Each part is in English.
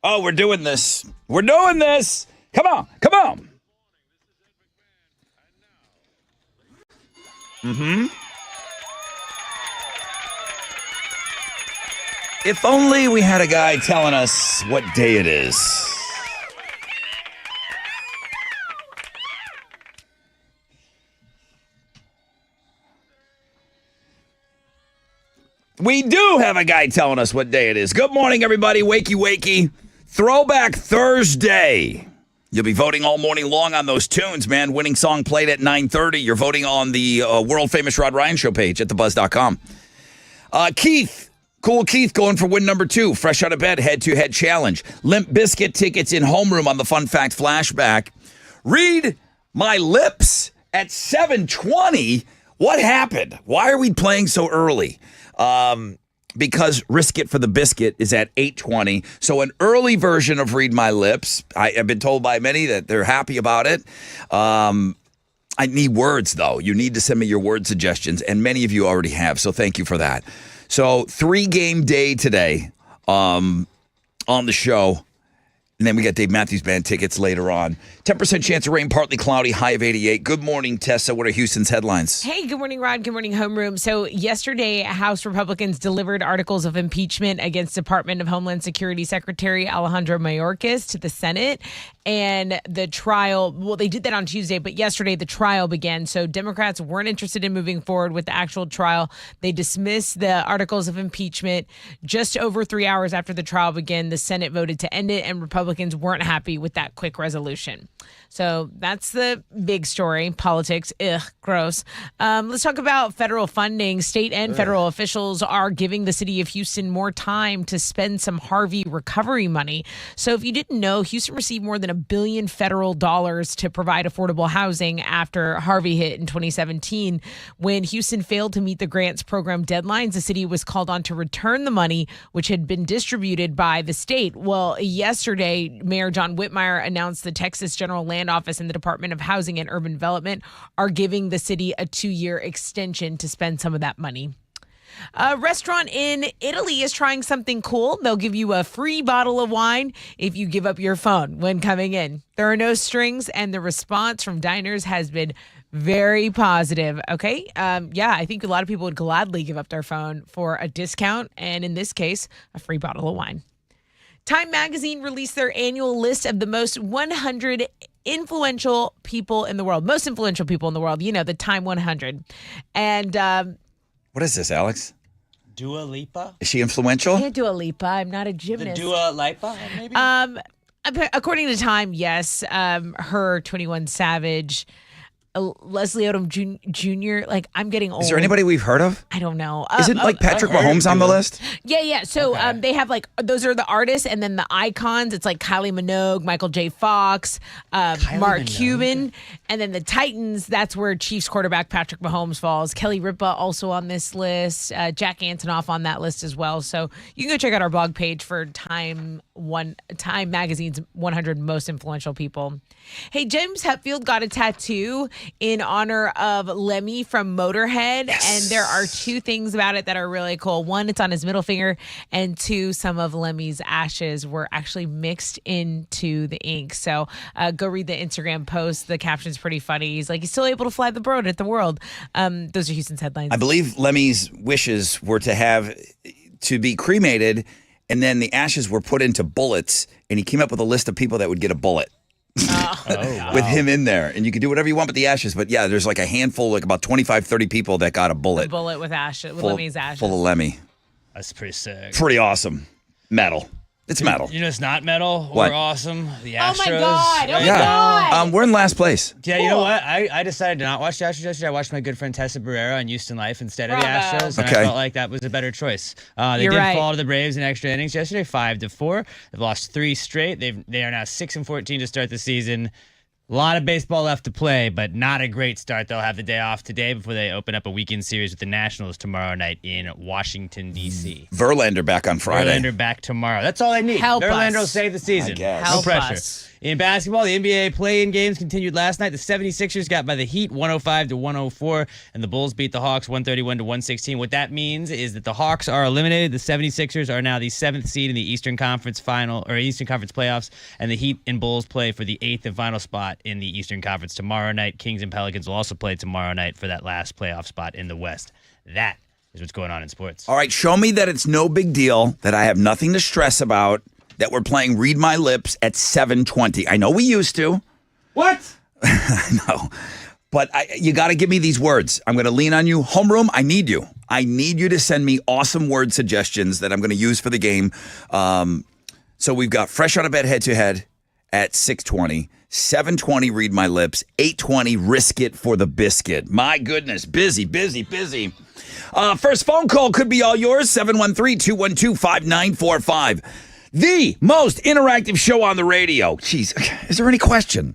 Oh, we're doing this. We're doing this. Come on. Come on. If only we had a guy telling us what day it is. We do have a guy telling us what day it is. Good morning, everybody. Wakey, wakey. Throwback Thursday. You'll be voting all morning long on those tunes, man. Winning song played at 9:30. You're voting on the world-famous Rod Ryan Show page at thebuzz.com. Keith. Cool Keith going for win number 2. Fresh out of bed, head-to-head challenge. Limp Bizkit tickets in homeroom on the Fun Fact Flashback. Read My Lips at 7:20. What happened? Why are we playing so early? Because Risk It for the Biscuit is at 8:20. So an early version of Read My Lips. I have been told by many that they're happy about it. I need words, though. You need to send me your word suggestions, and many of you already have, so thank you for that. So 3-game day today on the show. And then we got Dave Matthews Band tickets later on. 10% chance of rain, partly cloudy, high of 88. Good morning, Tessa. What are Houston's headlines? Hey, good morning, Rod. Good morning, Homeroom. So yesterday, House Republicans delivered articles of impeachment against Department of Homeland Security Secretary Alejandro Mayorkas to the Senate. And the trial, well, they did that on Tuesday, but yesterday the trial began. So Democrats weren't interested in moving forward with the actual trial. They dismissed the articles of impeachment. Just over 3 hours after the trial began, the Senate voted to end it, and Republicans weren't happy with that quick resolution. So that's the big story. Politics, gross. Let's talk about federal funding. State and federal officials are giving the city of Houston more time to spend some Harvey recovery money. So if you didn't know, Houston received more than $1 billion federal dollars to provide affordable housing after Harvey hit in 2017. When Houston failed to meet the grants program deadlines, the city was called on to return the money, which had been distributed by the state. Well, yesterday, Mayor John Whitmire announced the Texas General Land Office and the Department of Housing and Urban Development are giving the city a 2-year extension to spend some of that money. A restaurant in Italy is trying something cool. They'll give you a free bottle of wine if you give up your phone when coming in. There are no strings, and the response from diners has been very positive. Okay. I think a lot of people would gladly give up their phone for a discount, and in this case, a free bottle of wine. Time Magazine released their annual list of the most 100 influential people in the world. Most influential people in the world. You know, the Time 100. And What is this, Alex? Dua Lipa? Is she influential? I can't Dua Lipa. I'm not a gymnast. The Dua Lipa, maybe? According to Time, yes. Her, 21 Savage, Leslie Odom Jr. Like, I'm getting old. Is there anybody we've heard of? I don't know. Isn't Patrick Mahomes on the list? Yeah. So they have those are the artists, and then the icons. It's like Kylie Minogue, Michael J. Fox, Mark Cuban, and then the Titans. That's where Chiefs quarterback Patrick Mahomes falls. Kelly Ripa also on this list. Jack Antonoff on that list as well. So you can go check out our blog page for Time Magazine's 100 most influential people. Hey, James Hetfield got a tattoo in honor of Lemmy from Motorhead. Yes. And there are 2 things about it that are really cool. 1, it's on his middle finger, and 2, some of Lemmy's ashes were actually mixed into the ink. So go read the Instagram post. The caption's pretty funny. He's like, he's still able to fly the bird at the world. Those are Houston's headlines. I believe Lemmy's wishes were to be cremated, and then the ashes were put into bullets, and he came up with a list of people that would get a bullet. With him in there, and you can do whatever you want with the ashes, but yeah, there's like a handful, like about 25-30 people that got a bullet. A bullet with ashes, with Lemmy's ashes. Full of Lemmy. That's pretty sick. Pretty awesome. Metal. It's metal. You know it's not metal What? or awesome? The Astros. Oh my God. Oh my Yeah. God. We're in last place. Yeah, you know what? I decided to not watch the Astros yesterday. I watched my good friend Tessa Barrera on Houston Life instead of the Bravo. Astros, and Okay. I felt like that was a better choice. They You're did right. fall to the Braves in extra innings yesterday, 5-4. They've lost 3 straight. They are now 6-14 to start the season. A lot of baseball left to play, but not a great start. They'll have the day off today before they open up a weekend series with the Nationals tomorrow night in Washington, D.C. Verlander back on Friday. Verlander back tomorrow. That's all they need. Help Verlander will us. save the season. I guess. No Help pressure. us. In basketball, the NBA play-in games continued last night. The 76ers got by the Heat 105-104, and the Bulls beat the Hawks 131-116. What that means is that the Hawks are eliminated. The 76ers are now the 7th seed in the Eastern Conference playoffs, and the Heat and Bulls play for the 8th and final spot in the Eastern Conference tomorrow night. Kings and Pelicans will also play tomorrow night for that last playoff spot in the West. That is what's going on in sports. All right, show me that it's no big deal, that I have nothing to stress about, that we're playing Read My Lips at 7:20. I know we used to. What? No. But you got to give me these words. I'm going to lean on you. Homeroom, I need you. I need you to send me awesome word suggestions that I'm going to use for the game. So we've got Fresh Out of Bed head-to-head at 6:20. 7:20, Read My Lips. 8:20, Risk It for the Biscuit. My goodness, busy. First phone call could be all yours, 713-212-5945. The most interactive show on the radio. Jeez, is there any question?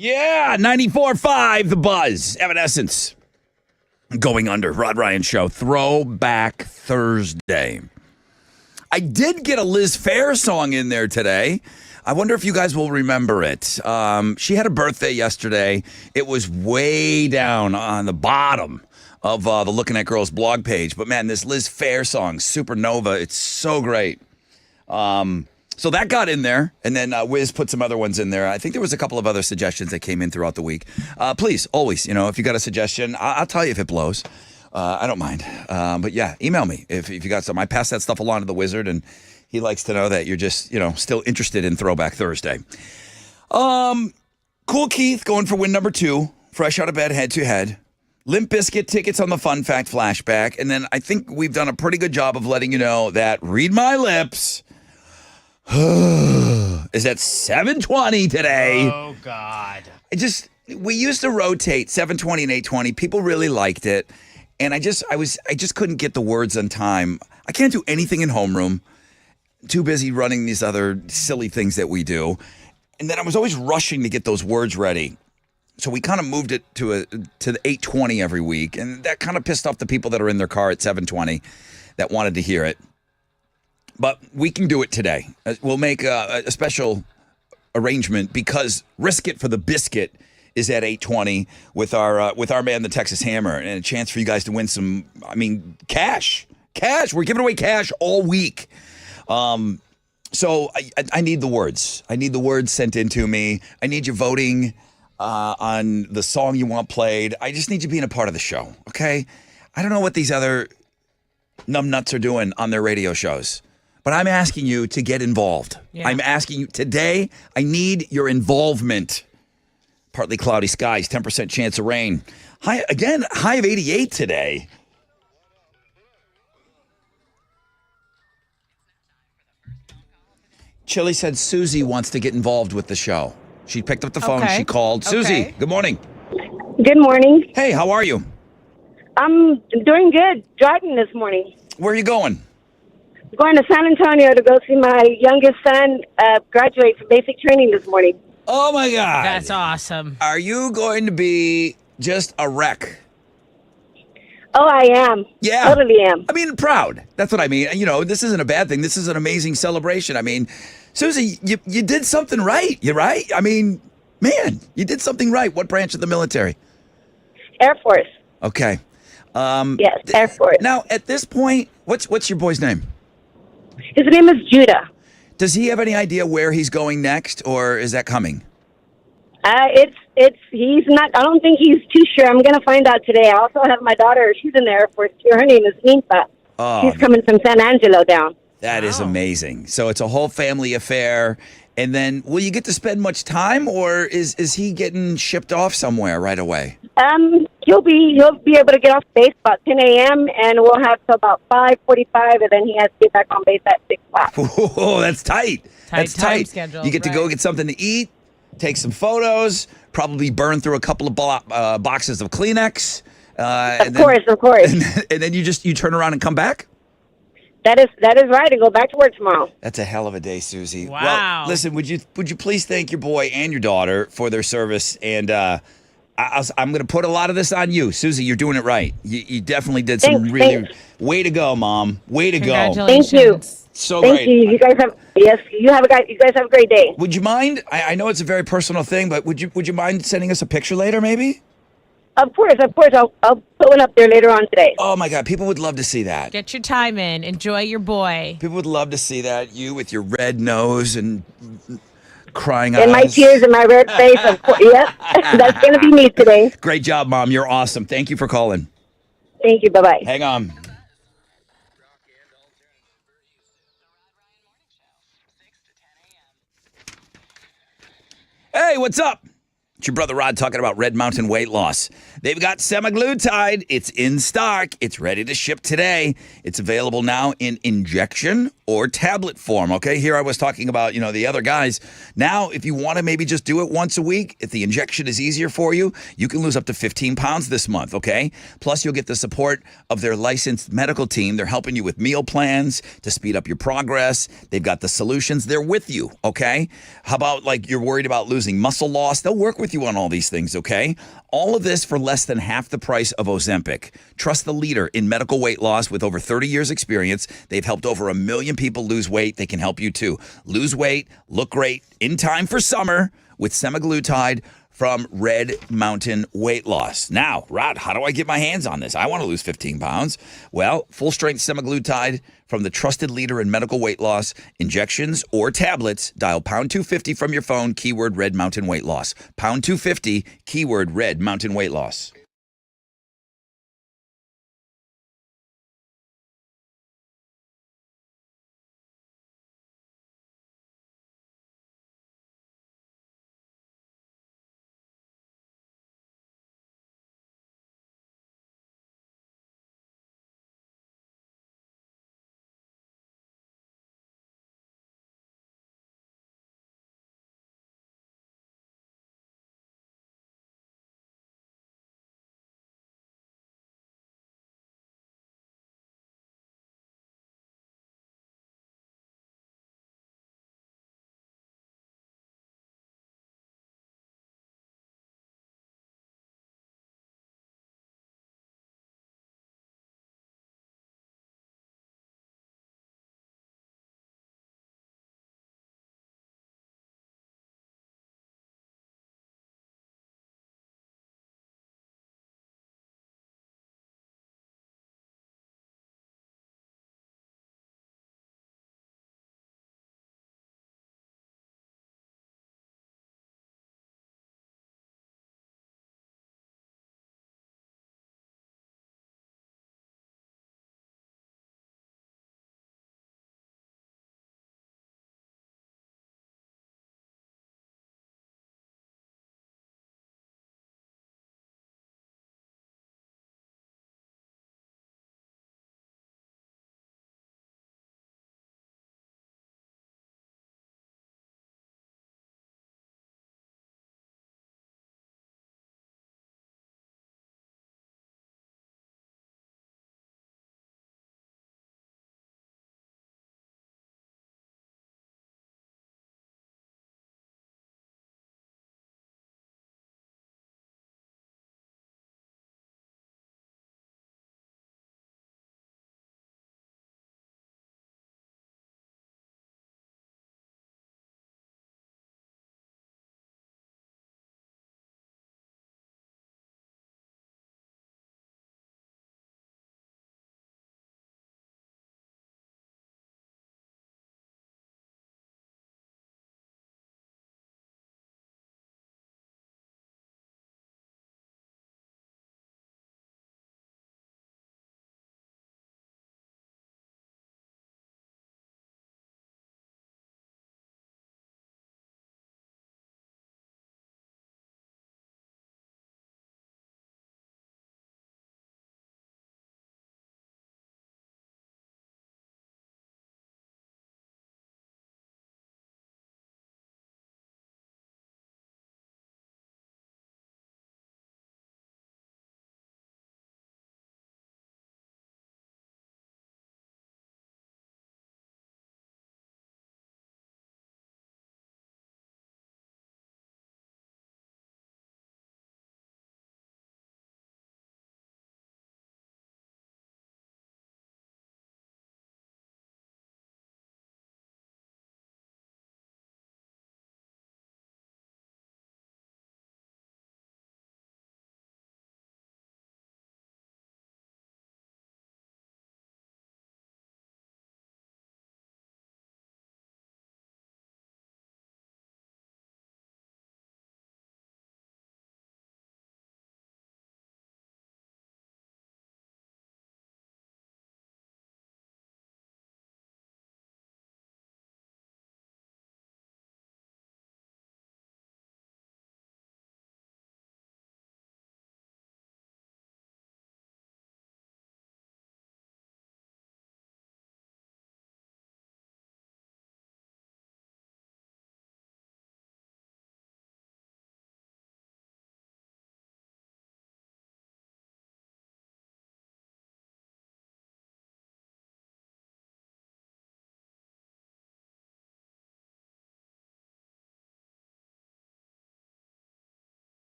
Yeah, 94.5, The Buzz. Evanescence. Going under. Rod Ryan Show. Throwback Thursday. I did get a Liz Phair song in there today. I wonder if you guys will remember it. She had a birthday yesterday. It was way down on the bottom of the Looking at Girls blog page. But man, this Liz Phair song, Supernova, it's so great. So that got in there, and then Wiz put some other ones in there. I think there was a couple of other suggestions that came in throughout the week. Please, always, if you got a suggestion, I'll tell you if it blows. I don't mind. But yeah, email me if you got some. I pass that stuff along to the Wizard, and he likes to know that you're just, still interested in Throwback Thursday. Cool Keith going for win number 2, fresh out of bed, head to head. Limp Bizkit tickets on the Fun Fact Flashback. And then I think we've done a pretty good job of letting you know that Read My Lips is at 7:20 today. Oh, God. We used to rotate 7:20 and 8:20. People really liked it. And I just couldn't get the words on time. I can't do anything in homeroom. Too busy running these other silly things that we do. And then I was always rushing to get those words ready. So we kind of moved it to the 8:20 every week. And that kind of pissed off the people that are in their car at 7:20 that wanted to hear it. But we can do it today. We'll make a special arrangement because Risk It for the Biscuit is at 8:20 with our man, the Texas Hammer, and a chance for you guys to win some, cash. Cash. We're giving away cash all week. So I need the words. I need the words sent in to me. I need you voting on the song you want played. I just need you being a part of the show, okay? I don't know what these other numbnuts are doing on their radio shows, but I'm asking you to get involved. Yeah. I'm asking you today, I need your involvement. Partly cloudy skies, 10% chance of rain. High of 88 today. Chili said Susie wants to get involved with the show. She picked up the phone. Okay. She called. Okay. Susie, good morning. Good morning. Hey, how are you? I'm doing good. Driving this morning. Where are you going? Going to San Antonio to go see my youngest son graduate from basic training this morning. Oh, my God. That's awesome. Are you going to be just a wreck? Oh, I am. Yeah. Totally am. Proud. That's what I mean. This isn't a bad thing. This is an amazing celebration. Susie, you did something right. You're right. Man, you did something right. What branch of the military? Air Force. Okay. Yes, Air Force. Now, at this point, what's your boy's name? His name is Judah. Does he have any idea where he's going next, or is that coming? He's not, I don't think he's too sure. I'm going to find out today. I also have my daughter. She's in the Air Force too. Her name is Ninfa. Oh, She's coming from San Angelo down. That is amazing. So it's a whole family affair. And then will you get to spend much time, or is he getting shipped off somewhere right away? He'll be able to get off base about 10 a.m. and we'll have till about 5:45, and then he has to get back on base at 6 o'clock. Whoa, that's tight. That's time tight. schedule, You get to go right. get something to eat, take some photos, probably burn through a couple of boxes of Kleenex. Of course. And then you turn around and come back? That is right, and go back to work tomorrow. That's a hell of a day, Susie. Wow. Well, listen, would you please thank your boy and your daughter for their service? And I'm going to put a lot of this on you, Susie. You're doing it right. You definitely did some Thanks. Way to go, Mom. Way to go. Congratulations. Thank you. So Thank great. you. You guys have you guys have a great day. Would you mind? I know it's a very personal thing, but would you mind sending us a picture later, maybe? Of course. I'll put one up there later on today. Oh my God, people would love to see that. Get your time in. Enjoy your boy. People would love to see that. You with your red nose and crying eyes. And my tears and my red face. Of course. Yep. That's gonna be me today. Great job, Mom. You're awesome. Thank you for calling. Thank you. Bye bye. Hang on. Hey, what's up? It's your brother Rod talking about Red Mountain Weight Loss. They've got semaglutide. It's in stock. It's ready to ship today. It's available now in injection or tablet form. Okay, here I was talking about, the other guys. Now, if you want to maybe just do it once a week, if the injection is easier for you, you can lose up to 15 pounds this month, okay? Plus, you'll get the support of their licensed medical team. They're helping you with meal plans to speed up your progress. They've got the solutions. They're with you, okay? How about you're worried about losing muscle loss? They'll work with with you on all these things, okay? All of this for less than half the price of Ozempic. Trust the leader in medical weight loss with over 30 years experience. They've helped over 1 million people lose weight. They can help you too. Lose weight, look great in time for summer with semaglutide from Red Mountain Weight Loss. Now, Rod, how do I get my hands on this? I want to lose 15 pounds. Well, full-strength semaglutide from the trusted leader in medical weight loss, injections or tablets. Dial pound 250 from your phone, keyword Red Mountain Weight Loss. Pound 250, keyword Red Mountain Weight Loss.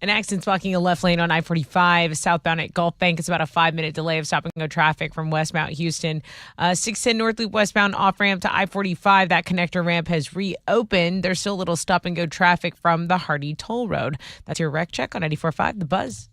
An accident's blocking a left lane on I-45 southbound at Gulf Bank. It's about a 5-minute delay of stop and go traffic from West Mount Houston. 610 North Loop westbound off ramp to I-45. That connector ramp has reopened. There's still a little stop and go traffic from the Hardy Toll Road. That's your wreck check on 94.5 The Buzz.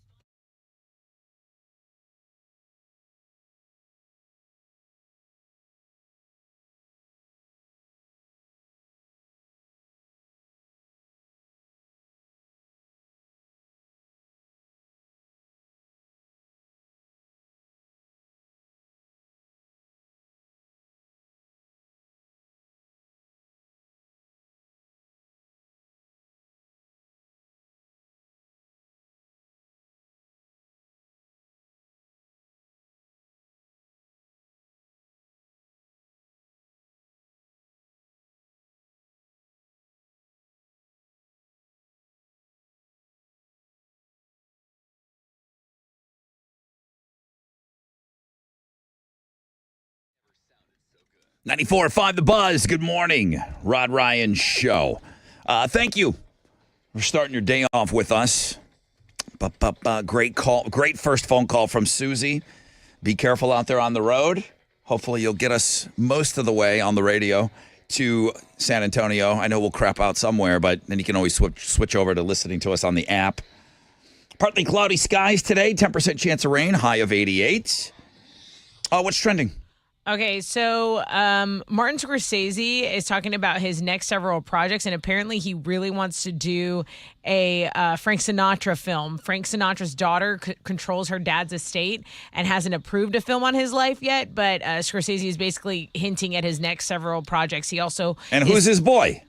.94.5 The Buzz. Good morning. Rod Ryan Show. Thank you for starting your day off with us. Great call. Great first phone call from Susie. Be careful out there on the road. Hopefully you'll get us most of the way on the radio to San Antonio. I know we'll crap out somewhere, but then you can always switch over to listening to us on the app. Partly cloudy skies today. 10% chance of rain. High of 88. What's trending? Okay, so Martin Scorsese is talking about his next several projects, and apparently he really wants to do a Frank Sinatra film. Frank Sinatra's daughter controls her dad's estate and hasn't approved a film on his life yet, but Scorsese is basically hinting at his next several projects. He also And who's his boy?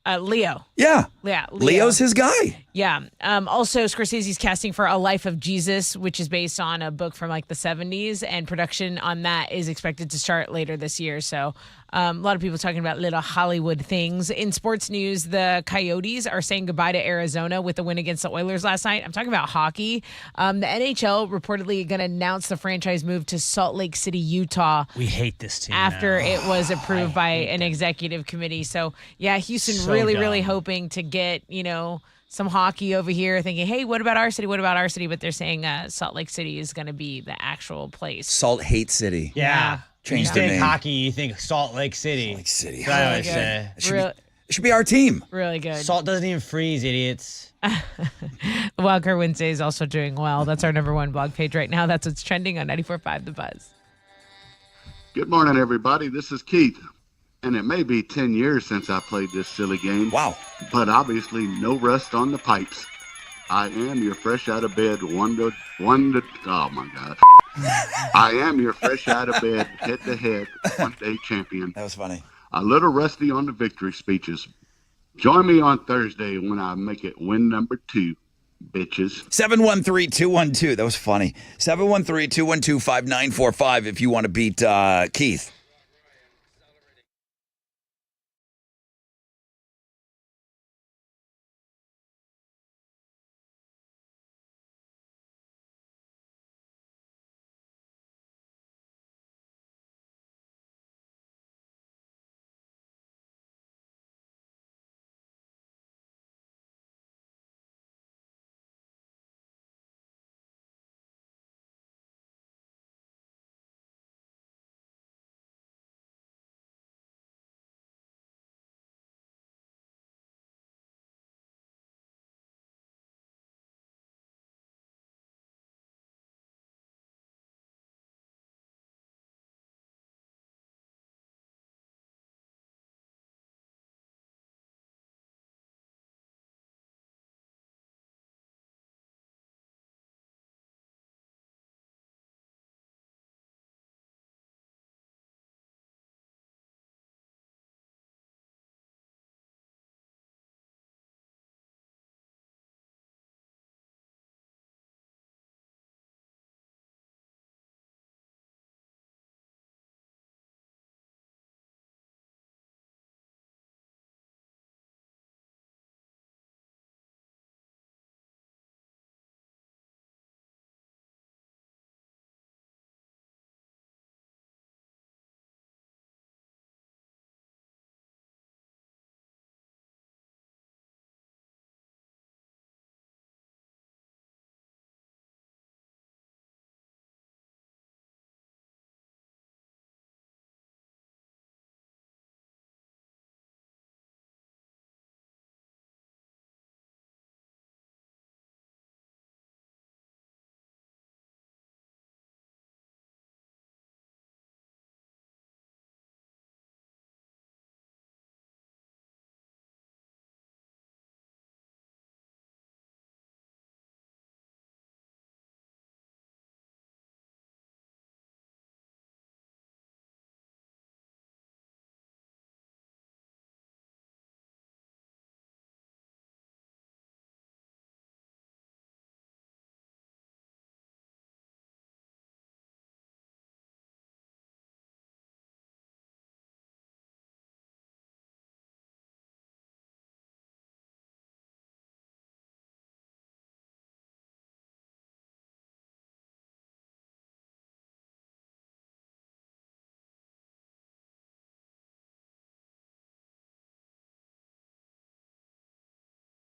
Leo. Yeah. Yeah, Leo's his guy. Yeah. Also, Scorsese's casting for A Life of Jesus, which is based on a book from like the 70s, and production on that is expected to start later this year. So a lot of people talking about little Hollywood things. In sports news, the Coyotes are saying goodbye to Arizona with the win against the Oilers last night. I'm talking about hockey. The NHL reportedly going to announce the franchise move to Salt Lake City, Utah. We hate this team After now. it was approved by an executive committee. So, yeah, Houston So really dumb. hoping to get, some hockey over here, thinking, hey, what about our city? What about our city? But they're saying Salt Lake City is going to be the actual place. Salt Hate City. Yeah. Change you the think name. hockey, you think Salt Lake City. Salt Lake City. That's what I Really always good. say. It should be our team. Really good. Salt doesn't even freeze, idiots. Wildcard Wednesday is also doing well. That's our number one blog page right now. That's what's trending on 94.5 The Buzz. Good morning, everybody. This is Keith. And it may be 10 years since I played this silly game. Wow. But obviously no rust on the pipes. I am your fresh out of bed oh my God. I am your fresh out of bed head-to-head one-day champion. That was funny. A little rusty on the victory speeches. Join me on Thursday when I make it win number 2, bitches. 713-212. That was funny. 713-212-5945 if you want to beat Keith.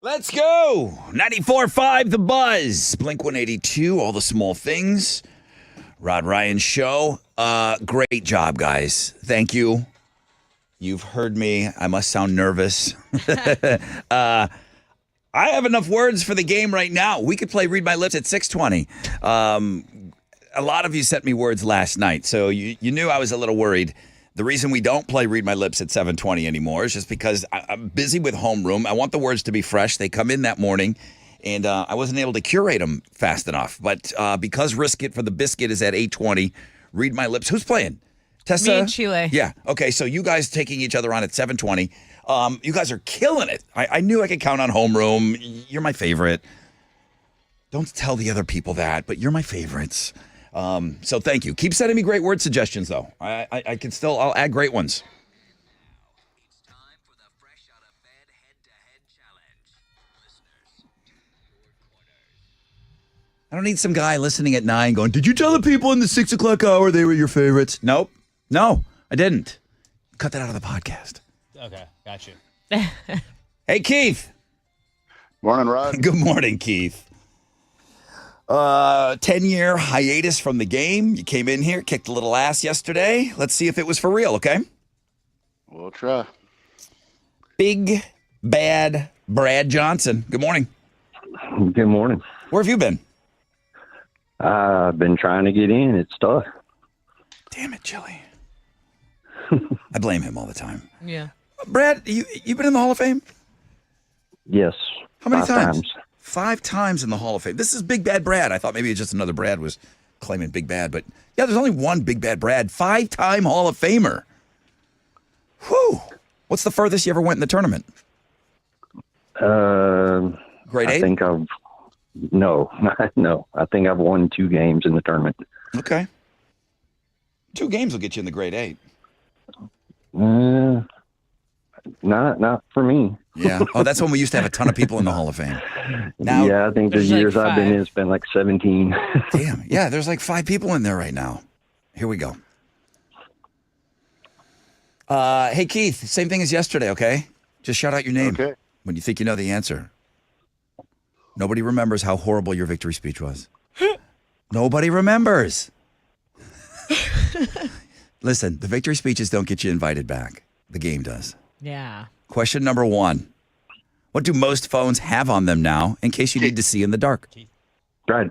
Let's go. 94.5 The Buzz. Blink 182, all the small things. Rod Ryan Show. Great job, guys. Thank you. You've heard me. I must sound nervous. I have enough words for the game right now. We could play Read My Lips at 6:20. A lot of you sent me words last night, so you knew I was a little worried. The reason we don't play Read My Lips at 7:20 anymore is just because I'm busy with homeroom. I want the words to be fresh. They come in that morning, and I wasn't able to curate them fast enough. But because Risk It for the Biscuit is at 8:20, Read My Lips. Who's playing? Tessa? Me and Chile. Yeah. Okay, so you guys taking each other on at 7:20. You guys are killing it. I knew I could count on homeroom. You're my favorite. Don't tell the other people that, but you're my favorites. So thank you. Keep sending me great word suggestions, though. I can still, I'll add great ones. It's time for the Fresh Out of Bed Head-to-Head Challenge. Listeners, to your corners. I don't need some guy listening at 9 going, did you tell the people in the 6 o'clock hour they were your favorites? Nope. No, I didn't. Cut that out of the podcast. Okay, got you. Hey, Keith. Morning, Rod. Good morning, Keith. 10-year hiatus from the game. You came in here, kicked a little ass yesterday. Let's see if it was for real, okay? We'll try. Big Bad Brad Johnson. Good morning. Good morning. Where have you been? I've been trying to get in. It's tough. Damn it, Chili. I blame him all the time. Yeah. Brad, you been in the Hall of Fame? Yes. How many 5 times? 5 times in the Hall of Fame. This is Big Bad Brad. I thought maybe just another Brad was claiming Big Bad, but yeah, there's only one Big Bad Brad. 5-time Hall of Famer. Whew. What's the furthest you ever went in the tournament? Grade 8? I think no. I think I've won 2 games in the tournament. Okay. 2 games will get you in the grade 8. Not for me. Yeah. Oh, that's when we used to have a ton of people in the Hall of Fame. Now, Yeah, I think the There's like years I've been 5. in, it's been like 17. damn. Yeah, there's like 5 people in there right now. Here we go. Hey, Keith, same thing as yesterday, okay? Just shout out your name Okay. when you think you know the answer. Nobody remembers how horrible your victory speech was. Nobody remembers. Listen, the victory speeches don't get you invited back. The game does. Yeah. Question number 1. What do most phones have on them now in case you need to see in the dark? Right.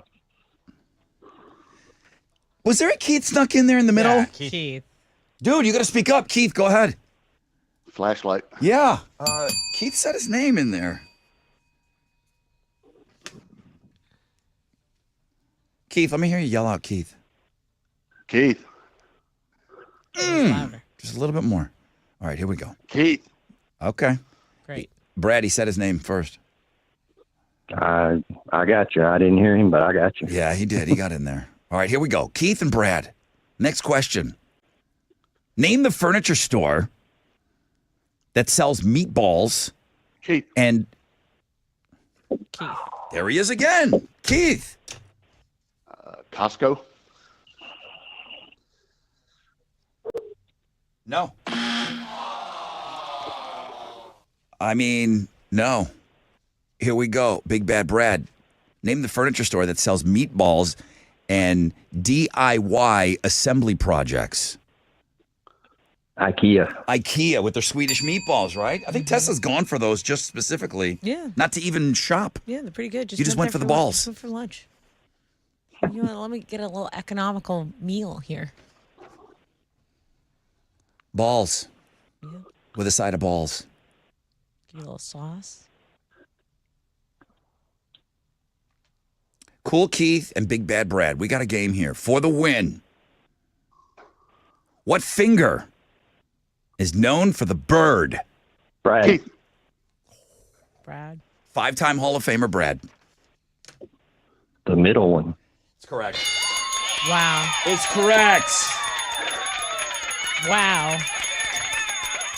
Was there a Keith snuck in there in the middle? Yeah, Keith. Keith. Dude, you got to speak up. Keith, go ahead. Flashlight. Yeah. Keith said his name in there. Keith, let me hear you yell out, Keith. Keith. Louder. Just a little bit more. All right, here we go. Keith. Okay. Great. Brad, he said his name first. I got you. I didn't hear him, but I got you. Yeah, he did. He got in there. All right, here we go. Keith and Brad. Next question. Name the furniture store that sells meatballs Keith. and Keith. there he is again. Keith. Costco. No. I mean, no. Here we go. Big Bad Brad. Name the furniture store that sells meatballs and DIY assembly projects. IKEA. IKEA with their Swedish meatballs, right? I think Tesla's gone for those just specifically. Yeah. Not to even shop. Yeah, they're pretty good. You just went for the balls. Just went for lunch. You know, let me get a little economical meal here. Balls Yeah. with a side of balls. Get a little sauce. Cool Keith and Big Bad Brad. We got a game here for the win. What finger is known for the bird? Brad. Keith. Brad. 5-time Hall of Famer Brad. The middle one. It's correct. Wow. It's correct. Wow.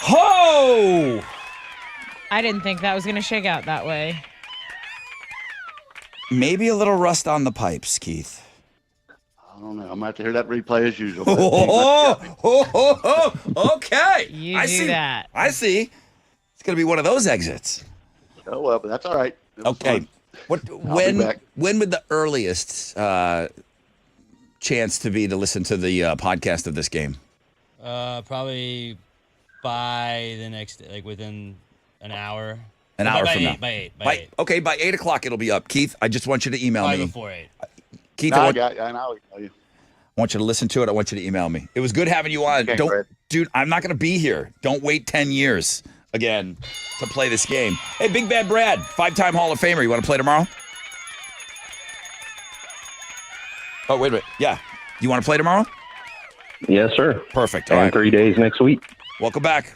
Ho! I didn't think that was going to shake out that way. Maybe a little rust on the pipes, Keith. I don't know. I'm going to have to hear that replay as usual. Okay. You I do see that. I see. It's going to be one of those exits. Oh well, but that's all right. It was Okay. fun. When back. would the earliest chance to be to listen to the podcast of this game? Probably by the next, like within an hour. An hour by from now. eight, by 8. Okay, by 8 o'clock it'll be up. Keith, I just want you to email Probably me. before 8. Keith, No, I I want, got. I know. You. I want you to listen to it. I want you to email me. It was good having you on. Okay, Don't, Brett. dude. I'm not going to be here. Don't wait 10 years again to play this game. Hey, Big Bad Brad, 5-time Hall of Famer. You want to play tomorrow? Oh, wait a minute. Yeah, you want to play tomorrow? Yes, sir. Perfect. All And right. 3 days next week. Welcome back.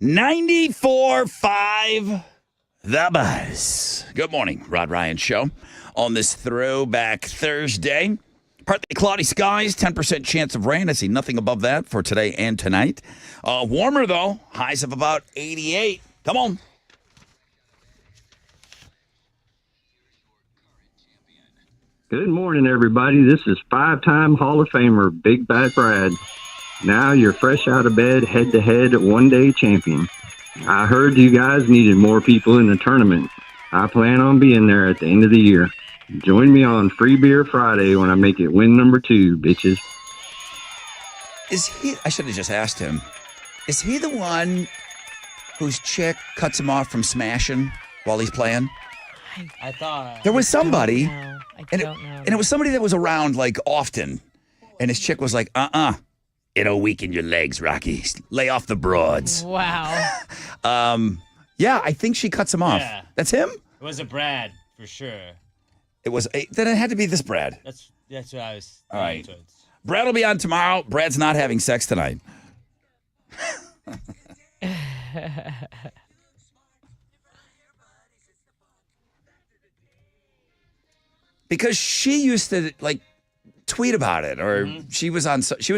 "94.5 The Buzz." Good morning, Rod Ryan Show. On this throwback Thursday, partly cloudy skies, 10% chance of rain. I see nothing above that for today and tonight. Warmer, though, highs of about 88. Come on. Good morning, everybody. This is 5-time Hall of Famer Big Bad Brad. Now you're fresh out of bed, head-to-head one-day champion. I heard you guys needed more people in the tournament. I plan on being there at the end of the year. Join me on Free Beer Friday when I make it win number 2, bitches. Is he? I should have just asked him. Is he the one whose chick cuts him off from smashing while he's playing? I thought There was somebody, No, I and don't know. and it was somebody that was around like often, and his chick was like, it'll weaken your legs, Rocky. Lay off the broads. Wow. Yeah, I think she cuts him off. Yeah. That's him? it was a Brad for sure. Then it had to be this Brad. That's what I was. All right. leaning towards. Brad will be on tomorrow. Brad's not having sex tonight. Because she used to like tweet about it, or she was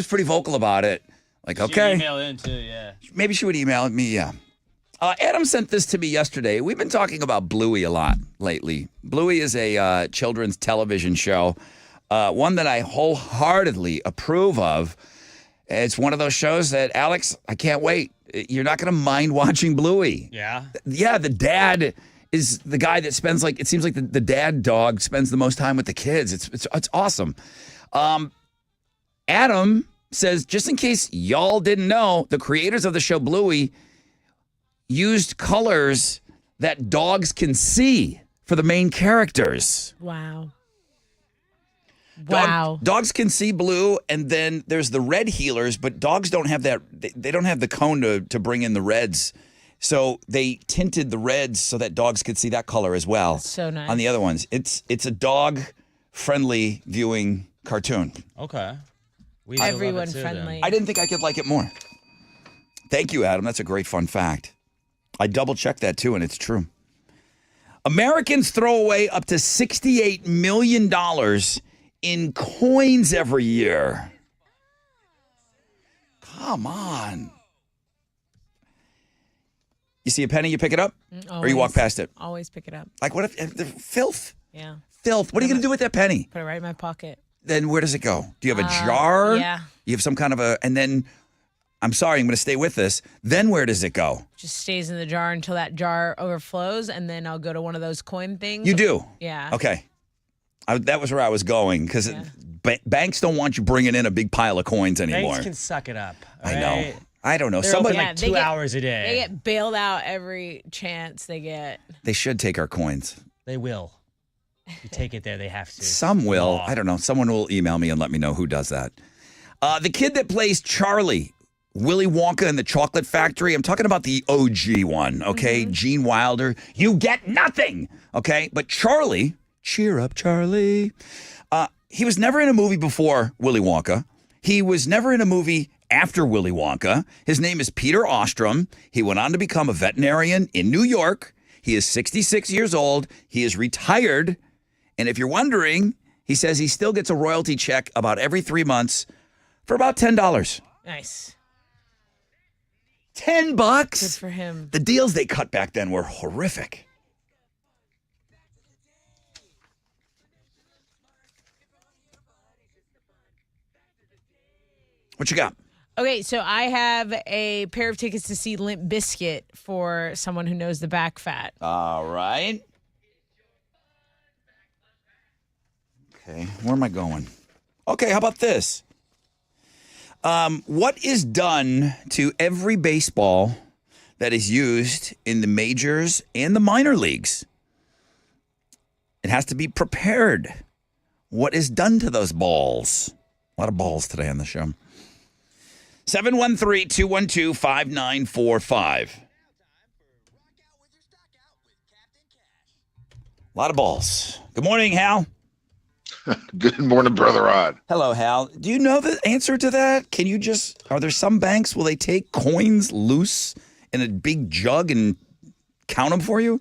pretty vocal about it. Like, She okay, emailed in too. Yeah. maybe she would email me. Yeah. Adam sent this to me yesterday. We've been talking about Bluey a lot lately. Bluey is a children's television show, one that I wholeheartedly approve of. It's one of those shows that, Alex, I can't wait. You're not going to mind watching Bluey. Yeah. Yeah, the dad is the guy that spends it seems like the dad dog spends the most time with the kids. It's awesome. Adam says, just in case y'all didn't know, the creators of the show Bluey used colors that dogs can see for the main characters. Wow. Wow. Dogs can see blue, and then there's the red healers, but dogs don't have that. They don't have the cone to bring in the reds. So they tinted the reds so that dogs could see that color as well. That's so nice. On the other ones, it's a dog-friendly viewing cartoon. Okay. We Everyone friendly. I didn't think I could like it more. Thank you, Adam. That's a great fun fact. I double-checked that, too, and it's true. Americans throw away up to $68 million in coins every year. Come on. You see a penny, you pick it up? Or you walk Always. past it? Always pick it up. Like, what if the filth? Yeah. Filth. What are you going to do with that penny? Put it right in my pocket. Then where does it go? Do you have a jar? Yeah. You have some kind of and then, I'm sorry, I'm going to stay with this. Then where does it go? Just stays in the jar until that jar overflows, and then I'll go to one of those coin things. You do? Yeah. Okay. That was where I was going, because Yeah. banks don't want you bringing in a big pile of coins anymore. Banks can suck it up. I know. right? I don't know. They're Somebody, open Yeah, like they 2 get- hours a day. They get bailed out every chance they get. they should take our coins. They will. You take it there, they have to. Some will. Law. I don't know. Someone will email me and let me know who does that. The kid that plays Charlie, Willy Wonka and the Chocolate Factory. I'm talking about the OG one, okay? Gene Wilder. You get nothing, okay? But Charlie, cheer up, Charlie. He was never in a movie before Willy Wonka. He was never in a movie after Willy Wonka. His name is Peter Ostrom. He went on to become a veterinarian in New York. He is 66 years old. He is retired. And if you're wondering, he says he still gets a royalty check about every 3 months for about $10. Nice. $10? Good for him. The deals they cut back then were horrific. What you got? Okay, so I have a pair of tickets to see Limp Bizkit for someone who knows the back fat. All right. Okay, where am I going? Okay, how about this? What is done to every baseball that is used in the majors and the minor leagues? It has to be prepared. What is done to those balls? A lot of balls today on the show. 713-212-5945. A lot of balls. Good morning, Hal. Good morning, Brother Rod. Hello, Hal. Do you know the answer to that? Can you are there some banks, will they take coins loose in a big jug and count them for you?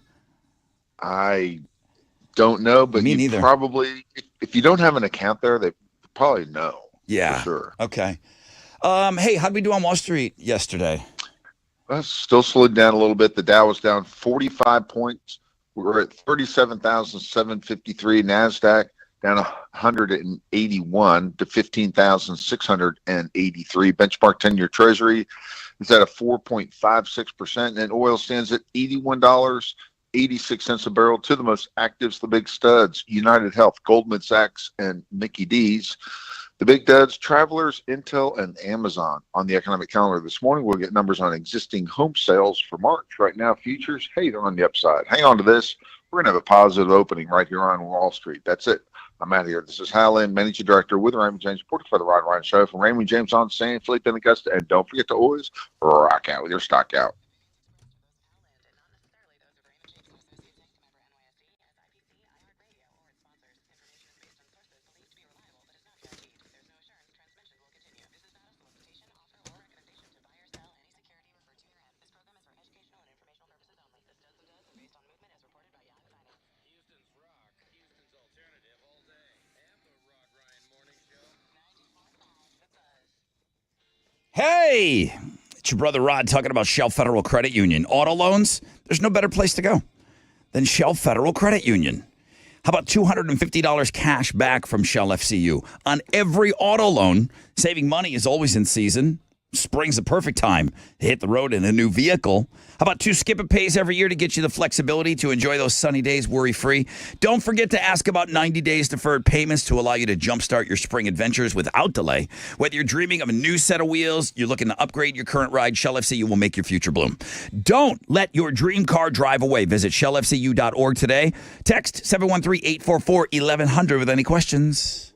I don't know, but Me you neither. probably, if you don't have an account there, they probably know. Yeah. For sure. Okay. Hey, how'd we do on Wall Street yesterday? Well, still slowed down a little bit. The Dow was down 45 points. We're at 37,753. NASDAQ down 181 to 15,683. Benchmark 10-year Treasury is at a 4.56%, and oil stands at $81.86 a barrel. To the most actives, the big studs, United Health, Goldman Sachs, and Mickey D's. The big duds, Travelers, Intel, and Amazon. On the economic calendar this morning, we'll get numbers on existing home sales for March. Right now, futures, hey, they're on the upside. Hang on to this. We're going to have a positive opening right here on Wall Street. That's it. I'm out of here. This is Hal Lynn, Managing Director with Raymond James, reporting for the Rod Ryan Show from Raymond James on San Felipe and Augusta. And don't forget to always rock out with your stock out. Hey, it's your brother Rod talking about Shell Federal Credit Union. Auto loans, there's no better place to go than Shell Federal Credit Union. How about $250 cash back from Shell FCU on every auto loan? Saving money is always in season. Spring's the perfect time to hit the road in a new vehicle. How about 2 Skip It Pays every year to get you the flexibility to enjoy those sunny days worry-free? Don't forget to ask about 90 days deferred payments to allow you to jumpstart your spring adventures without delay. Whether you're dreaming of a new set of wheels, you're looking to upgrade your current ride, Shell FCU will make your future bloom. Don't let your dream car drive away. Visit shellfcu.org today. Text 713-844-1100 with any questions.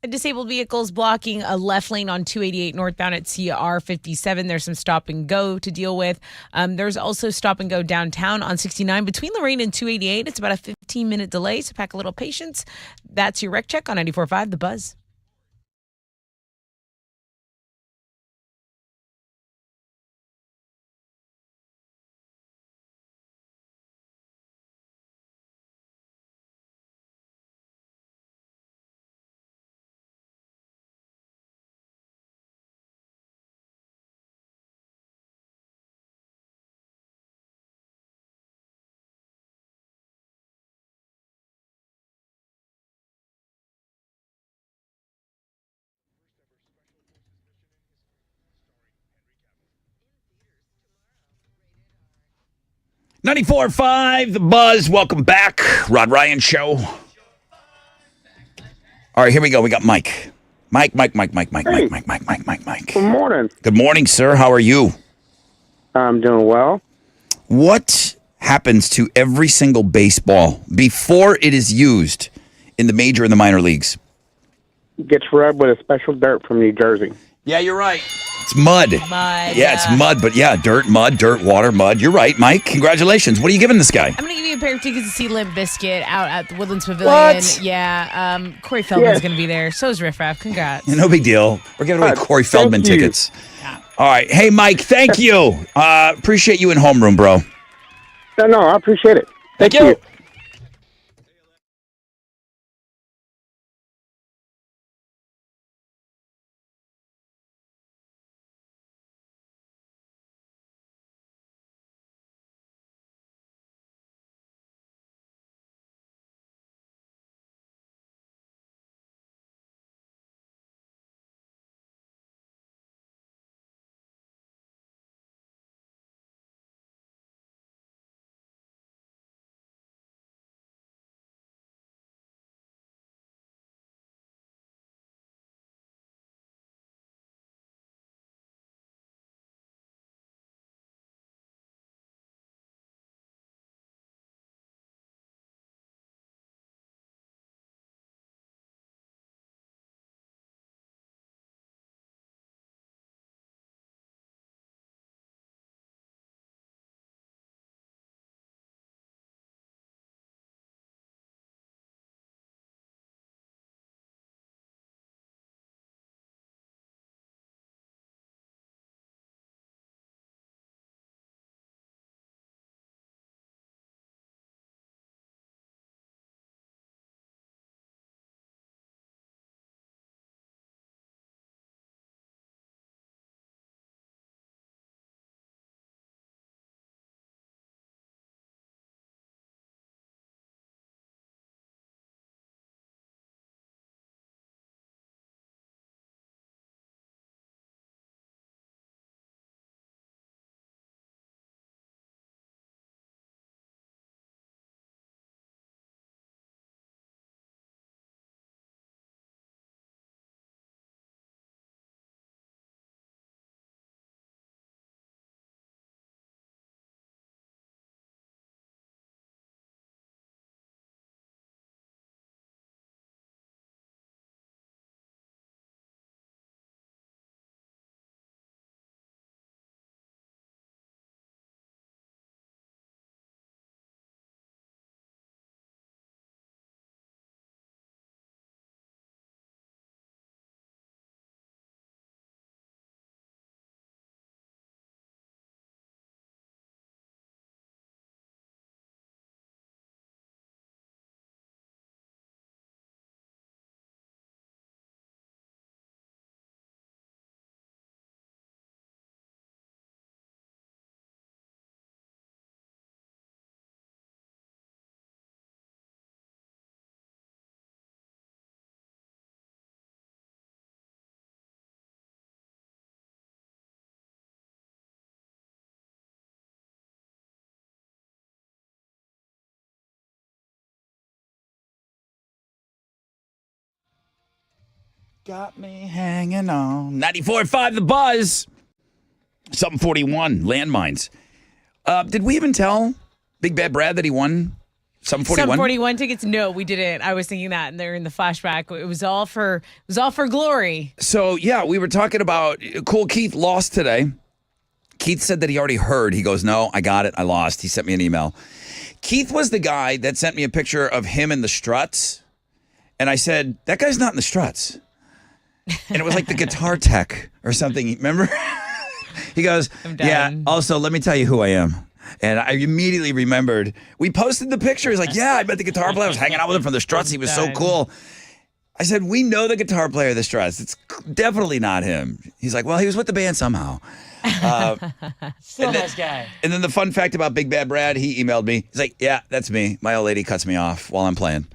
A disabled vehicles blocking a left lane on 288 northbound at CR 57. There's some stop and go to deal with. There's also stop and go downtown on 69 between Lorraine and 288. It's about a 15-minute delay, so pack a little patience. That's your wreck check on 94.5 The Buzz. Ninety-four five, The Buzz. Welcome back. Rod Ryan Show. All right, here we go. We got Mike. Mike. Good morning. Good morning, sir. How are you? I'm doing well. What happens to every single baseball before it is used in the major and the minor leagues? Gets rubbed with a special dirt from New Jersey. Yeah, you're right. It's mud. Mud. Yeah, it's mud, but yeah, dirt, water, mud. You're right, Mike. Congratulations. What are you giving this guy? I'm going to give you a pair of tickets to see Limp Bizkit out at the Woodlands Pavilion. What? Yeah, Corey Feldman's going to be there. So is Riff Raff. Congrats. No big deal. We're giving away Corey Feldman thank you. tickets. All right. Hey, Mike, thank you. Appreciate you in homeroom, bro. No, I appreciate it. Thank you. Got me hanging on. 94.5 The Buzz. Something 41. Landmines. Did we even tell Big Bad Brad that he won 741? 741 tickets? No, we didn't. I was thinking that, and they're in the flashback. It was all for glory. So, yeah, we were talking about Cool Keith lost today. Keith said that he already heard. He goes, no, I got it. I lost. He sent me an email. Keith was the guy that sent me a picture of him in the Struts. And I said, that guy's not in the Struts. And it was like the guitar tech or something. Remember? He goes, yeah, also, let me tell you who I am. And I immediately remembered. We posted the picture. He's like, yeah, I met the guitar player. I was hanging out with him from the Struts. He was so cool. I said, we know the guitar player of the Struts. It's definitely not him. He's like, well, he was with the band somehow. Still nice guy. And then the fun fact about Big Bad Brad, he emailed me. He's like, yeah, that's me. My old lady cuts me off while I'm playing.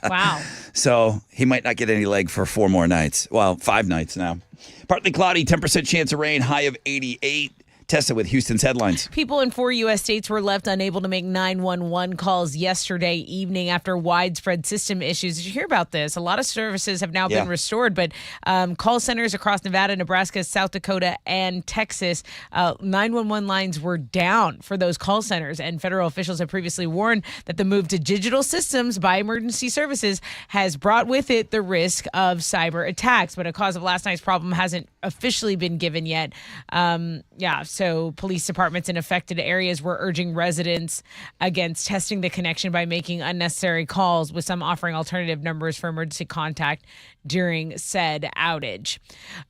Wow. So he might not get any leg for 4 more nights. Well, 5 nights now. Partly cloudy, 10% chance of rain, high of 88. Tested with Houston's headlines. People in 4 U.S. states were left unable to make 911 calls yesterday evening after widespread system issues. Did you hear about this? A lot of services have now been restored, but call centers across Nevada, Nebraska, South Dakota, and Texas, 911 lines were down for those call centers, and federal officials have previously warned that the move to digital systems by emergency services has brought with it the risk of cyber attacks, but a cause of last night's problem hasn't officially been given yet. So police departments in affected areas were urging residents against testing the connection by making unnecessary calls, with some offering alternative numbers for emergency contact during said outage.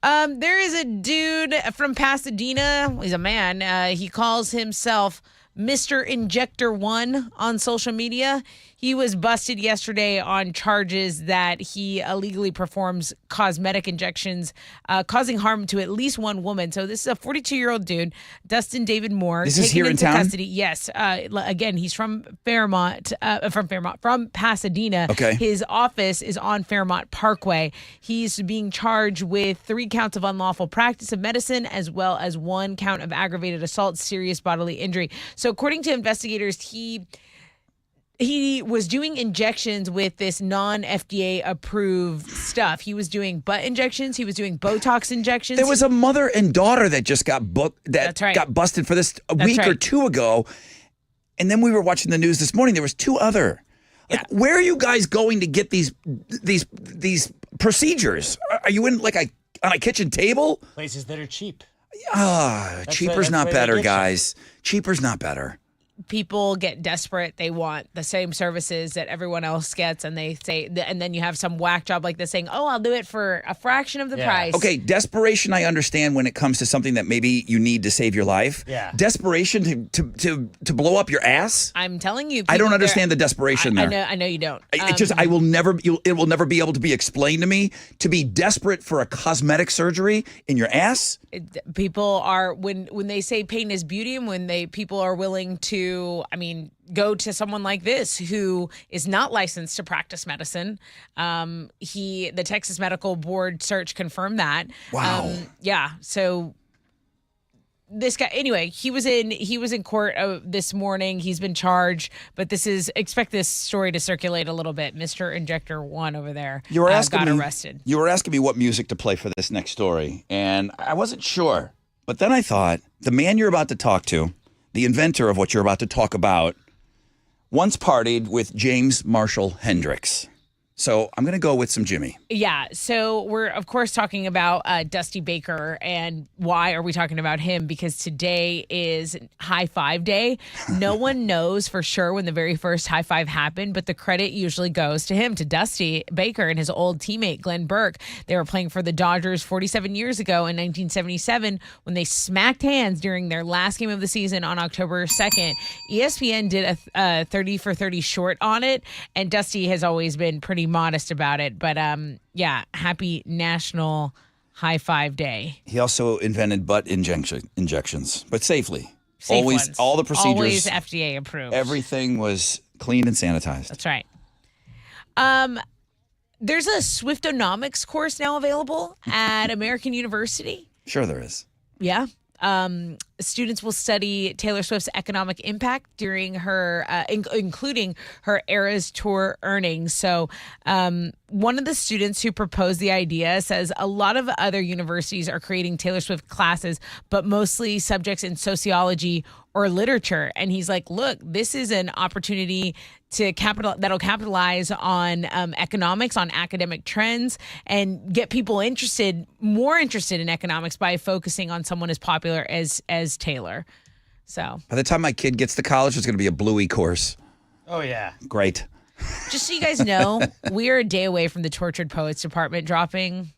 There is a dude from Pasadena. He's a man. He calls himself Mr. Injector One on social media. He was busted yesterday on charges that he illegally performs cosmetic injections, causing harm to at least one woman. So this is a 42-year-old dude, Dustin David Moore. This is here in town? Custody. Yes. Again, he's from from Pasadena. Okay. His office is on Fairmont Parkway. He's being charged with 3 counts of unlawful practice of medicine, as well as 1 count of aggravated assault, serious bodily injury. So according to investigators, he was doing injections with this non-FDA approved stuff. He was doing butt injections. He was doing Botox injections. There was a mother and daughter that just got That's right. got busted for this a week or 2 ago. And then we were watching the news this morning. There was 2 other. Where are you guys going to get these procedures? Are you in on a kitchen table? Places that are cheap. Cheaper's not better, guys. Cheaper's not better. People get desperate. They want the same services that everyone else gets, and they say, and then you have some whack job like this saying, "Oh, I'll do it for a fraction of the price." Okay, desperation I understand when it comes to something that maybe you need to save your life. Yeah. Desperation to blow up your ass. I'm telling you, I don't understand the desperation there. I know you don't. It will never be able to be explained to me to be desperate for a cosmetic surgery in your ass. People are when they say pain is beauty, and when people are willing to, go to someone like this who is not licensed to practice medicine. The Texas Medical Board search confirmed that. Wow. So this guy, anyway, he was in court this morning. He's been charged, but expect this story to circulate a little bit. Mr. Injector One over there got arrested. You were asking me what music to play for this next story, and I wasn't sure. But then I thought, the man you're about to talk to, the inventor of what you're about to talk about, once partied with James Marshall Hendrix. So I'm going to go with some Jimmy. Yeah. So we're, of course, talking about Dusty Baker. And why are we talking about him? Because today is High Five Day. No one knows for sure when the very first high five happened, but the credit usually goes to him, to Dusty Baker and his old teammate, Glenn Burke. They were playing for the Dodgers 47 years ago in 1977 when they smacked hands during their last game of the season on October 2nd. ESPN did a 30 for 30 short on it, and Dusty has always been pretty modest about it, but happy National High Five Day. He also invented butt injections, but safely. Safe always ones. All the procedures, always FDA approved. Everything was clean and sanitized. That's right. There's a Swiftonomics course now available at American University. Sure there is. Yeah. Students will study Taylor Swift's economic impact during her, including her Eras Tour earnings. So, one of the students who proposed the idea says a lot of other universities are creating Taylor Swift classes, but mostly subjects in sociology or literature. And he's like, look, this is an opportunity to that'll capitalize on economics, on academic trends, and get people more interested in economics by focusing on someone as popular as Taylor. So By the time my kid gets to college, there's going to be a Bluey course. Oh, yeah. Great. just so you guys know, we are a day away from the Tortured Poets Department dropping.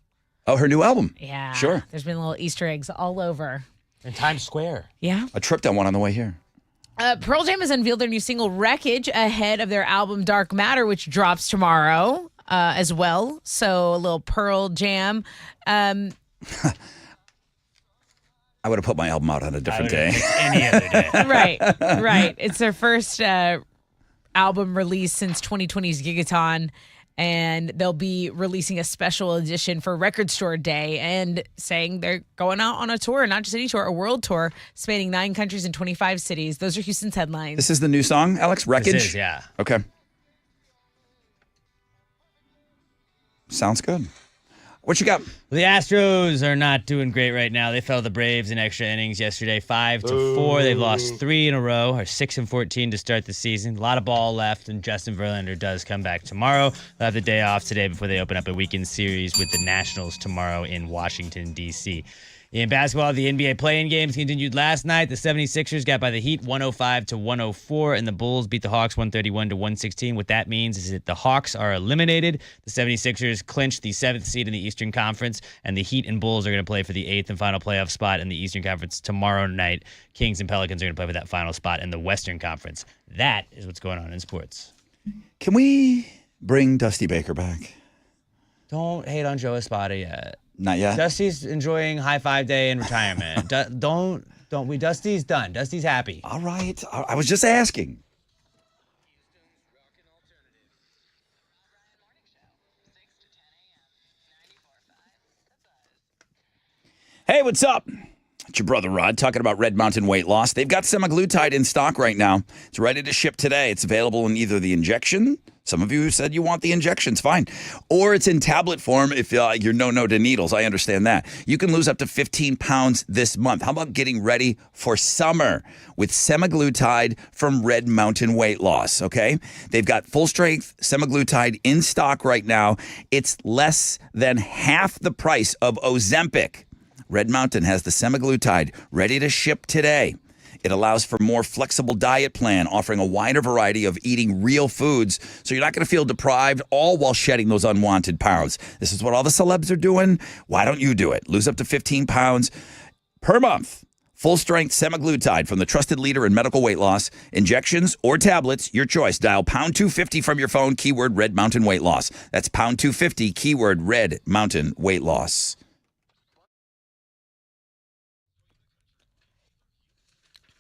Oh, her new album. Yeah. Sure. There's been little Easter eggs all over. In Times Square. Yeah. I tripped on one on the way here. Pearl Jam has unveiled their new single Wreckage ahead of their album Dark Matter, which drops tomorrow as well. So a little Pearl Jam. I would have put my album out on a different day. Any other day. Right. It's their first album release since 2020's Gigaton. And they'll be releasing a special edition for Record Store Day and saying they're going out on a tour, not just any tour, a world tour spanning 9 countries and 25 cities. Those are Houston's headlines. This is the new song, Alex? Wreckage? This is, yeah. Okay. Sounds good. What you got? The Astros are not doing great right now. They fell to the Braves in extra innings yesterday, 5-4. They've lost 3 in a row, are 6-14 to start the season. A lot of ball left, and Justin Verlander does come back tomorrow. They'll have the day off today before they open up a weekend series with the Nationals tomorrow in Washington, D.C. In basketball, the NBA play-in games continued last night. The 76ers got by the Heat 105-104, and the Bulls beat the Hawks 131-116. What that means is that the Hawks are eliminated. The 76ers clinched the 7th seed in the Eastern Conference, and the Heat and Bulls are going to play for the 8th and final playoff spot in the Eastern Conference tomorrow night. Kings and Pelicans are going to play for that final spot in the Western Conference. That is what's going on in sports. Can we bring Dusty Baker back? Don't hate on Joe Espada yet. Not yet. Dusty's enjoying High Five Day in retirement. Dusty's done. Dusty's happy. All right. I was just asking. Hey, what's up? It's your brother Rod talking about Red Mountain weight loss. They've got semaglutide in stock right now. It's ready to ship today. It's available in either the injection. Some of you said you want the injections, fine. Or it's in tablet form if you're no to needles. I understand that. You can lose up to 15 pounds this month. How about getting ready for summer with semaglutide from Red Mountain Weight Loss, okay? They've got full-strength semaglutide in stock right now. It's less than half the price of Ozempic. Red Mountain has the semaglutide ready to ship today. It allows for more flexible diet plan, offering a wider variety of eating real foods, so you're not going to feel deprived, all while shedding those unwanted pounds. This is what all the celebs are doing. Why don't you do it? Lose up to 15 pounds per month. Full-strength semaglutide from the trusted leader in medical weight loss. Injections or tablets, your choice. Dial pound 250 from your phone, keyword Red Mountain Weight Loss. That's pound 250, keyword Red Mountain Weight Loss.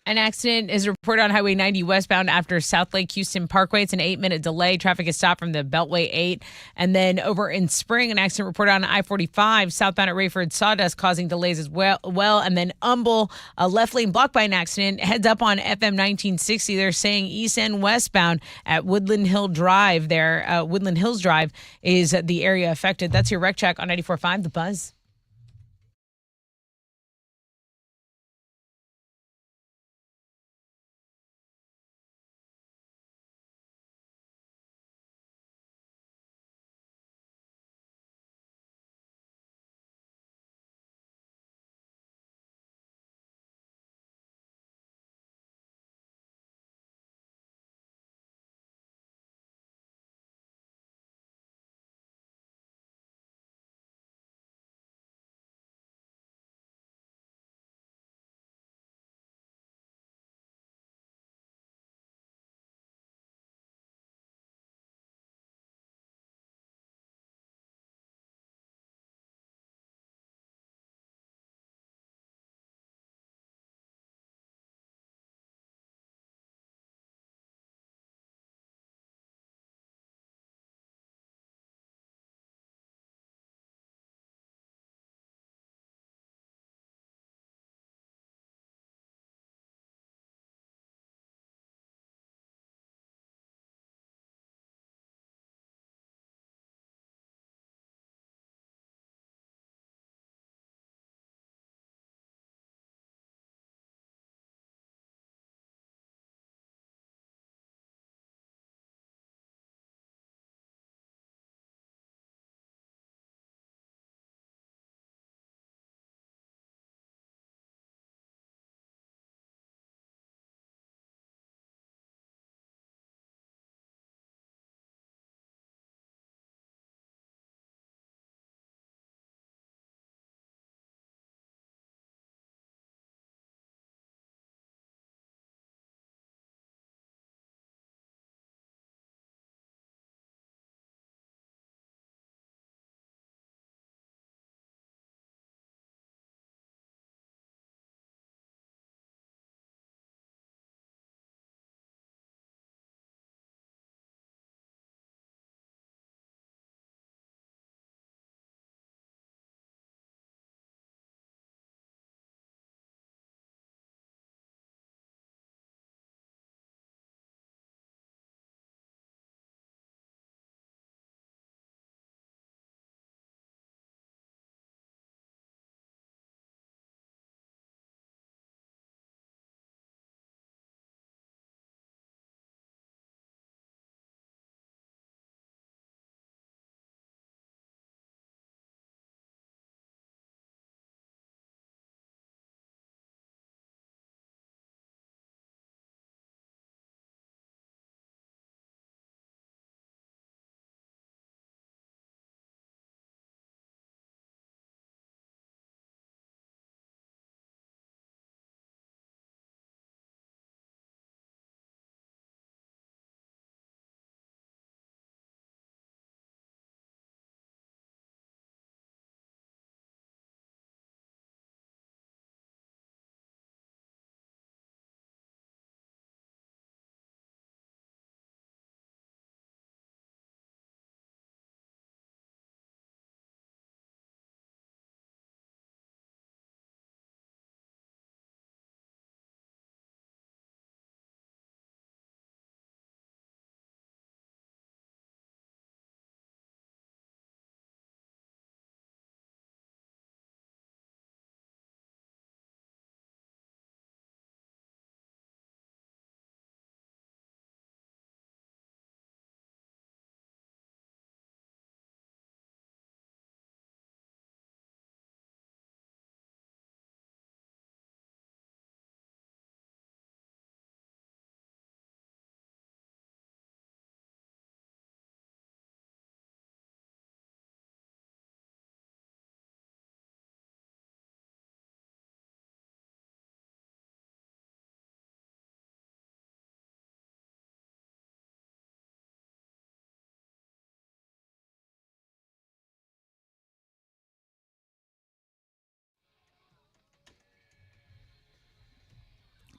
An accident is reported on Highway 90 westbound after South Lake Houston Parkway. It's an 8-minute delay. Traffic is stopped from the Beltway 8. And then over in Spring, an accident reported on I-45 southbound at Rayford Sawdust, causing delays as well. And then Humble, a left lane blocked by an accident, heads up on FM 1960. They're saying east and westbound at Woodland Hill Drive there. Woodland Hills Drive is the area affected. That's your Rec Check on 94.5 The Buzz.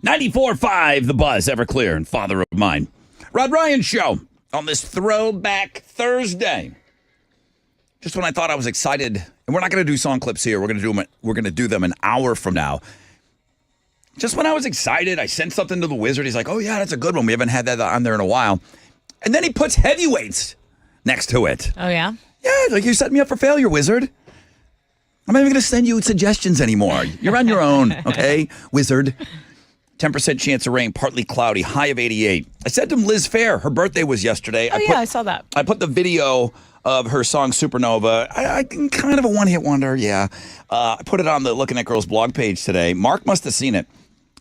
94.5 The Buzz, Everclear, and father of mine. Rod Ryan Show on this Throwback Thursday. Just when I thought I was excited, and we're not going to do song clips here. We're going to do them an hour from now. Just when I was excited, I sent something to the wizard. He's like, "Oh yeah, that's a good one. We haven't had that on there in a while." And then he puts heavyweights next to it. Oh, yeah? Yeah, like you set me up for failure, wizard. I'm not even going to send you suggestions anymore. You're on your own, okay, wizard. 10% chance of rain, partly cloudy, high of 88. I said to Liz Fair, her birthday was yesterday. I saw that. I put the video of her song Supernova. I kind of a one-hit wonder, yeah. I put it on the Looking at Girls blog page today. Mark must have seen it.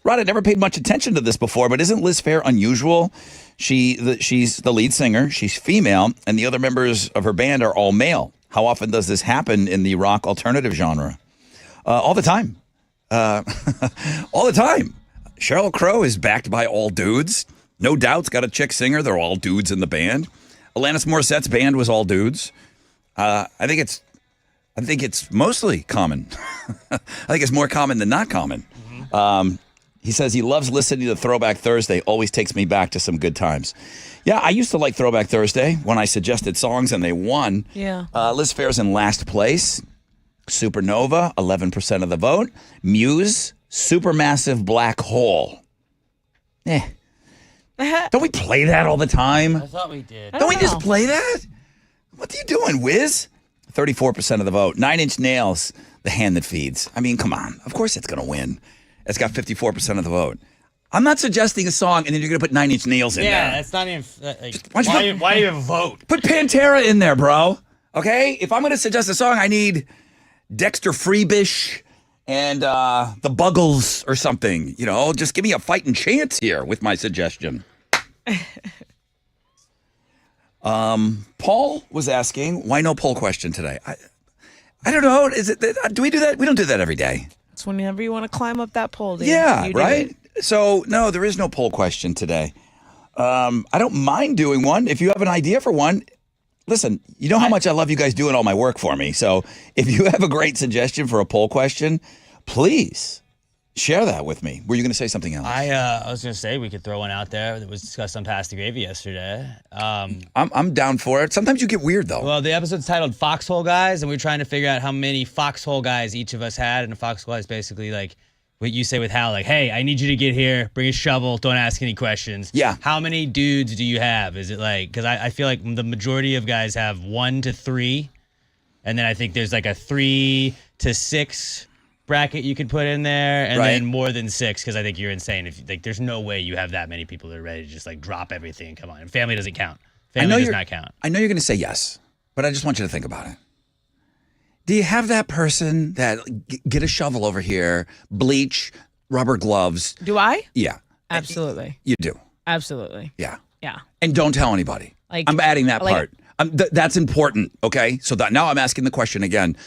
Rod, I never paid much attention to this before, but isn't Liz Fair unusual? She's the lead singer. She's female, and the other members of her band are all male. How often does this happen in the rock alternative genre? All the time. All the time. Sheryl Crow is backed by all dudes. No Doubt's got a chick singer. They're all dudes in the band. Alanis Morissette's band was all dudes. I think it's mostly common. I think it's more common than not common. He says he loves listening to Throwback Thursday. Always takes me back to some good times. Yeah, I used to like Throwback Thursday when I suggested songs and they won. Yeah. Liz Fair's in last place. Supernova, 11% of the vote. Muse, Supermassive Black Hole. Don't we play that all the time? I thought we did. Don't we just play that? What are you doing, Wiz? 34% of the vote. 9 Inch Nails, The Hand That Feeds. I mean, come on. Of course it's going to win. It's got 54% of the vote. I'm not suggesting a song and then you're going to put 9 Inch Nails in there. Yeah, that's not even. Why do you even vote? Put Pantera in there, bro. Okay? If I'm going to suggest a song, I need Dexter Freebish and the Buggles or something. You know, just give me a fighting chance here with my suggestion. Paul was asking, why no poll question today? I don't know. Do we do that? We don't do that every day. It's whenever you want to climb up that pole, dude. Yeah, You do right? it. So, no, there is no poll question today. I don't mind doing one. If you have an idea for one, listen, you know how much I love you guys doing all my work for me. So if you have a great suggestion for a poll question, please share that with me. Were you going to say something else? I was going to say we could throw one out there that was discussed on Past the Gravy yesterday. I'm down for it. Sometimes you get weird, though. Well, the episode's titled Foxhole Guys, and we are trying to figure out how many foxhole guys each of us had. And a foxhole is basically like what you say with Hal, like, hey, I need you to get here, bring a shovel, don't ask any questions. Yeah. How many dudes do you have? Is it like, because I feel like the majority of guys have 1 to 3, and then I think there's like a 3 to 6 bracket you could put in there, and then more than 6, because I think you're insane. If like, there's no way you have that many people that are ready to just like drop everything and come on. And family doesn't count. Family does not count. I know you're going to say yes, but I just want you to think about it. Do you have that person that get a shovel over here, bleach, rubber gloves? Do I? Yeah. Absolutely. You do. Absolutely. Yeah. Yeah. And don't tell anybody. Like, I'm adding that like- part. That's important, okay? So that now I'm asking the question again.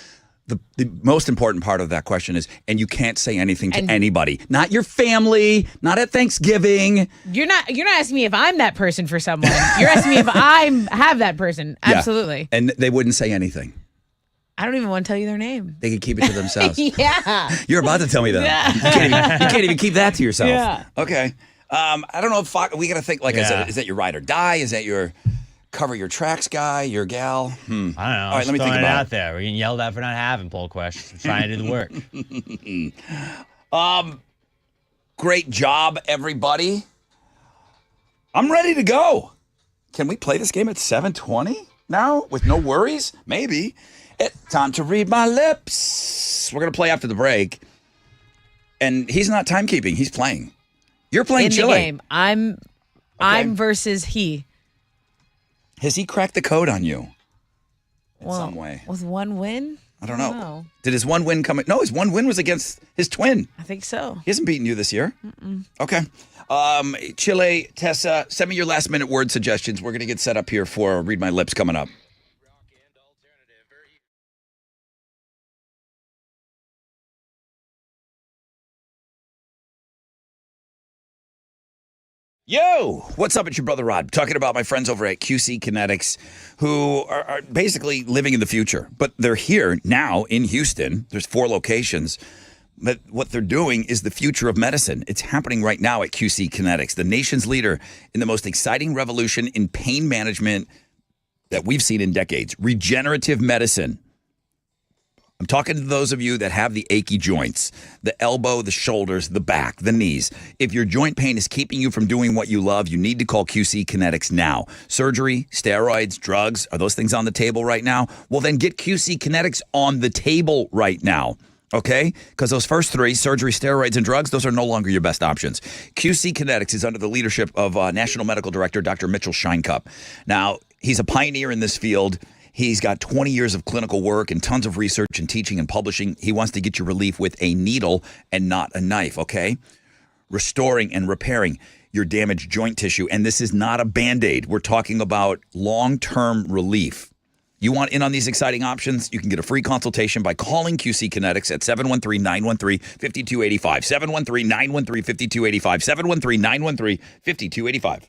The most important part of that question is, and you can't say anything to anybody. Not your family, not at Thanksgiving. You're not asking me if I'm that person for someone. You're asking me if I have that person. Yeah. Absolutely. And they wouldn't say anything. I don't even want to tell you their name. They could keep it to themselves. Yeah. You're about to tell me that. Yeah. You can't even keep that to yourself. Yeah. Okay. I don't know if we got to think like, is that your ride or die? Is that your cover your tracks guy, your gal? I don't know. All right, let me think it about out there. We're getting yelled at for not having poll questions. I'm trying to do the work. Great job, everybody. I'm ready to go. Can we play this game at 7:20 now with no worries? Maybe. Time to read my lips. We're going to play after the break. And he's not timekeeping. He's playing. You're playing In Chile. the game. I'm versus he. Has he cracked the code on you in Well, some way? with one win? I don't know. Did his one win come? No, his one win was against his twin. I think so. He hasn't beaten you this year. Okay. Chile, Tessa, send me your last minute word suggestions. We're going to get set up here for Read My Lips coming up. Yo, what's up? It's your brother Rod talking about my friends over at QC Kinetics who are basically living in the future, but they're here now in Houston. There's 4 locations. But what they're doing is the future of medicine. It's happening right now at QC Kinetics, the nation's leader in the most exciting revolution in pain management that we've seen in decades. Regenerative medicine. I'm talking to those of you that have the achy joints, the elbow, the shoulders, the back, the knees. If your joint pain is keeping you from doing what you love, you need to call QC Kinetics now. Surgery, steroids, drugs, are those things on the table right now? Well, then get QC Kinetics on the table right now. Okay? Because those first three, surgery, steroids, and drugs, those are no longer your best options. QC Kinetics is under the leadership of National Medical Director Dr. Mitchell Scheinkup. Now, he's a pioneer in this field. He's got 20 years of clinical work and tons of research and teaching and publishing. He wants to get you relief with a needle and not a knife, okay? Restoring and repairing your damaged joint tissue. And this is not a Band-Aid. We're talking about long-term relief. You want in on these exciting options? You can get a free consultation by calling QC Kinetics at 713-913-5285. 713-913-5285. 713-913-5285.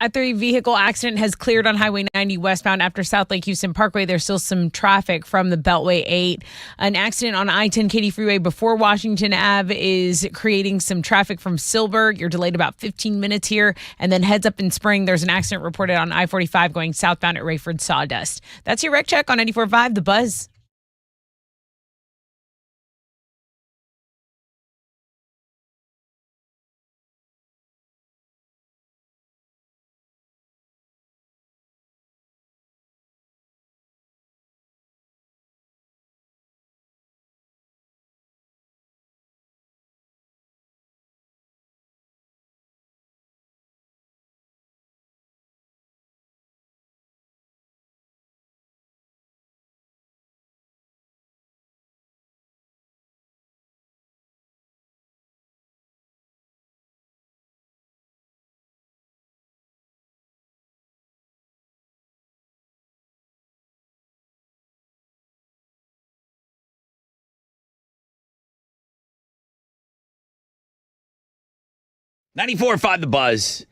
A 3 vehicle accident has cleared on Highway 90 westbound after South Lake Houston Parkway. There's still some traffic from the Beltway 8. An accident on I-10 Katy Freeway before Washington Ave is creating some traffic from Silberg. You're delayed about 15 minutes here. And then heads up in Spring, there's an accident reported on I-45 going southbound at Rayford Sawdust. That's your Wreck Check on 94.5 The Buzz. .94.5 The Buzz.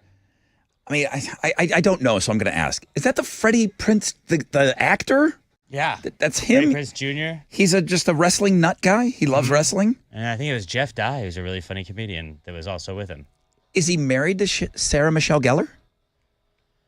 I mean, I don't know, so I'm going to ask. Is that the Freddie Prinze, the actor? Yeah. That's Freddie him? Prinze Jr. He's just a wrestling nut guy? He loves wrestling? And I think it was Jeff Dye, who's a really funny comedian that was also with him. Is he married to Sarah Michelle Gellar?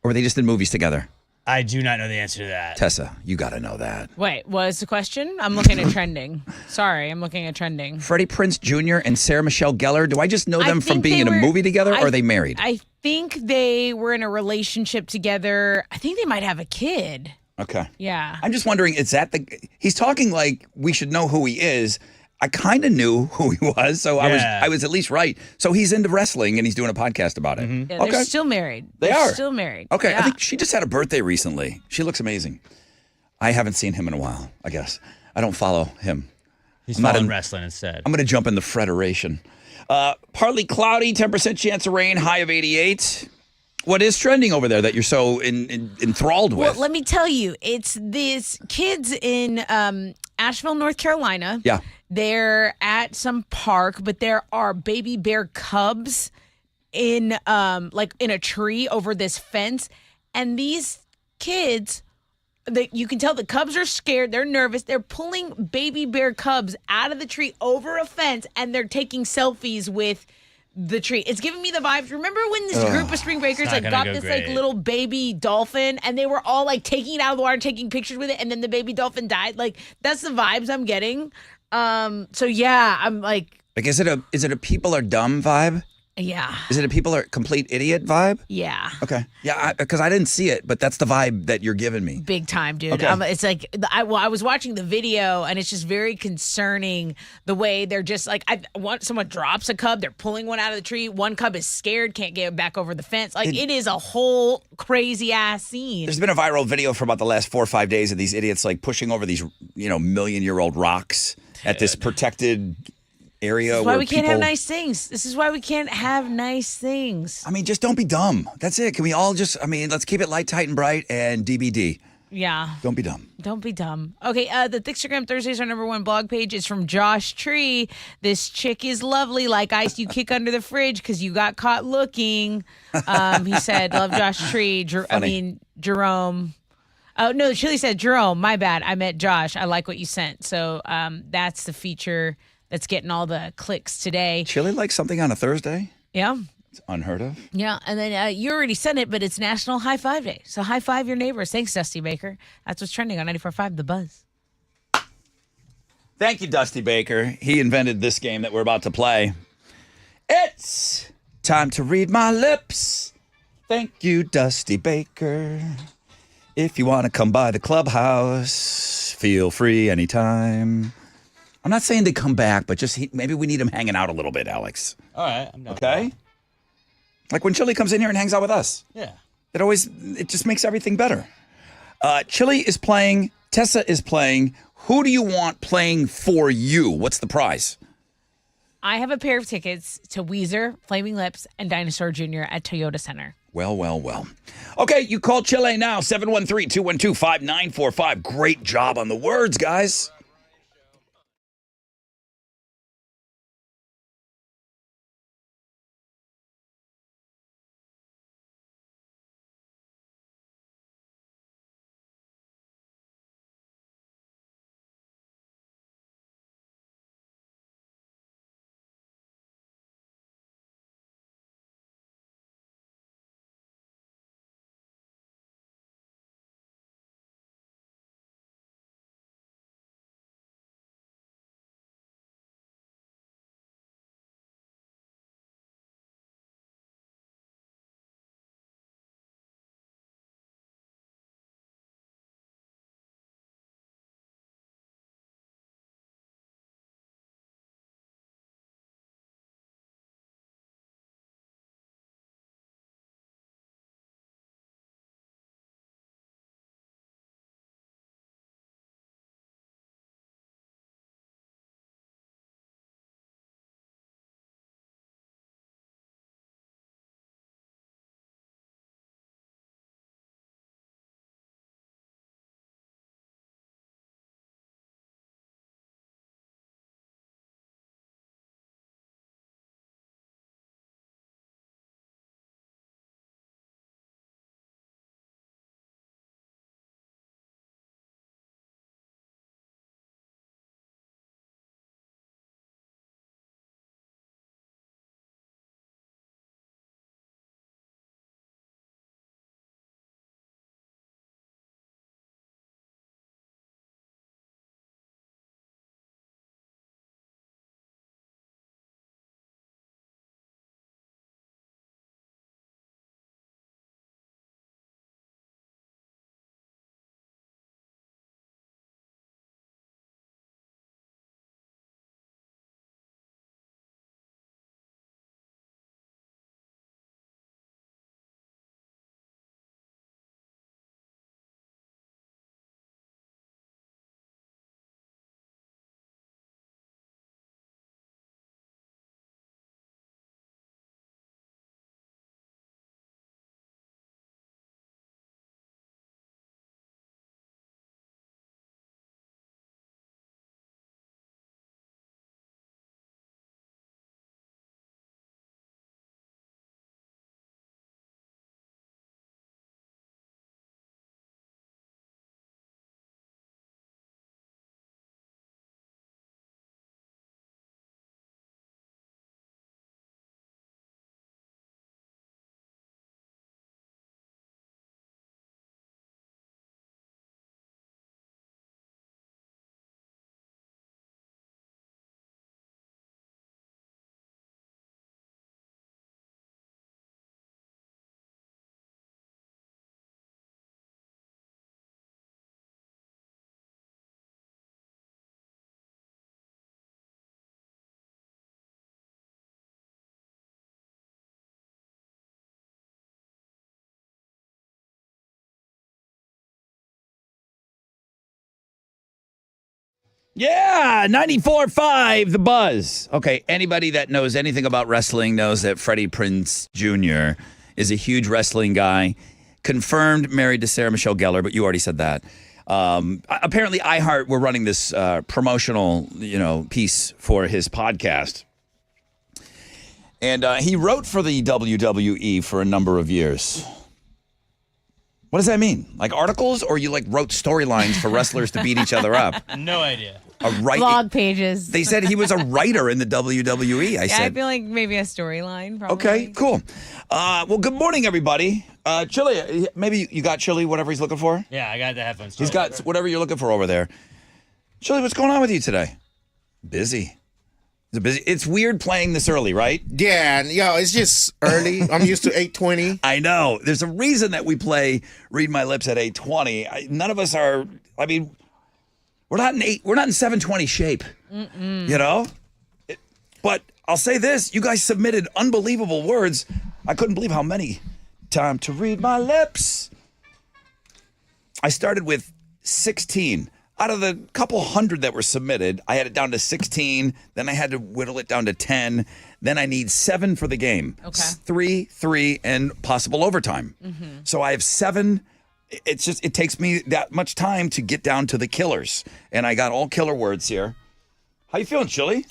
Or were they just in movies together? I do not know the answer to that. Tessa, you got to know that. Wait, what's the question? I'm looking at trending. Sorry, I'm looking at trending. Freddie Prinze Jr. and Sarah Michelle Gellar, do I just know them from being in a movie together, or are they married? I think they were in a relationship together. I think they might have a kid. Okay. Yeah. I'm just wondering, is that he's talking like we should know who he is. I kind of knew who he was, so Yeah. I was at least right. So he's into wrestling and he's doing a podcast about it. Yeah, they're still married. They They're are still married. Okay, Yeah. I think she just had a birthday recently. She looks amazing. I haven't seen him in a while, I guess. I don't follow him. He's I'm not following in- wrestling instead. I'm going to jump in the Federation. Partly cloudy, 10% chance of rain, high of 88. What is trending over there that you're so enthralled with? Well, let me tell you, it's these kids in Asheville, North Carolina. Yeah. They're at some park, but there are baby bear cubs in in a tree over this fence, and these kids, you can tell the cubs are scared. They're nervous. They're pulling baby bear cubs out of the tree over a fence, and they're taking selfies with the tree. It's giving me the vibes. Remember when this group of spring breakers not gonna got go this great. little baby dolphin, and they were all taking it out of the water, taking pictures with it, and then the baby dolphin died? That's the vibes I'm getting. So yeah, I'm is it a people are dumb vibe? yeah. Is it a people are complete idiot vibe? Yeah. Okay. Yeah, because I didn't see it, but that's the vibe that you're giving me. Big time, dude. Okay. It's I was watching the video, and it's just very concerning the way they're just someone drops a cub, they're pulling one out of the tree. One cub is scared, can't get back over the fence. It is a whole crazy ass scene. There's been a viral video for about the last 4 or 5 days of these idiots pushing over these, million-year-old rocks at this protected area. This is why where we can't have people- nice things. This is why we can't have nice things. I mean, just don't be dumb. That's it. Can we all let's keep it light, tight, and bright, and DBD. Yeah. Don't be dumb. Don't be dumb. Okay, the Thickstagram Thursdays, our #1 blog page, is from Josh Tree. This chick is lovely, like ice you kick under the fridge because you got caught looking. He said, love Josh Tree. Jerome. Oh, no, Chili said Jerome. My bad. I meant Josh. I like what you sent. So that's the feature that's getting all the clicks today. Chili likes something on a Thursday? Yeah. It's unheard of. Yeah, and then you already sent it, but it's National High Five Day. So high five your neighbors. Thanks, Dusty Baker. That's what's trending on 94.5 The Buzz. Thank you, Dusty Baker. He invented this game that we're about to play. It's time to read my lips. Thank you, Dusty Baker. If you want to come by the clubhouse, feel free anytime. I'm not saying to come back, but maybe we need him hanging out a little bit, Alex. All right, I'm done. Okay? Like when Chili comes in here and hangs out with us. Yeah. It just makes everything better. Chili is playing. Tessa is playing. Who do you want playing for you? What's the prize? I have a pair of tickets to Weezer, Flaming Lips, and Dinosaur Jr. at Toyota Center. Well. Okay, you call Chile now, 713-212-5945. Great job on the words, guys. Yeah, 94.5, The Buzz. Okay, anybody that knows anything about wrestling knows that Freddie Prinze Jr. is a huge wrestling guy. Confirmed married to Sarah Michelle Gellar, but you already said that. Apparently, iHeart were running this promotional, piece for his podcast. And he wrote for the WWE for a number of years. What does that mean? Like articles, or you wrote storylines for wrestlers to beat each other up? No idea. Blog pages. They said he was a writer in the WWE. I I feel like maybe a storyline. Probably. Okay, cool. Well, good morning, everybody. Chili, maybe you got Chili, whatever he's looking for? Yeah, I got the headphones. He's got whatever you're looking for over there. Chili, what's going on with you today? Busy. Is it busy? It's weird playing this early, right? Yeah, it's just early. I'm used to 8:20. I know. There's a reason that we play Read My Lips at 8:20. None of us are, we're not in 720 shape. But I'll say this, you guys submitted unbelievable words. I couldn't believe how many. Time to read my lips. I started with 16. Out of the couple hundred that were submitted, I had it down to 16. Then I had to whittle it down to 10. Then I need 7 for the game. Okay. 3, and possible overtime. So I have 7. It's just, it takes me that much time to get down to the killers. And I got all killer words here. How you feeling, Chili?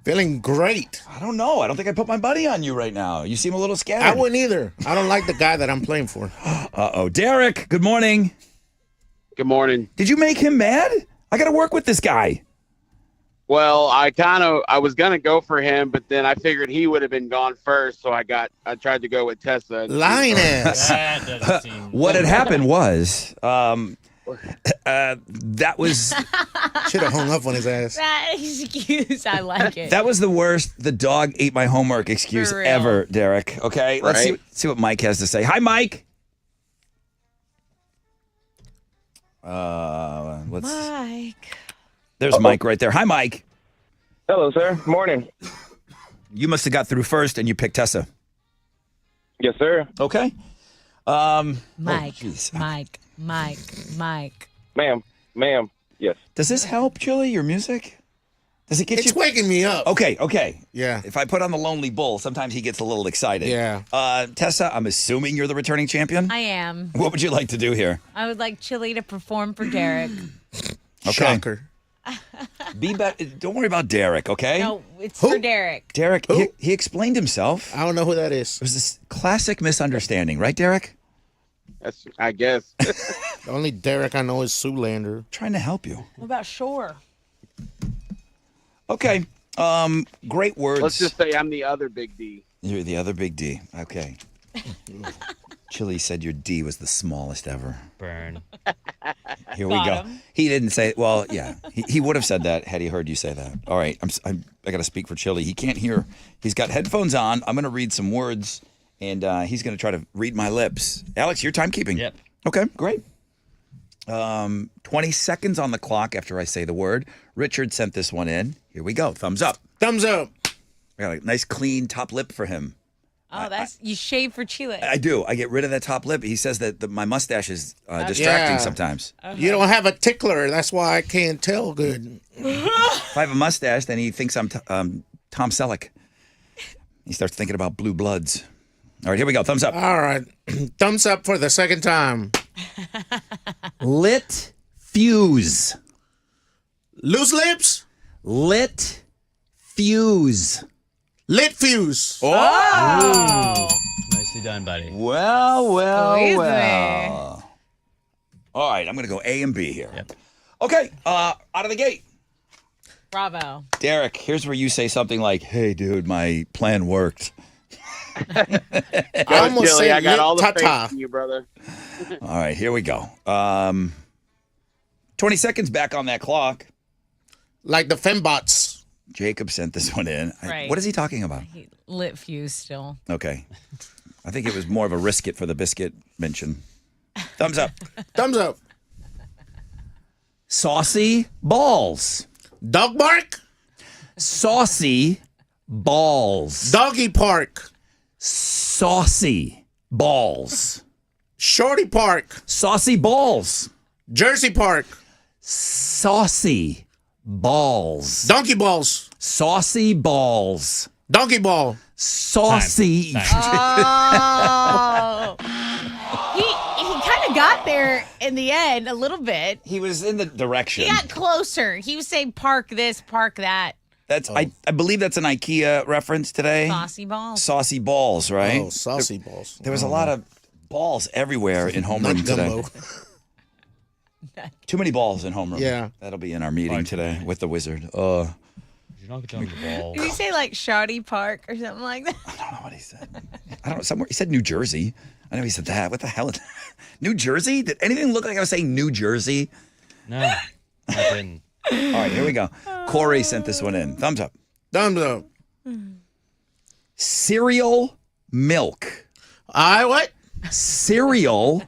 Feeling great. I don't know. I don't think I put my buddy on you right now. You seem a little scattered. I wouldn't either. I don't like the guy that I'm playing for. Uh-oh. Derek, good morning. Good morning. Did you make him mad? I got to work with this guy. Well, I was gonna go for him, but then I figured he would have been gone first, so I tried to go with Tessa. Linus. That doesn't seem. What had happened was, that was Should have hung up on his ass. That excuse, I like it. that was the worst. The dog ate my homework excuse For real. ever, Derek. Okay, let's Right. see what Mike has to say. Hi, Mike. Mike. There's Mike right there. Hi, Mike. Hello, sir. Morning. You must have got through first, and you picked Tessa. Yes, sir. Okay. Mike. jeez. Mike. Ma'am. Yes. Does this help, Chili? Your music? Does it get It's you? waking me up. Okay. Yeah. If I put on the Lonely Bull, sometimes he gets a little excited. Yeah. Tessa, I'm assuming you're the returning champion. I am. What would you like to do here? I would like Chili to perform for Derek. Okay. Shocker. Don't worry about Derek, okay? No, it's Who? for Derek. Derek, Who? he explained himself. I don't know who that is. It was this classic misunderstanding, right, Derek? That's, I guess. The only Derek I know is Zoolander. Trying to help you. What about Shore? Okay. Great words. Let's just say I'm the other big D. You're the other big D. Okay. Chili said your D was the smallest ever. Burn. Here we go. Bottom. He didn't say. Well, yeah, he would have said that had he heard you say that. All right, I got to speak for Chili. He can't hear. He's got headphones on. I'm going to read some words, and he's going to try to read my lips. Alex, your timekeeping. Yep. Okay, great. 20 seconds on the clock after I say the word. Richard sent this one in. Here we go. Thumbs up. Thumbs up. I got a nice clean top lip for him. Oh, you shave for Chile. I do. I get rid of that top lip. He says that my mustache is distracting Yeah. sometimes. You don't have a tickler. That's why I can't tell good. If I have a mustache, then he thinks I'm Tom Selleck. He starts thinking about Blue Bloods. All right, here we go. Thumbs up. All right. Thumbs up for the second time. Lit fuse. Loose lips. Lit fuse. Lit fuse. Oh. Nicely done, buddy. Well. Squeeze All right, I'm going to go A and B here. Yep. Okay, out of the gate. Bravo. Derek, here's where you say something like, hey, dude, my plan worked. I almost Chili, said I got all the ta-ta. faith in you, brother. All right, here we go. 20 seconds back on that clock. Like the fembots. Jacob sent this one in. Right. What is he talking about? He lit fuse still. Okay. I think it was more of a risk it for the biscuit mention. Thumbs up. Thumbs up. Saucy balls. Dog bark. Saucy balls. Doggy park. Saucy balls. Shorty park. Saucy balls. Jersey park. Saucy balls. Donkey balls. Saucy balls. Donkey ball. Saucy. Oh. He kind of got there in the end a little bit. He was in the direction. He got closer. He was saying park this, park that. That's I believe that's an IKEA reference today. Saucy balls. Saucy balls, right? Oh, saucy balls. There was a lot of balls everywhere in homeroom Nut today. gumbo. Too many balls in homeroom. Yeah. That'll be in our meeting today with the wizard. You're not gonna tell me the balls. Did he say like Shoddy Park or something like that? I don't know what he said. I don't know. Somewhere he said New Jersey. I know he said that. What the hell? New Jersey? Did anything look like I was saying New Jersey? No, I didn't. All right, here we go. Corey sent this one in. Thumbs up. Thumbs up. Cereal milk. What? Cereal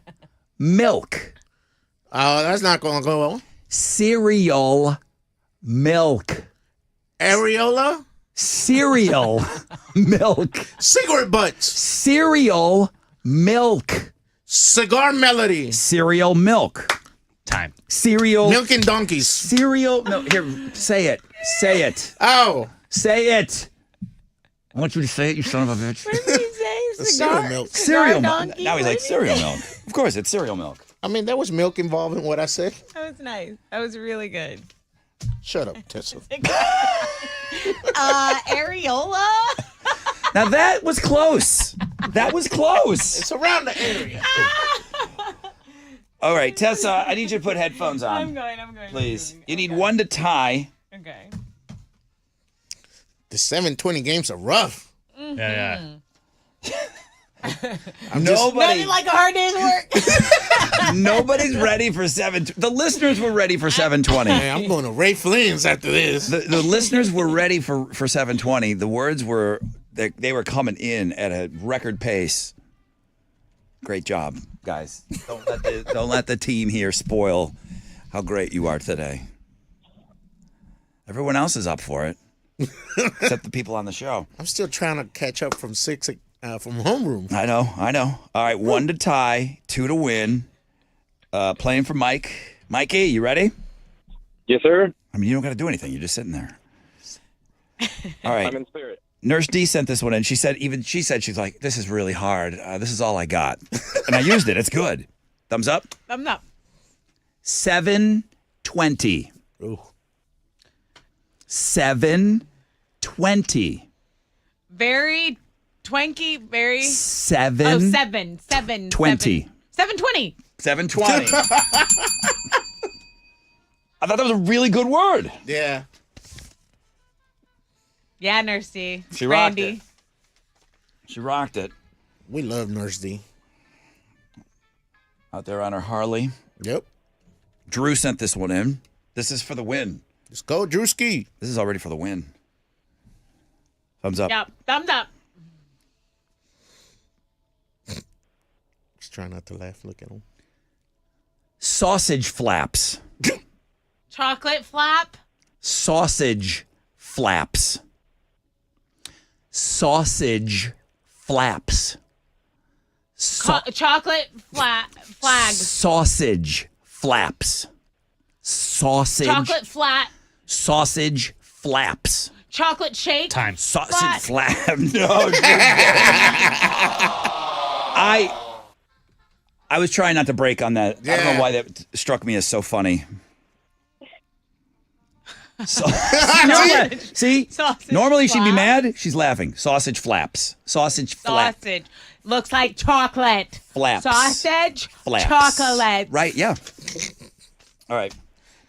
milk. Oh, that's not going to go well. Cereal milk. Areola? Cereal milk. Cigarette butts. Cereal milk. Cigar melody. Cereal milk. Time. Cereal. Milk and donkeys. Cereal. No, here, say it. Say it. Oh. Say it. I want you to say it, you son of a bitch. What did he say? Cereal milk. Cereal milk. donkey? Now he's What like did he cereal say? milk. Of course, it's cereal milk. I mean, there was milk involved in what I said. That was nice. That was really good. Shut up, Tessa. Areola? Now that was close. That was close. It's around the area. All right, Tessa, I need you to put headphones on. I'm going. Please. You need one to tie. Okay. The 7:20 games are rough. Yeah. Nobody, Nothing like a hard day's work. nobody's ready for 7. The listeners were ready for 7:20. Man, I'm going to Ray Flynn's after this. The listeners were ready for 7:20. The words were they were coming in at a record pace. Great job, guys. Don't let the team here spoil how great you are today. Everyone else is up for it, except the people on the show. I'm still trying to catch up from from homeroom. I know. All right, 1 to tie, 2 to win. Playing for Mike. Mikey, you ready? Yes, sir. I mean, you don't got to do anything. You're just sitting there. All right. I'm in spirit. Nurse D sent this one in. She said, she's like, this is really hard. This is all I got. And I used it. It's good. Thumbs up. Thumbs up. 7:20. Ooh. 7:20. Very twanky, very. 7. Oh, 7. 20. 7:20. 7:20. I thought that was a really good word. Yeah. Yeah, Nurse D. She rocked Randy. it. She rocked it. We love Nurse D. Out there on her Harley. Yep. Drew sent this one in. This is for the win. Let's go, Drewski. This is already for the win. Thumbs up. Yep. Thumbs up. Just try not to laugh. Look at him. Sausage flaps. Chocolate flap. Sausage flaps. Sausage flaps. Chocolate flags. Sausage flaps. Sausage. Chocolate flat. Sausage flaps. Chocolate shake. Time. Sausage flap. No. I was trying not to break on that. I don't know why that struck me as so funny. See? Sausage Normally she'd be flap. mad. She's laughing. Sausage flaps. Sausage flap. Sausage. Looks like chocolate. Flaps. Sausage. Flaps. Chocolate. Right, yeah. All right.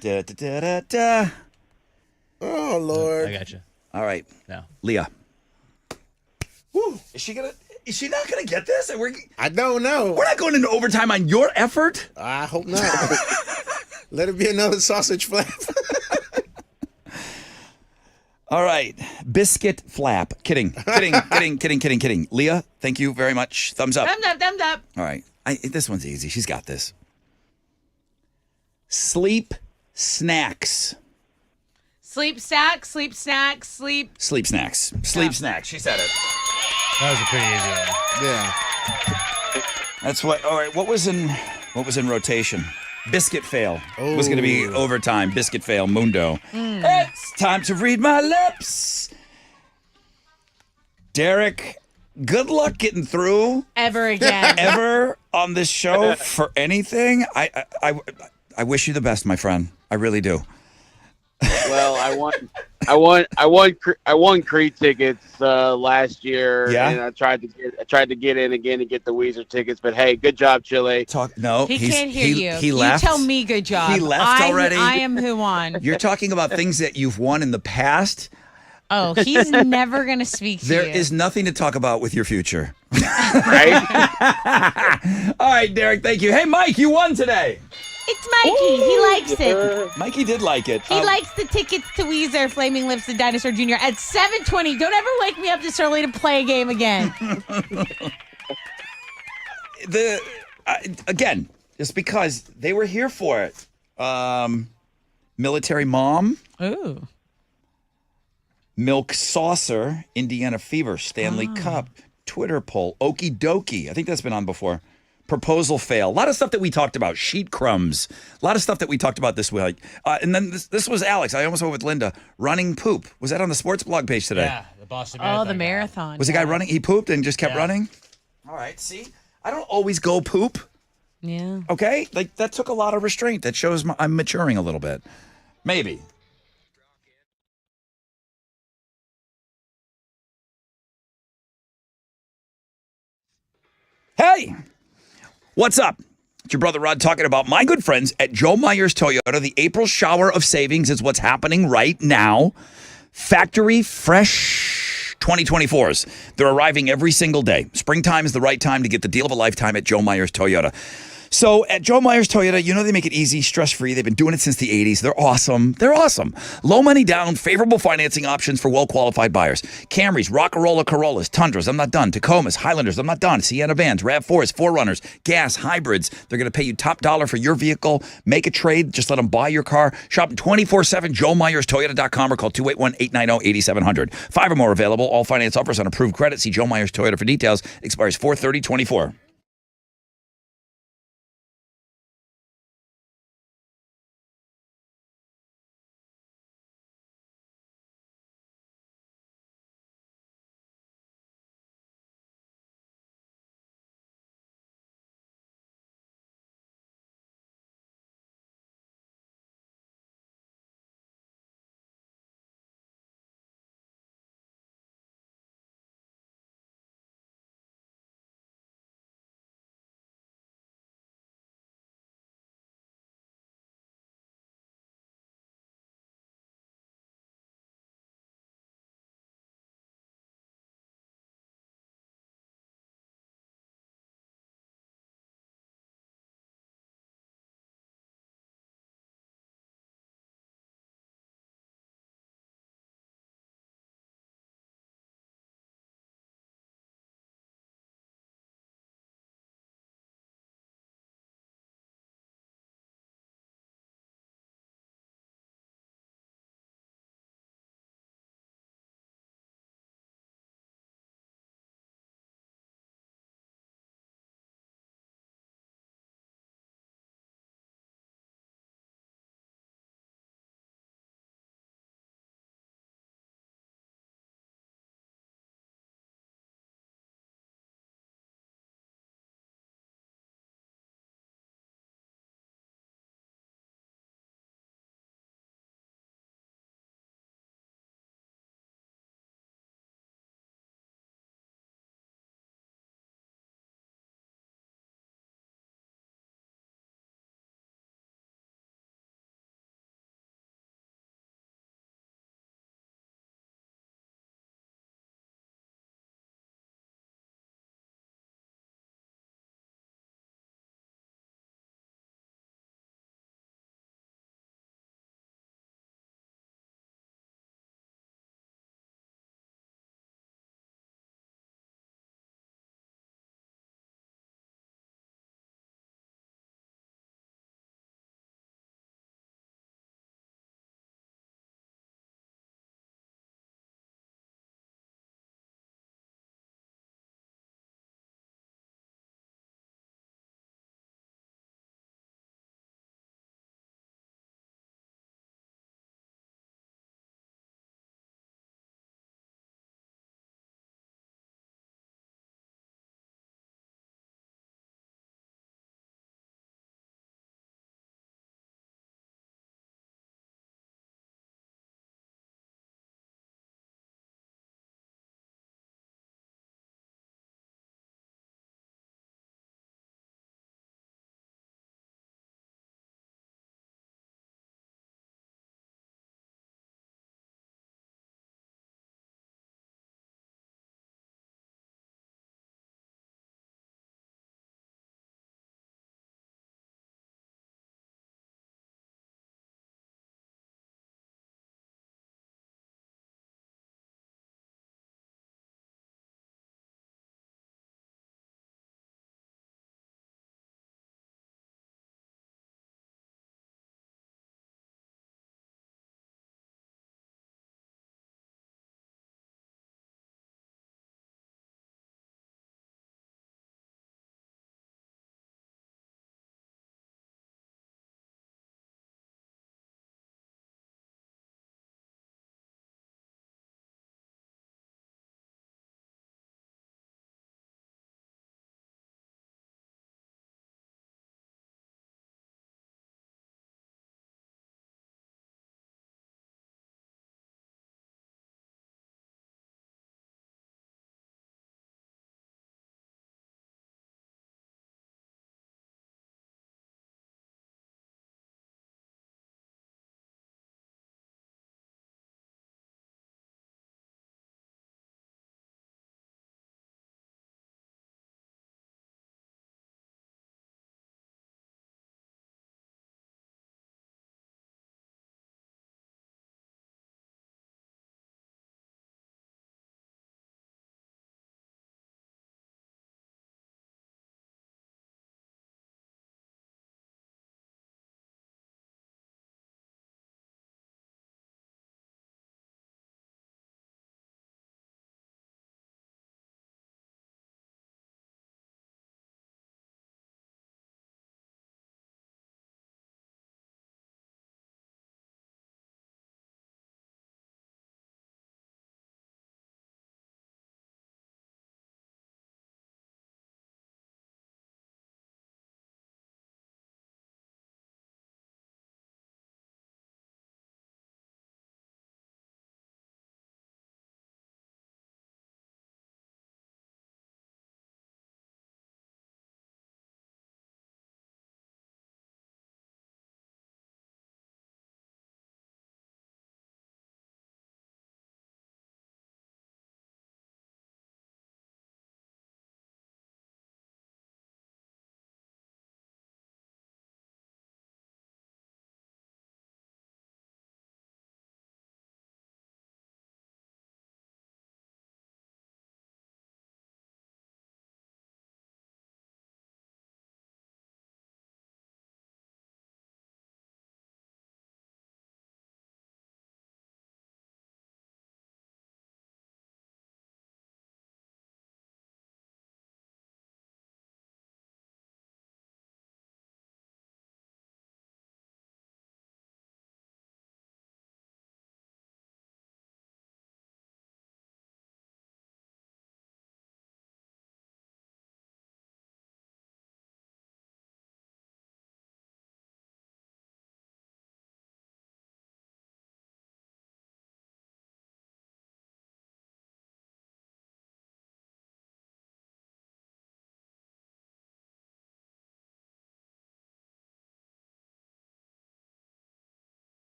Da, da, da, da, da. Oh, Lord. I got you. All right. No. Leah. Woo. Is she not gonna get this? I don't know. We're not going into overtime on your effort? I hope not. Let it be another sausage flap. All right. Biscuit flap. Kidding. Leah, thank you very much. Thumbs up. Thumbs up. Thumbs up. All right. This one's easy. She's got this. Sleep snacks. Sleep stack. Sleep snack. Sleep. Sleep snacks. Sleep snacks. She said it. That was a pretty easy one. Yeah. That's what. All right. What was in rotation? Biscuit fail. It was going to be overtime. Biscuit fail. Mundo. It's time to read my lips. Derek, good luck getting through Ever again. ever on this show for anything. I wish you the best, my friend. I really do. Well, I won Creed tickets last year, Yeah? and I tried to get in again to get the Weezer tickets. But hey, good job, Chile. No, He can't hear you. He left. You tell me good job. He left already. I am who won. You're talking about things that you've won in the past. Oh, he's never going to speak to There you. is nothing to talk about with your future. Right? All right, Derek, thank you. Hey, Mike, you won today. It's Mikey. He likes it. Mikey did like it. He likes the tickets to Weezer, Flaming Lips, and Dinosaur Jr. at 7:20. Don't ever wake me up this early to play a game again. Again, just because they were here for it. Military Mom. Ooh. Milk Saucer, Indiana Fever, Stanley Cup, Twitter poll, Okie Dokie. I think that's been on before. Proposal fail. A lot of stuff that we talked about. Sheet crumbs. A lot of stuff that we talked about this week. And then this was Alex. I almost went with Linda. Running poop. Was that on the sports blog page today? Yeah, the Boston Marathon. Oh, the marathon. Was the guy running? He pooped and just kept running? All right, see? I don't always go poop. Yeah. Okay? Like, that took a lot of restraint. That shows I'm maturing a little bit. Maybe. Hey, what's up? It's your brother Rod talking about my good friends at Joe Myers Toyota. The April shower of savings is what's happening right now. Factory fresh 2024s. They're arriving every single day. Springtime is the right time to get the deal of a lifetime at Joe Myers Toyota. So at Joe Myers Toyota, you know they make it easy, stress-free. They've been doing it since the 80s. They're awesome. They're awesome. Low money down, favorable financing options for well-qualified buyers. Camrys, Rockarola Corollas, Tundras, I'm not done. Tacomas, Highlanders, I'm not done. Sienna vans, RAV4s, 4Runners, gas, hybrids. They're going to pay you top dollar for your vehicle. Make a trade. Just let them buy your car. Shop 24/7, JoeMyersToyota.com or call 281-890-8700. 5 or more available. All finance offers on approved credit. See Joe Myers Toyota for details. Expires 4/30/24.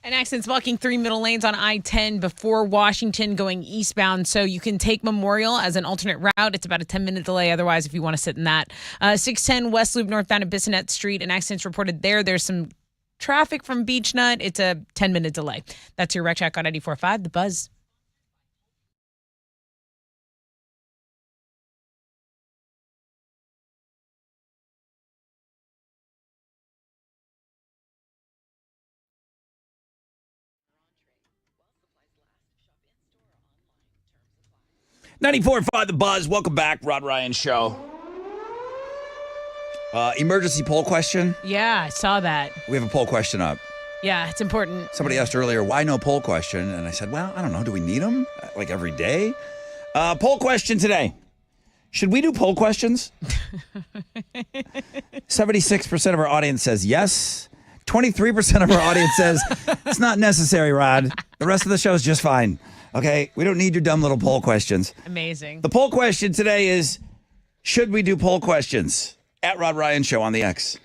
An accident's blocking 3 middle lanes on I-10 before Washington going eastbound. So you can take Memorial as an alternate route. It's about a 10-minute delay otherwise if you want to sit in that. 610 West Loop northbound at Bissonnette Street. An accident's reported there. There's some traffic from Beach Nut. It's a 10-minute delay. That's your Rec Check on 94.5 The Buzz. .94.5 The Buzz. Welcome back, Rod Ryan Show. Emergency poll question. Yeah, I saw that. We have a poll question up. Yeah, it's important. Somebody asked earlier, why no poll question? And I said, well, I don't know. Do we need them? Like every day? Poll question today. Should we do poll questions? 76% of our audience says yes. 23% of our audience says it's not necessary, Rod. The rest of the show is just fine. Okay? We don't need your dumb little poll questions. Amazing. The poll question today is, should we do poll questions? At Rod Ryan Show on the X.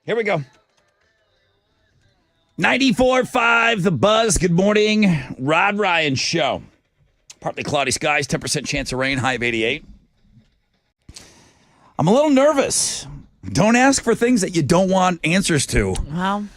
Here we go. 94.5 The Buzz. Good morning. Rod Ryan Show. Partly cloudy skies, 10% chance of rain, high of 88. I'm a little nervous. Don't ask for things that you don't want answers to. Well,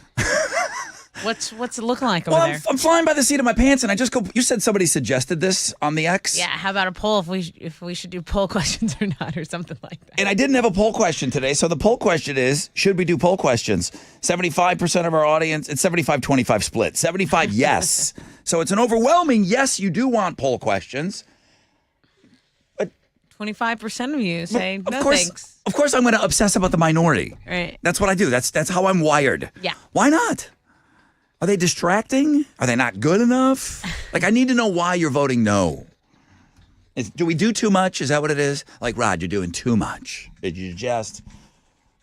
what's it looking like over Well, there? I'm flying by the seat of my pants, and I just go. You said somebody suggested this on the X. Yeah, how about a poll if we should do poll questions or not, or something like that. And I didn't have a poll question today, so the poll question is, should we do poll questions? 75% of our audience, it's 75-25 split. 75 yes. So it's an overwhelming yes, you do want poll questions. 25% of you say no thanks. Of course I'm going to obsess about the minority. Right. That's what I do. That's how I'm wired. Yeah. Why not? Are they distracting? Are they not good enough? Like, I need to know why you're voting no. Do we do too much? Is that what it is? Like, Rod, you're doing too much. Did you just...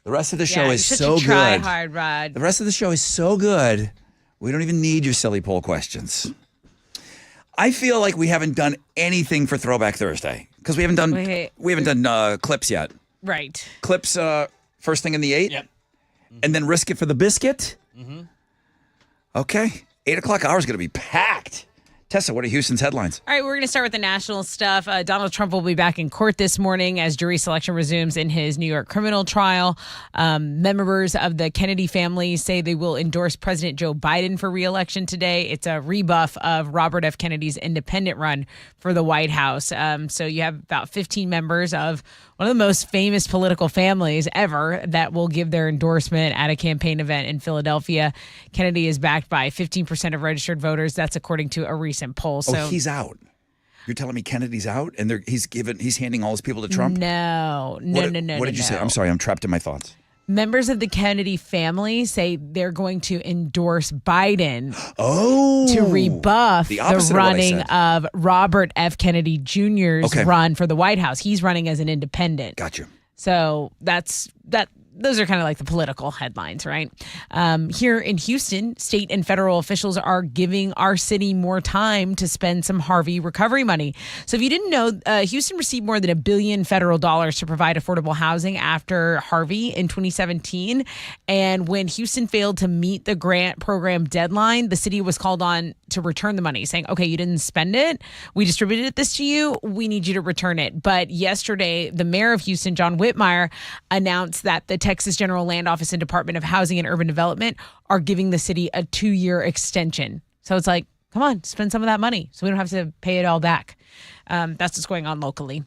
The rest of the show is so good. Try hard, Rod. The rest of the show is so good, we don't even need your silly poll questions. I feel like we haven't done anything for Throwback Thursday because we haven't done clips yet. Right. Clips first thing in the 8. Yep. And then risk it for the biscuit. Mm-hmm. Okay. 8 o'clock hour is going to be packed. Tessa, what are Houston's headlines? All right, we're going to start with the national stuff. Donald Trump will be back in court this morning as jury selection resumes in his New York criminal trial. Members of the Kennedy family say they will endorse President Joe Biden for re-election today. It's a rebuff of Robert F. Kennedy's independent run for the White House. So you have about 15 members of one of the most famous political families ever that will give their endorsement at a campaign event in Philadelphia. Kennedy is backed by 15% of registered voters. That's according to a recent poll. So he's out. You're telling me Kennedy's out and he's handing all his people to Trump? No. What did you say? I'm sorry, I'm trapped in my thoughts. Members of the Kennedy family say they're going to endorse Biden to rebuff the the opposite of what I running said. of Robert F. Kennedy Jr.'s run for the White House. He's running as an independent. Gotcha. So that's that. Those are kind of like the political headlines, right? Here in Houston, state and federal officials are giving our city more time to spend some Harvey recovery money. So if you didn't know, Houston received more than $1 billion federal dollars to provide affordable housing after Harvey in 2017. And when Houston failed to meet the grant program deadline, the city was called on to return the money, saying, okay, you didn't spend it. We distributed this to you. We need you to return it. But yesterday, the mayor of Houston, John Whitmire, announced that the Texas General Land Office and Department of Housing and Urban Development are giving the city a 2-year extension. So it's like, come on, spend some of that money so we don't have to pay it all back. That's what's going on locally.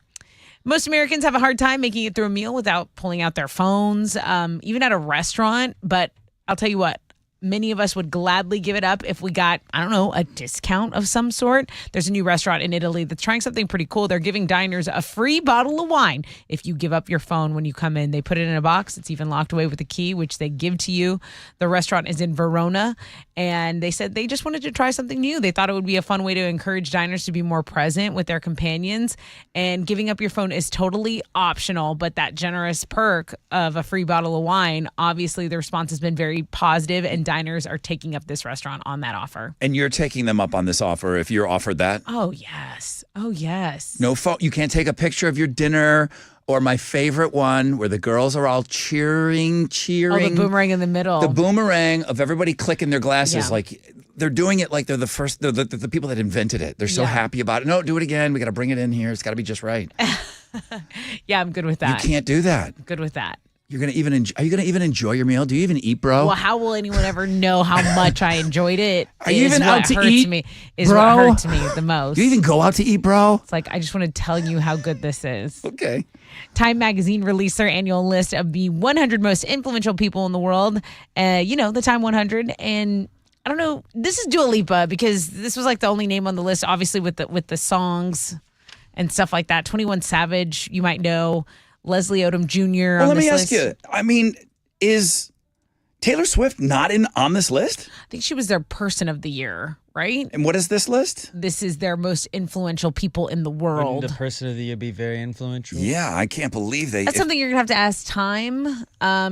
Most Americans have a hard time making it through a meal without pulling out their phones, even at a restaurant. But I'll tell you what, many of us would gladly give it up if we got, I don't know, a discount of some sort. There's a new restaurant in Italy that's trying something pretty cool. They're giving diners a free bottle of wine if you give up your phone when you come in. They put it in a box. It's even locked away with a key, which they give to you. The restaurant is in Verona, and they said they just wanted to try something new. They thought it would be a fun way to encourage diners to be more present with their companions. And giving up your phone is totally optional, but that generous perk of a free bottle of wine, obviously the response has been very positive, and diners are taking up this restaurant on that offer. And you're taking them up on this offer if you're offered that? Oh, yes. Oh, yes. No phone. You can't take a picture of your dinner, or my favorite one where the girls are all cheering. Oh, the boomerang in the middle. The boomerang of everybody clicking their glasses. Yeah. Like they're doing it like they're the first, the people that invented it. They're so happy about it. No, do it again. We got to bring it in here. It's got to be just right. Yeah, I'm good with that. You can't do that. Good with that. You're gonna even are you gonna even enjoy your meal? Do you even eat, bro? Well, how will anyone ever know how much I enjoyed it? Are you even what out to hurts eat, me, is bro? what hurts me the most. Do you even go out to eat, bro? It's like, I just want to tell you how good this is. Okay. Time Magazine released their annual list of the 100 most influential people in the world. The Time 100. And I don't know, this is Dua Lipa, because this was like the only name on the list, obviously with the songs and stuff like that. 21 Savage, you might know. Leslie Odom Jr. Well, on let me this ask list. you. I mean, is Taylor Swift not on this list? I think she was their person of the year, right? And what is this list? This is their most influential people in the world. Wouldn't the person of the year be very influential? Yeah, I can't believe they. That's something you're gonna have to ask Time.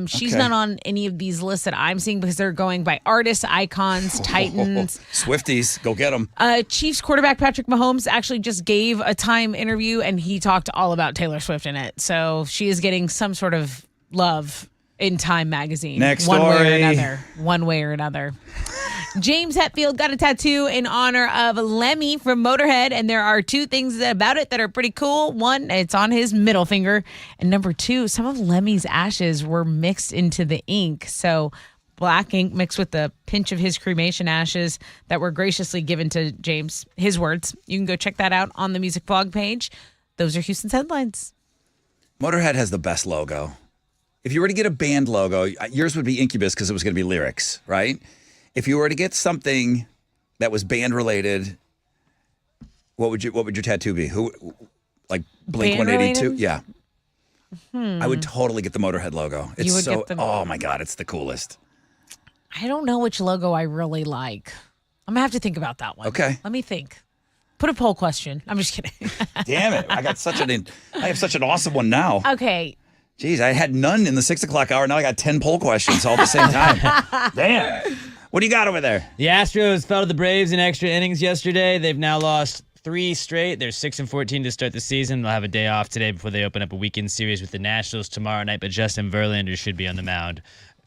She's Okay. not on any of these lists that I'm seeing because they're going by artists, icons, titans. Swifties, go get them. Chiefs quarterback Patrick Mahomes actually just gave a Time interview, and he talked all about Taylor Swift in it. So she is getting some sort of love in Time Magazine. Next one way or story. another. One way or another. James Hetfield got a tattoo in honor of Lemmy from Motorhead, and there are two things about it that are pretty cool. One, it's on his middle finger, and number two, some of Lemmy's ashes were mixed into the ink. So black ink mixed with a pinch of his cremation ashes that were graciously given to James, his words. You can go check that out on the music blog page. Those are Houston's headlines. Motorhead has the best logo. If you were to get a band logo, yours would be Incubus because it was going to be lyrics, right? If you were to get something that was band related, what would your tattoo be? Who, like Blink Band 182? related? Yeah. I would totally get the Motorhead logo. It's You would so get the- oh my god, it's the coolest. I don't know which logo I really like. I'm going to have to think about that one. Okay. Let me think. Put a poll question. I'm just kidding. Damn it! I have such an awesome one now. Okay. Jeez, I had none in the 6 o'clock hour. Now I got 10 poll questions all at the same time. Damn. What do you got over there? The Astros fell to the Braves in extra innings yesterday. They've now lost 3 straight. They're 6-14 to start the season. They'll have a day off today before they open up a weekend series with the Nationals tomorrow night, but Justin Verlander should be on the mound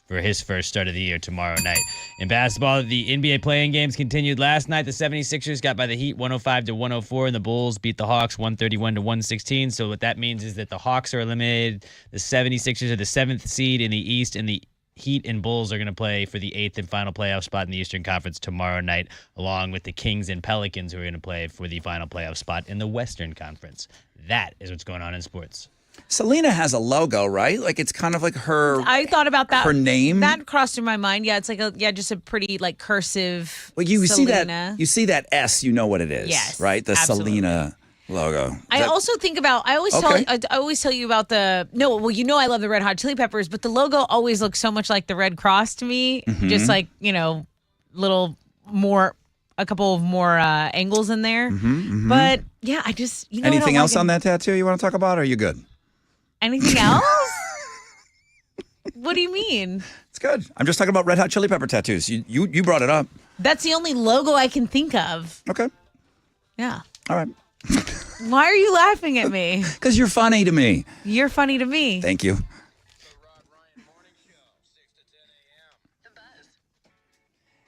for his first start of the year tomorrow night. In basketball, the NBA play-in games continued last night. The 76ers got by the Heat 105-104, and the Bulls beat the Hawks 131-116. So what that means is that the Hawks are eliminated. The 76ers are the 7th seed in the East, and the Heat and Bulls are going to play for the 8th and final playoff spot in the Eastern Conference tomorrow night, along with the Kings and Pelicans, who are going to play for the final playoff spot in the Western Conference. That is what's going on in sports. Selena has a logo, right? Like it's kind of like her. I thought about that. Her name. That crossed through my mind. Yeah, it's like just a pretty like cursive. Well, you Selena. see that S, you know what it is. Yes, right. The absolutely. Selena logo. I also think about. I always tell you about the. No, well, I love the Red Hot Chili Peppers, but the logo always looks so much like the Red Cross to me. Mm-hmm. Just like little more. A couple of more angles in there. But yeah, I just Anything else on that tattoo you want to talk about, or are you good? Anything else? What do you mean? It's good. I'm just talking about Red Hot Chili Pepper tattoos. You brought it up. That's the only logo I can think of. Okay. Yeah. All right. Why are you laughing at me? Because you're funny to me. You're funny to me. Thank you.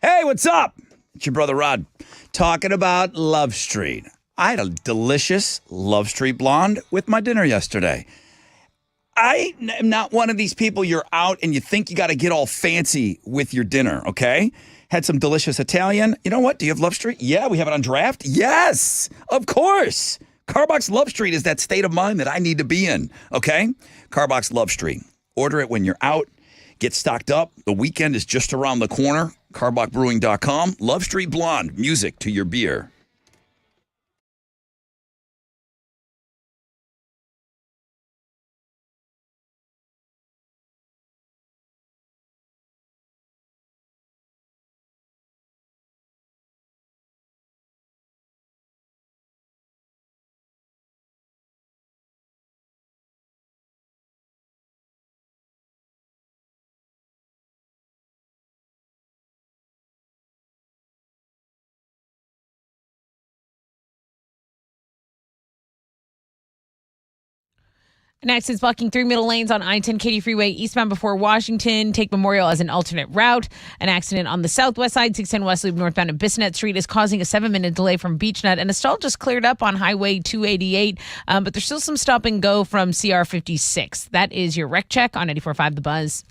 Hey, what's up? It's your brother Rod talking about Love Street. I had a delicious Love Street blonde with my dinner yesterday. I am not one of these people you're out and you think you got to get all fancy with your dinner, okay? Had some delicious Italian. You know what? Do you have Love Street? Yeah, we have it on draft. Yes, of course. Carbox Love Street is that state of mind that I need to be in, okay? Carbox Love Street. Order it when you're out. Get stocked up. The weekend is just around the corner. CarbachBrewing.com. Love Street Blonde. Music to your beer. Next is blocking 3 middle lanes on I-10 Katy Freeway eastbound before Washington. Take Memorial as an alternate route. An accident on the southwest side, 610 West Loop northbound at Bissonnette Street is causing a 7-minute delay from Beechnut. And a stall just cleared up on Highway 288, but there's still some stop and go from CR 56. That is your wreck check on 94.5 The Buzz.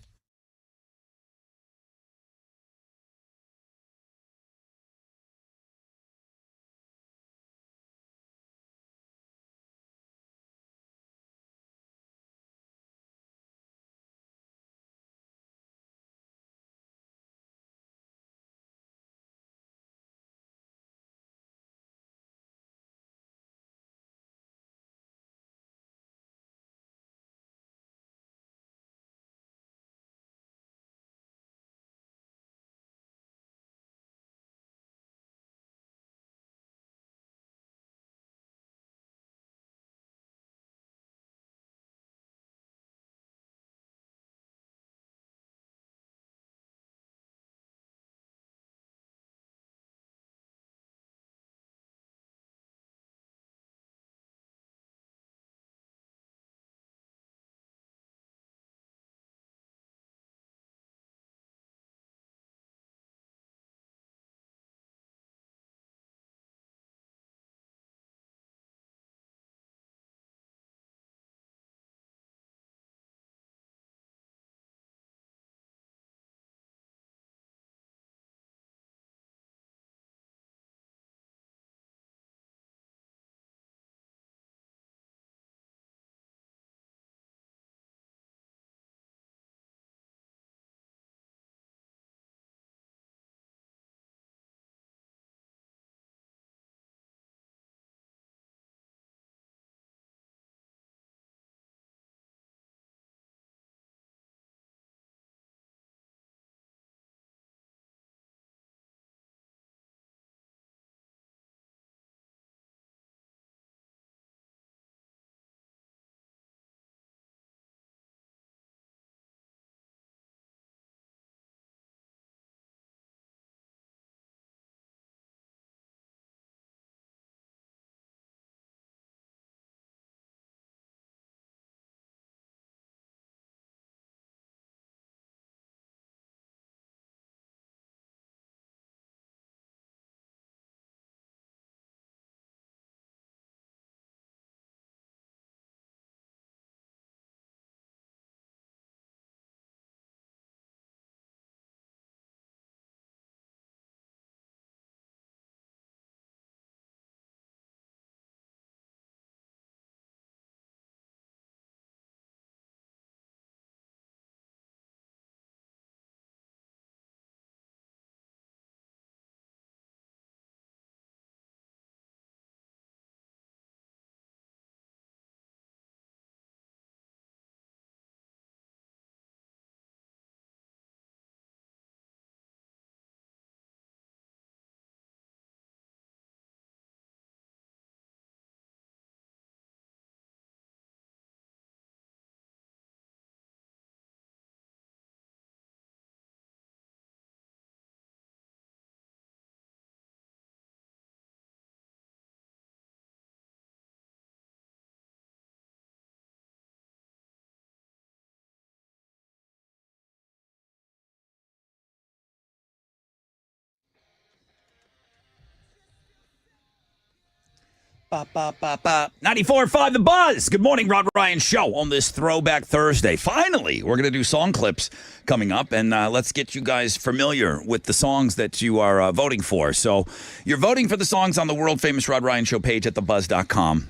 Ba, ba, ba, ba. 94.5 The Buzz. Good morning, Rod Ryan Show on this Throwback Thursday. Finally, we're going to do song clips coming up, and let's get you guys familiar with the songs that you are voting for. So you're voting for the songs on the world-famous Rod Ryan Show page at thebuzz.com.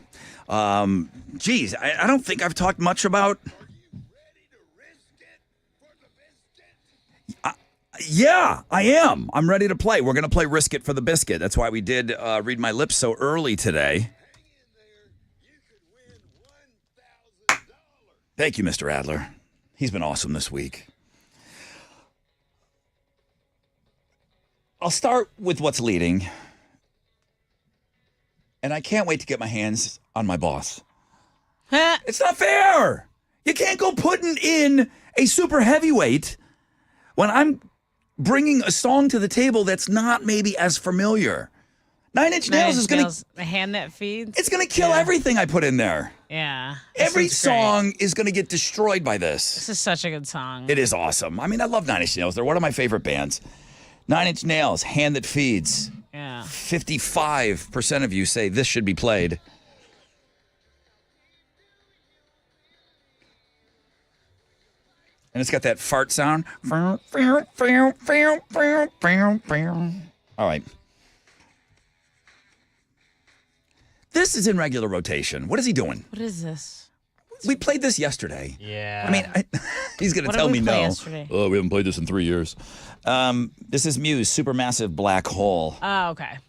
Geez, I don't think I've talked much about... Yeah, I am. I'm ready to play. We're going to play Risk It for the Biscuit. That's why we did read my lips so early today. Thank you, Mr. Adler. He's been awesome this week. I'll start with what's leading. And I can't wait to get my hands on my boss. It's not fair. You can't go putting in a super heavyweight when I'm bringing a song to the table that's not maybe as familiar. Nine Inch Nails is going to... The Hand That Feeds? It's going to kill everything I put in there. Yeah. Every song is going to get destroyed by this. This is such a good song. It is awesome. I mean, I love Nine Inch Nails. They're one of my favorite bands. Nine Inch Nails, Hand That Feeds. Yeah. 55% of you say this should be played. And it's got that fart sound. All right. This is in regular rotation. What is he doing? What is this? We played this yesterday. Yeah. I mean, he's going to What tell did me we play no. yesterday? Oh, we haven't played this in 3 years. This is Muse, Supermassive Black Hole. Oh, okay.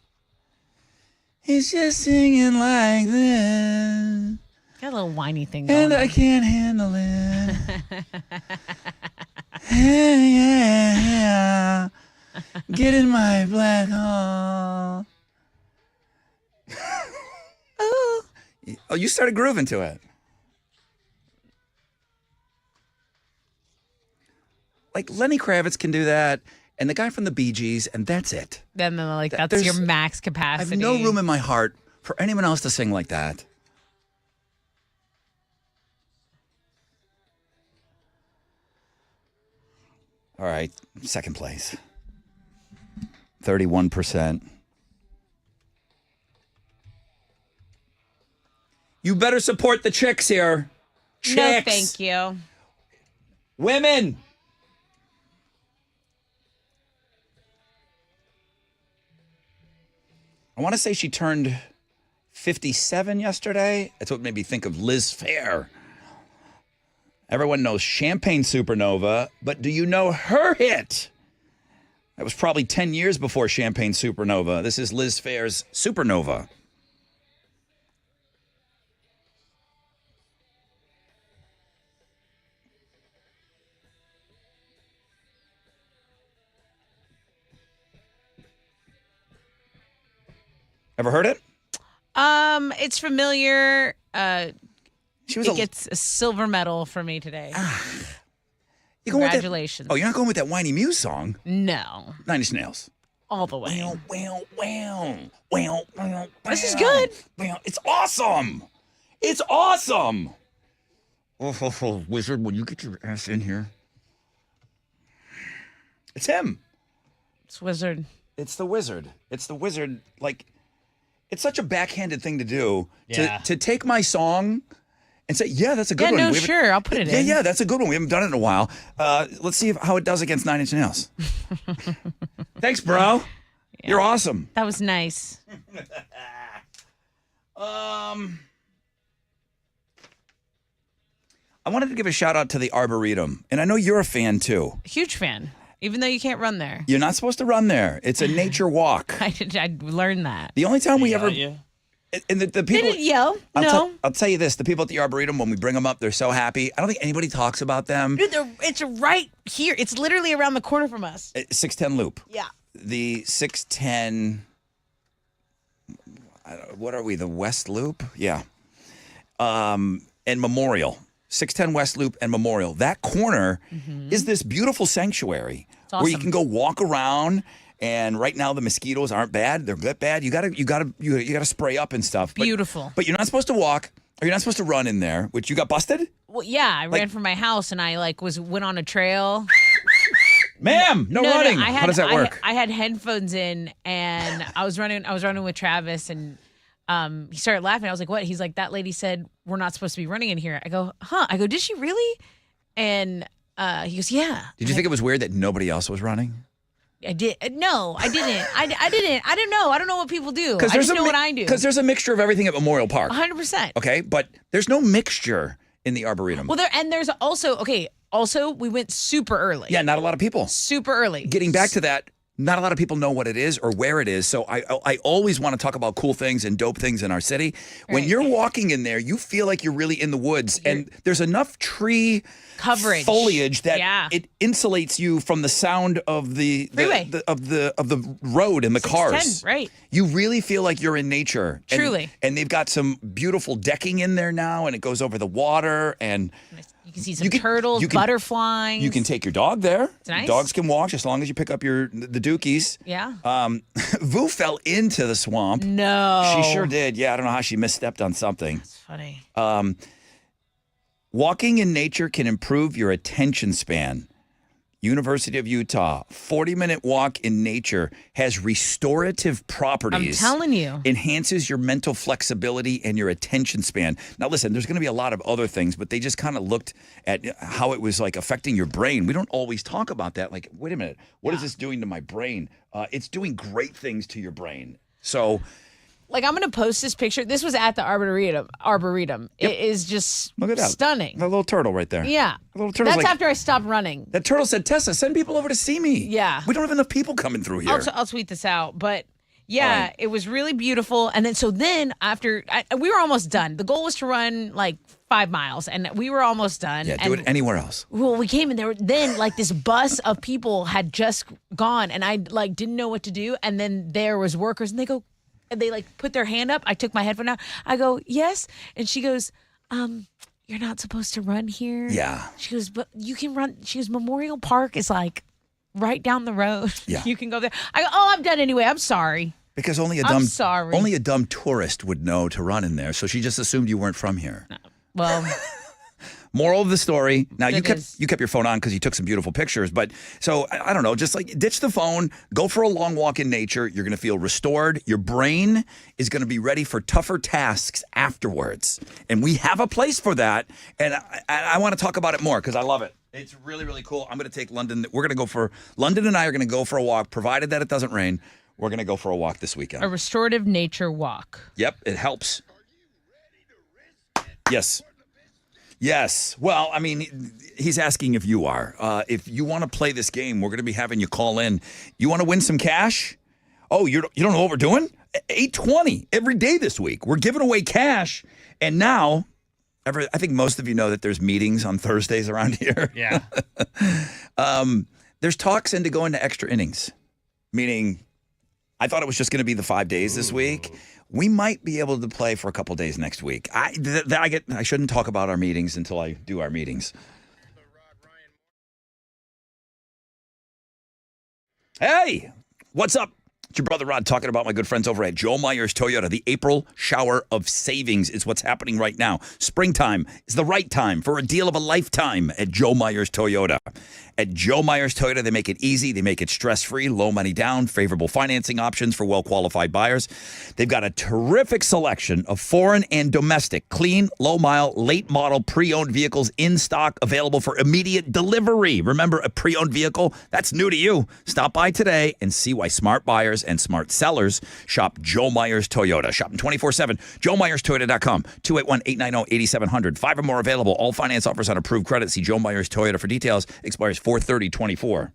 He's just singing like this. Got a little whiny thing going And on. I can't handle it. yeah. Get in my black hole. Oh, you started grooving to it. Like Lenny Kravitz can do that, and the guy from the Bee Gees, and that's it. Then like that's There's- your max I capacity. have no room in my heart for anyone else to sing like that. All right, second place. 31%. You better support the chicks here. Chicks. No, thank you. Women. I want to say she turned 57 yesterday. That's what made me think of Liz Phair. Everyone knows Champagne Supernova, but do you know her hit? That was probably 10 years before Champagne Supernova. This is Liz Phair's Supernova. Ever heard it? It's familiar. She was It gets a silver medal for me today. You going with that- Congratulations. Oh, you're not going with that whiny Muse song? No, Nine Inch Nails. all the way. This is good. It's awesome. It's awesome. Oh, Wizard, will you get your ass in here? It's him. It's Wizard. It's the Wizard. It's the Wizard. Like, it's such a backhanded thing to do. Yeah. To take my song and say, yeah, that's a good Yeah, one. no, We haven't- sure, I'll put it in. Yeah, that's a good one. We haven't done it in a while. Let's see how it does against Nine Inch Nails. Thanks, bro. You're awesome. That was nice. I wanted to give a shout out to the Arboretum, and I know you're a fan too. Huge fan. Even though you can't run there. You're not supposed to run there. It's a nature walk. I learned that. The only time we Yell ever at you? and the They people didn't yell. I'll, No. I'll tell you this: the people at the Arboretum, when we bring them up, they're so happy. I don't think anybody talks about them. Dude, it's right here. It's literally around the corner from us. 610 Loop. Yeah. The 610. What are we? The West Loop? Yeah. And Memorial. 610 West Loop and Memorial. That corner is this beautiful sanctuary where you awesome. can go walk around. And right now the mosquitoes aren't bad. They're good bad. You gotta spray up and stuff. Beautiful. But you're not supposed to walk or you're not supposed to run in there, which you got busted? Well, yeah, I ran from my house and I went on a trail. Ma'am, no running. How does that work? I had headphones in and I was running with Travis and he started laughing. I was like, what? He's like, that lady said we're not supposed to be running in here. I go, huh? I go, did she really? And he goes, yeah. Did you think it was weird that nobody else was running? I did. No, I didn't. I didn't. I don't know. I don't know what people do. I just know what I do. Because there's a mixture of everything at Memorial Park. 100%. Okay, but there's no mixture in the Arboretum. Well, there's also, also we went super early. Yeah, not a lot of people. Super early. Getting back to that, not a lot of people know what it is or where it is. So I always want to talk about cool things and dope things in our city. When you're walking in there, you feel like you're really in the woods, and there's enough tree coverage, foliage that it insulates you from the sound of the freeway, of the road and the cars. Right. You really feel like you're in nature. Truly. And they've got some beautiful decking in there now, and it goes over the water, and you can see some turtles, butterflies. You can take your dog there. It's nice. Dogs can walk as long as you pick up the dookies. Yeah. Vu fell into the swamp. No. She sure did. Yeah, I don't know how she misstepped on something. That's funny. Walking in nature can improve your attention span. University of Utah, 40-minute walk in nature has restorative properties. I'm telling you. Enhances your mental flexibility and your attention span. Now, listen, there's going to be a lot of other things, but they just kind of looked at how it was like affecting your brain. We don't always talk about that. Like, wait a minute, what is this doing to my brain? It's doing great things to your brain. So... Like, I'm going to post this picture. This was at the Arboretum. Yep. It is just Look at that. Stunning. The little turtle right there. Yeah. The little turtle's That's like, after I stopped running. that turtle said, Tessa, send people over to see me. Yeah. We don't have enough people coming through here. I'll tweet this out. But, yeah, it was really beautiful. And then after, we were almost done. The goal was to run, like, 5 miles. And we were almost done. Yeah, do it anywhere else. Well, we came and this bus of people had just gone. And I, didn't know what to do. And then there was workers. And they go, and they put their hand up. I took my headphone out. I go, yes. And she goes, you're not supposed to run here. Yeah. She goes, but you can run. She goes, Memorial Park is right down the road. Yeah. You can go there. I go, I'm done anyway. I'm sorry. Because only a dumb tourist would know to run in there. So she just assumed you weren't from here. Well, moral of the story. Now you It kept your phone on because you took some beautiful pictures. But so I don't know, just ditch the phone, go for a long walk in nature. You're going to feel restored. Your brain is going to be ready for tougher tasks afterwards. And we have a place for that. And I want to talk about it more because I love it. It's really, really cool. I'm going to take London. London and I are going to go for a walk, provided that it doesn't rain. We're going to go for a walk this weekend. a restorative nature walk. Yep, it helps. Yes. Yes. Well, I mean, he's asking if you are. If you want to play this game, we're going to be having you call in. You want to win some cash? Oh, you don't know what we're doing? 820 every day this week. We're giving away cash. And now, I think most of you know that there's meetings on Thursdays around here. Yeah. There's talks into going to extra innings, meaning I thought it was just going to be the 5 days this week. We might be able to play for a couple days next week. I shouldn't talk about our meetings until I do our meetings. Hey, what's up? It's your brother Rod talking about my good friends over at Joe Myers Toyota. The April shower of savings is what's happening right now. Springtime is the right time for a deal of a lifetime at Joe Myers Toyota. At Joe Myers Toyota, they make it easy. They make it stress-free, low money down, favorable financing options for well-qualified buyers. They've got a terrific selection of foreign and domestic, clean, low-mile, late-model, pre-owned vehicles in stock, available for immediate delivery. Remember, a pre-owned vehicle? That's new to you. Stop by today and see why smart buyers and smart sellers shop Joe Myers Toyota. Shop them 24/7. JoeMyersToyota.com. 281-890-8700. 5 or more available. All finance offers on approved credit. See Joe Myers Toyota for details. Expires 4/30/24.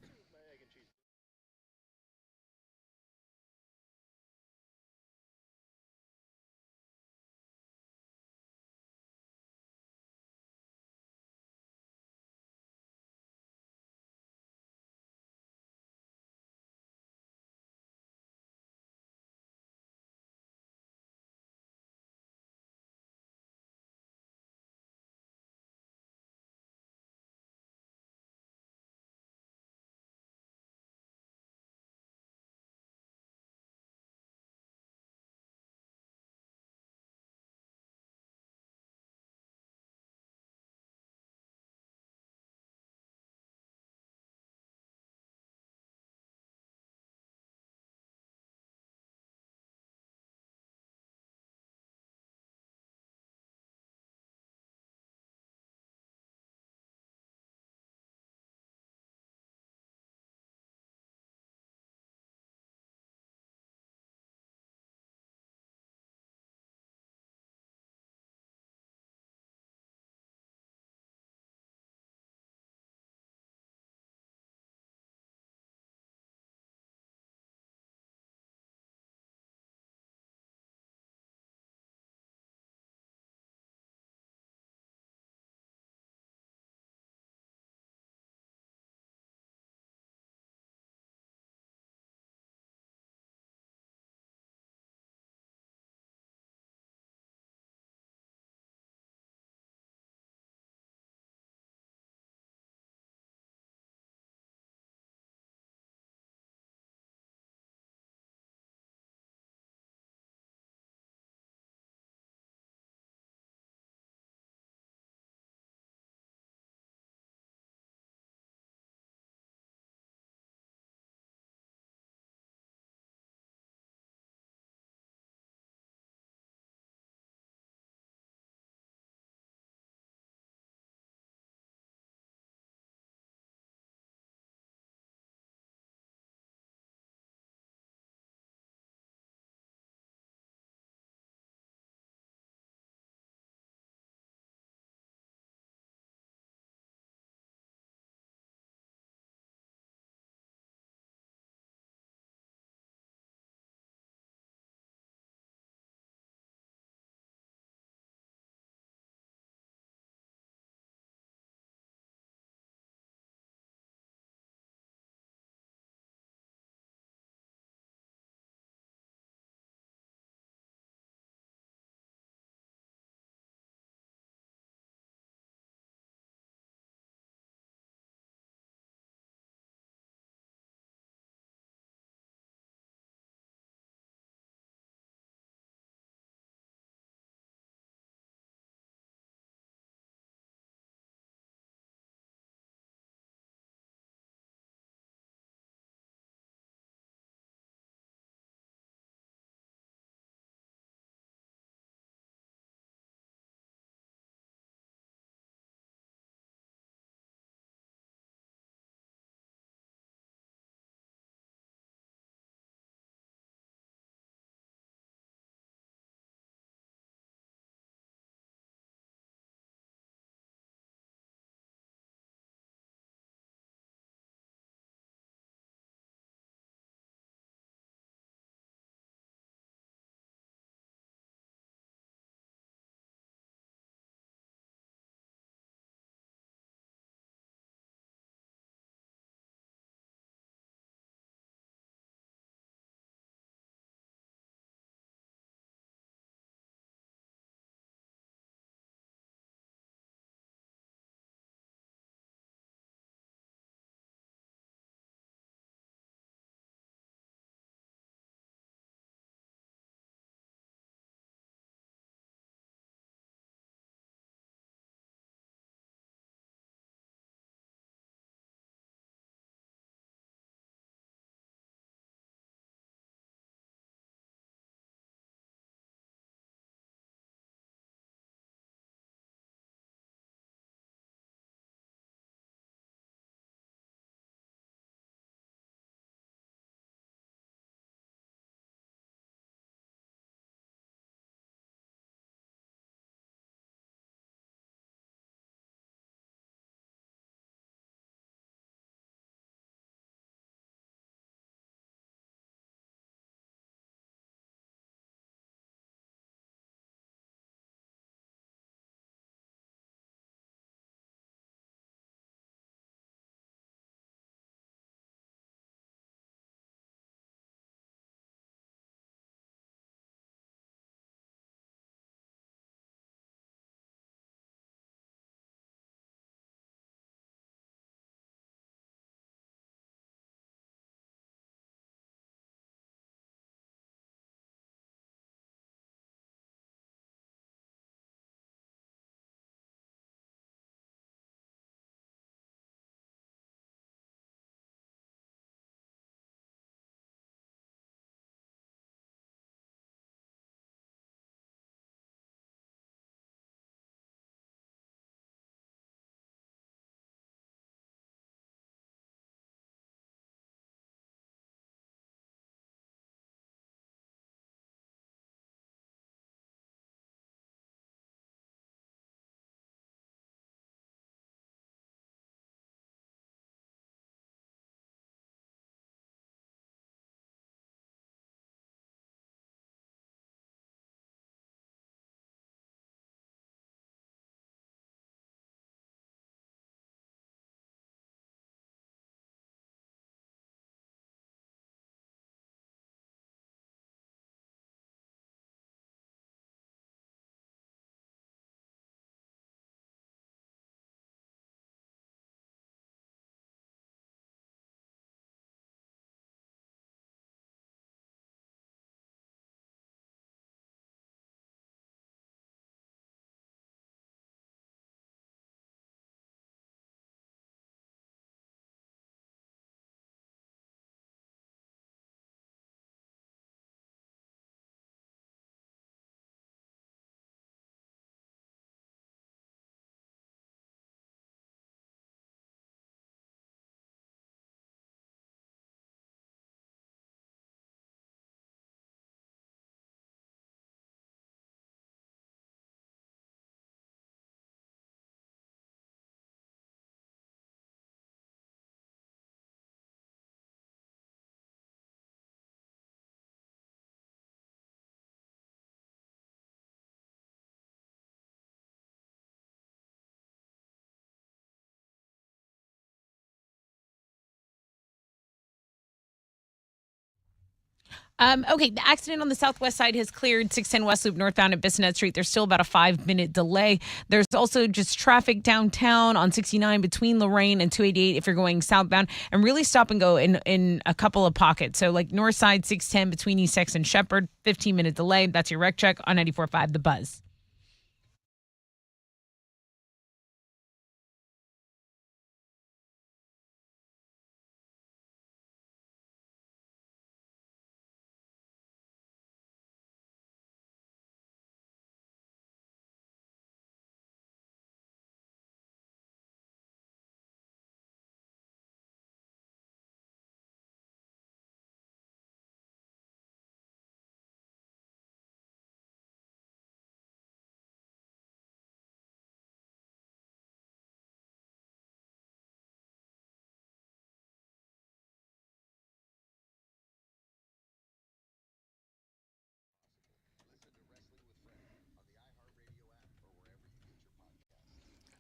Okay, the accident on the southwest side has cleared. 610 West Loop northbound at Bissonnette Street. There's still about a 5-minute delay. There's also just traffic downtown on 69 between Lorraine and 288 if you're going southbound, and really stop and go in a couple of pockets. So like north side 610 between East 6 and Shepherd, 15-minute delay. That's your wreck check on 94.5 The Buzz.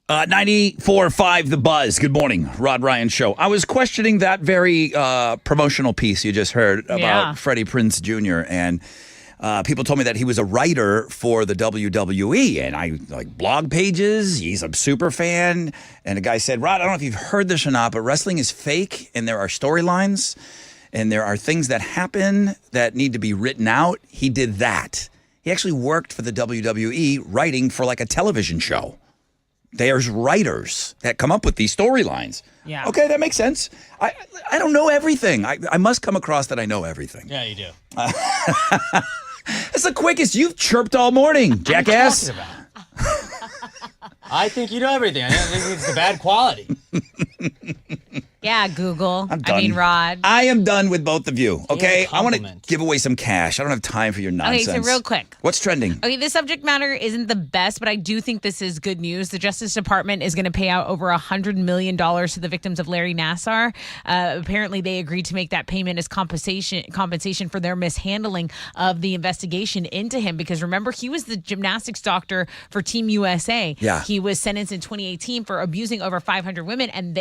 Uh, 94.5 The Buzz. Good morning, Rod Ryan Show. I was questioning that very promotional piece you just heard about Freddie Prinze Jr. and people told me that he was a writer for the WWE, and I like blog pages. He's a super fan, and a guy said, "Rod, I don't know if you've heard this or not, but wrestling is fake, and there are storylines, and there are things that happen that need to be written out." He did that. He actually worked for the WWE, writing for like a television show. There's writers that come up with these storylines. Yeah. Okay, that makes sense. I don't know everything. I must come across that I know everything. Yeah, you do. That's the quickest you've chirped all morning, jackass. What are you talking about? I think you know everything. I think it's the bad quality. Yeah, Google. I'm done. I mean, Rod. I am done with both of you, okay? I want to compliment. give away some cash. I don't have time for your nonsense. Okay, so real quick. What's trending? Okay, this subject matter isn't the best, but I do think this is good news. The Justice Department is going to pay out over $100 million to the victims of Larry Nassar. Apparently, they agreed to make that payment as compensation for their mishandling of the investigation into him. Because remember, he was the gymnastics doctor for Team USA. Yeah. He was sentenced in 2018 for abusing over 500 women. And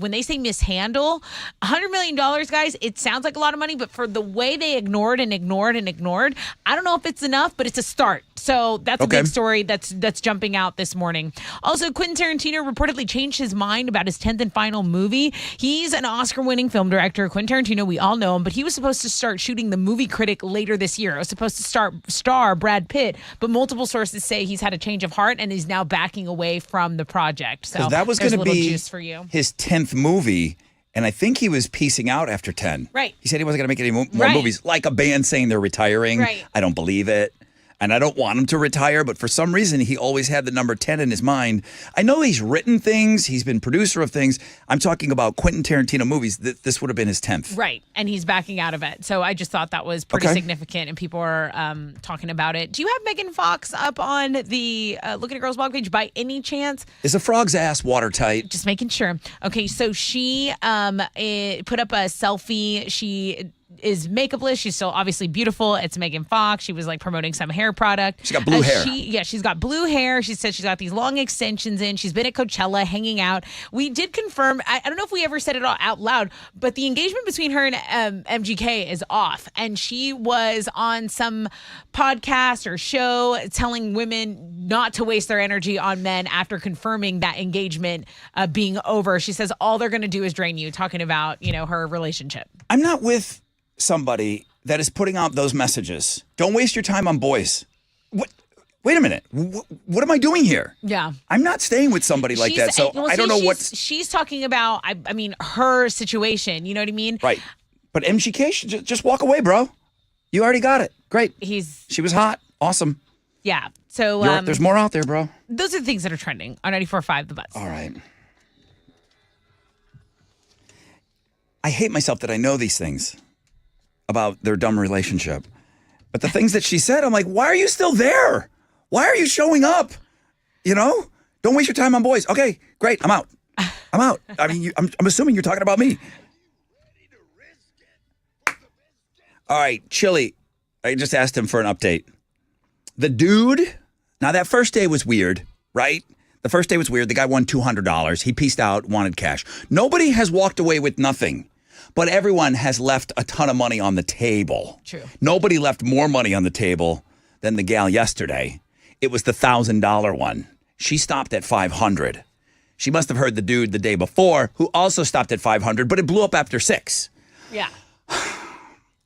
when they say mishandle, $100 million, guys, it sounds like a lot of money, but for the way they ignored, I don't know if it's enough, but it's a start. So that's a big story that's jumping out this morning. Also, Quentin Tarantino reportedly changed his mind about his 10th and final movie. He's an Oscar-winning film director. Quentin Tarantino, we all know him, but he was supposed to start shooting The Movie Critic later this year. It was supposed to star Brad Pitt, but multiple sources say he's had a change of heart and is now backing away from the project. So that was going to be juice for you. His 10th movie, and I think he was piecing out after 10. Right. He said he wasn't going to make any more movies, like a band saying they're retiring. Right. I don't believe it. And I don't want him to retire, but for some reason, he always had the number 10 in his mind. I know he's written things. He's been producer of things. I'm talking about Quentin Tarantino movies. This would have been his 10th. Right. And he's backing out of it. So I just thought that was pretty significant, and people are talking about it. Do you have Megan Fox up on the Look at a Girl's blog page by any chance? Is a frog's ass watertight? Just making sure. Okay, so she put up a selfie. She is makeupless. She's still obviously beautiful. It's Megan Fox. She was like promoting some hair product. She's got blue hair. She's got blue hair. She said she's got these long extensions in. She's been at Coachella hanging out. We did confirm, I don't know if we ever said it all out loud, but the engagement between her and MGK is off. And she was on some podcast or show telling women not to waste their energy on men after confirming that engagement being over. She says all they're going to do is drain you, talking about, her relationship. I'm not with somebody that is putting out those messages. Don't waste your time on boys. What? Wait a minute. What am I doing here? Yeah. I'm not staying with somebody like that. So I don't know what she's talking about. I mean, her situation. You know what I mean? Right. But MGK should just walk away, bro. You already got it. Great. She was hot. Awesome. Yeah. So there's more out there, bro. Those are the things that are trending on 94.5 The Buzz. All right. I hate myself that I know these things about their dumb relationship. But the things that she said, I'm like, why are you still there? Why are you showing up? Don't waste your time on boys. Okay, great. I'm out. I'm out. I mean, I'm assuming you're talking about me. All right, Chili. I just asked him for an update. The dude, now that first day was weird, right? The first day was weird. The guy won $200. He pieced out, wanted cash. Nobody has walked away with nothing. But everyone has left a ton of money on the table. True. Nobody left more money on the table than the gal yesterday. It was the $1,000 one. She stopped at $500. She must have heard the dude the day before who also stopped at $500, but it blew up after 6. Yeah.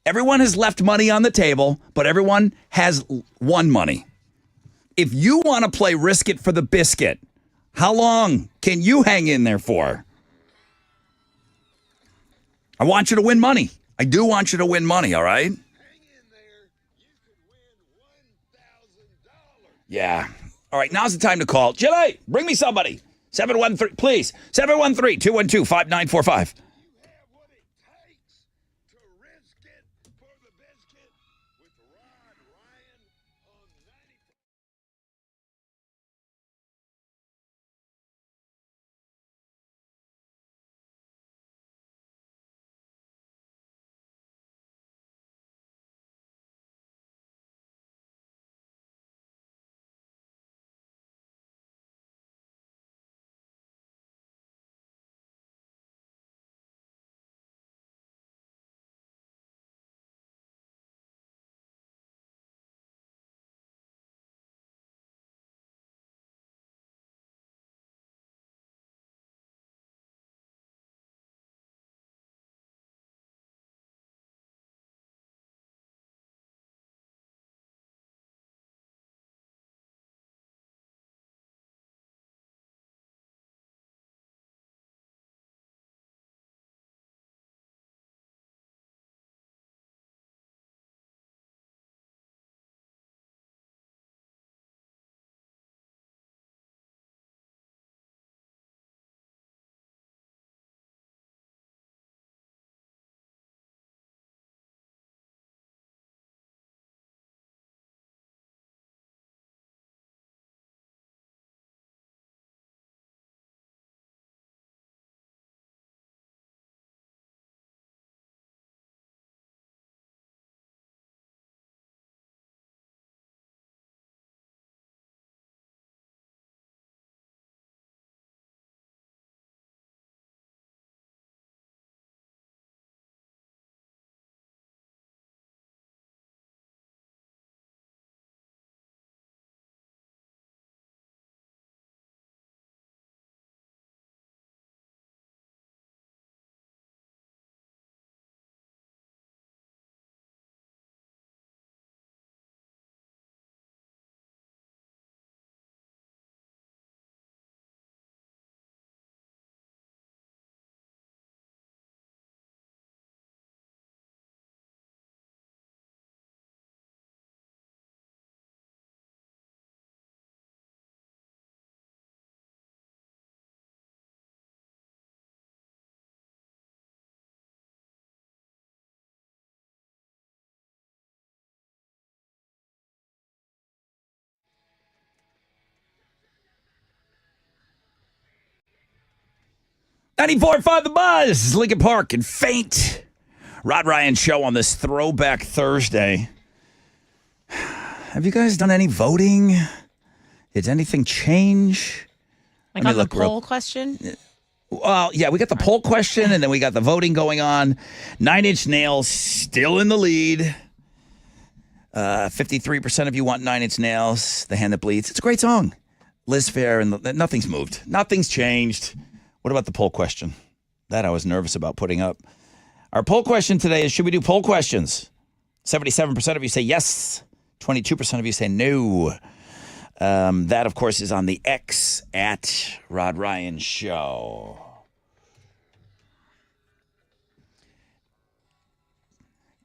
Everyone has left money on the table, but everyone has won money. If you want to play risk it for the biscuit, how long can you hang in there for? I want you to win money. I do want you to win money, all right? Yeah. All right, now's the time to call. Jilly, bring me somebody. 713, please. 713-212-5945. $94.5 The Buzz, Lincoln Park and Faint. Rod Ryan Show on this Throwback Thursday. Have you guys done any voting? Did anything change? Like on the poll question? Well, yeah, we got the poll question, and then we got the voting going on. 9 Inch Nails still in the lead. 53% of you want 9 Inch Nails, The Hand That Bleeds. It's a great song. Liz Phair, and nothing's moved. Nothing's changed. What about the poll question? That I was nervous about putting up. Our poll question today is, should we do poll questions? 77% of you say yes. 22% of you say no. That, of course, is on the X at Rod Ryan Show.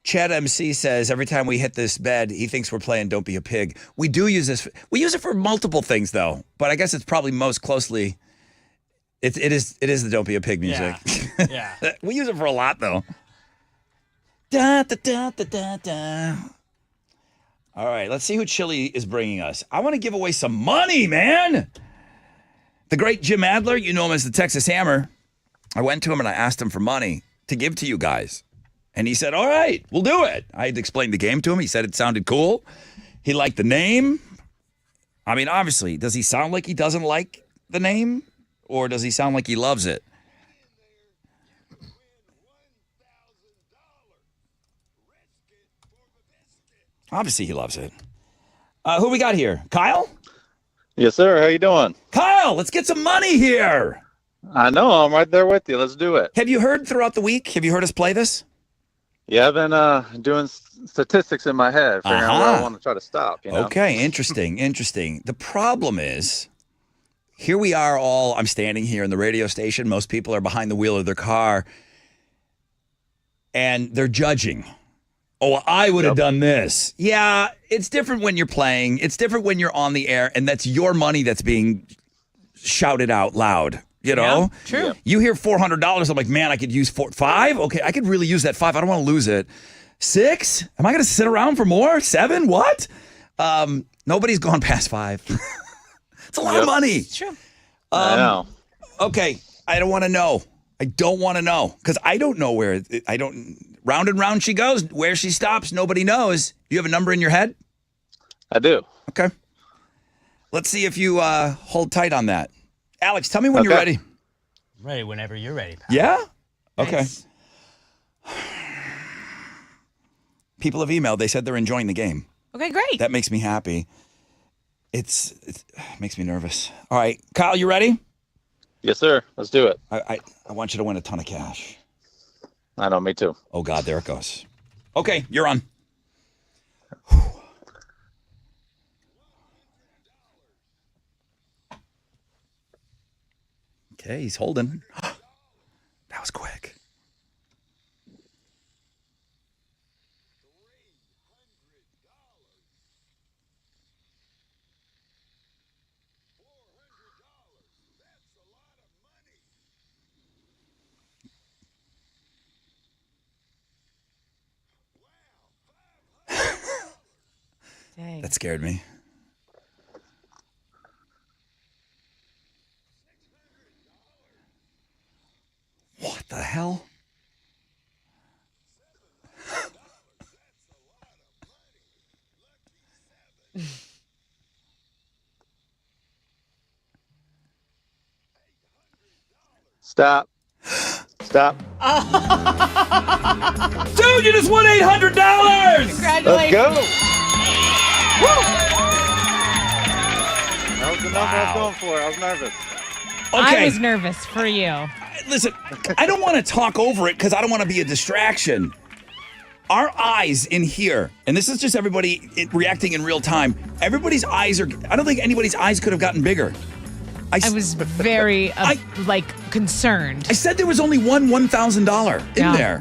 Chad MC says, every time we hit this bed, he thinks we're playing Don't Be a Pig. We do use this. We use it for multiple things, though. But I guess it's probably most closely... It is the Don't Be a Pig music. Yeah. We use it for a lot, though. Da, da, da, da, da, da. All right, let's see who Chili is bringing us. I want to give away some money, man. The great Jim Adler, you know him as the Texas Hammer. I went to him and I asked him for money to give to you guys. And he said, all right, we'll do it. I had explained the game to him. He said it sounded cool. He liked the name. I mean, obviously, does he sound like he doesn't like the name? Or does he sound like he loves it? Obviously, he loves it. Who we got here? Kyle? Yes, sir. How you doing? Kyle, let's get some money here. I know. I'm right there with you. Let's do it. Have you heard throughout the week? Have you heard us play this? Yeah, I've been doing statistics in my head, figuring out where I want to try to stop. You know? Okay, interesting. The problem is, here we are all, I'm standing here in the radio station. Most people are behind the wheel of their car, and they're judging. Oh, I would have done this. Yeah, it's different when you're playing. It's different when you're on the air, and that's your money that's being shouted out loud. You know? Yeah, true. Yeah. You hear $400, I'm like, man, I could use $5? Okay, I could really use that $5. I don't want to lose it. $6? Am I going to sit around for more? $7? What? Nobody's gone past $5. It's a lot of money. It's true. I know. Okay, I don't want to know. I don't want to know because I don't know where. Round and round she goes. Where she stops, nobody knows. You have a number in your head? I do. Okay. Let's see if you hold tight on that. Alex, tell me when you're ready. Ready whenever you're ready, pal. Yeah? Okay. Nice. People have emailed. They said they're enjoying the game. Okay, great. That makes me happy. It makes me nervous. All right. Kyle, you ready? Yes, sir. Let's do it. I want you to win a ton of cash. I know. Me too. Oh, God, there it goes. Okay, you're on. Okay, he's holding. That was quick. Dang. That scared me. What the hell? Stop. Stop. Dude, you just won $800! Congratulations. Let's go. That was the number I was going for. I was nervous. I was nervous for you. Listen, I don't want to talk over it because I don't want to be a distraction. Our eyes in here, and this is just everybody reacting in real time. Everybody's eyes are, I don't think anybody's eyes could have gotten bigger. I was very, concerned. I said there was only one $1,000 in Yeah. there.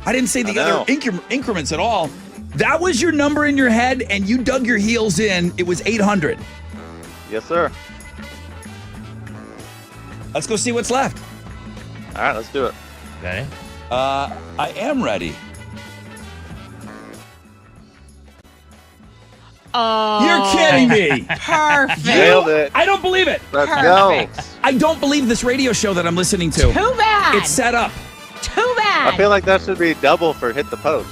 I didn't say the other increments at all. That was your number in your head, and you dug your heels in. It was 800. Yes, sir. Let's go see what's left. All right, let's do it. Ready? I am ready. Oh, You're kidding me. Perfect. Nailed it. I don't believe it. Let's Perfect. go. I don't believe this radio show that I'm listening to. Too bad. It's set up. Too bad. I feel like that should be double for hit the post.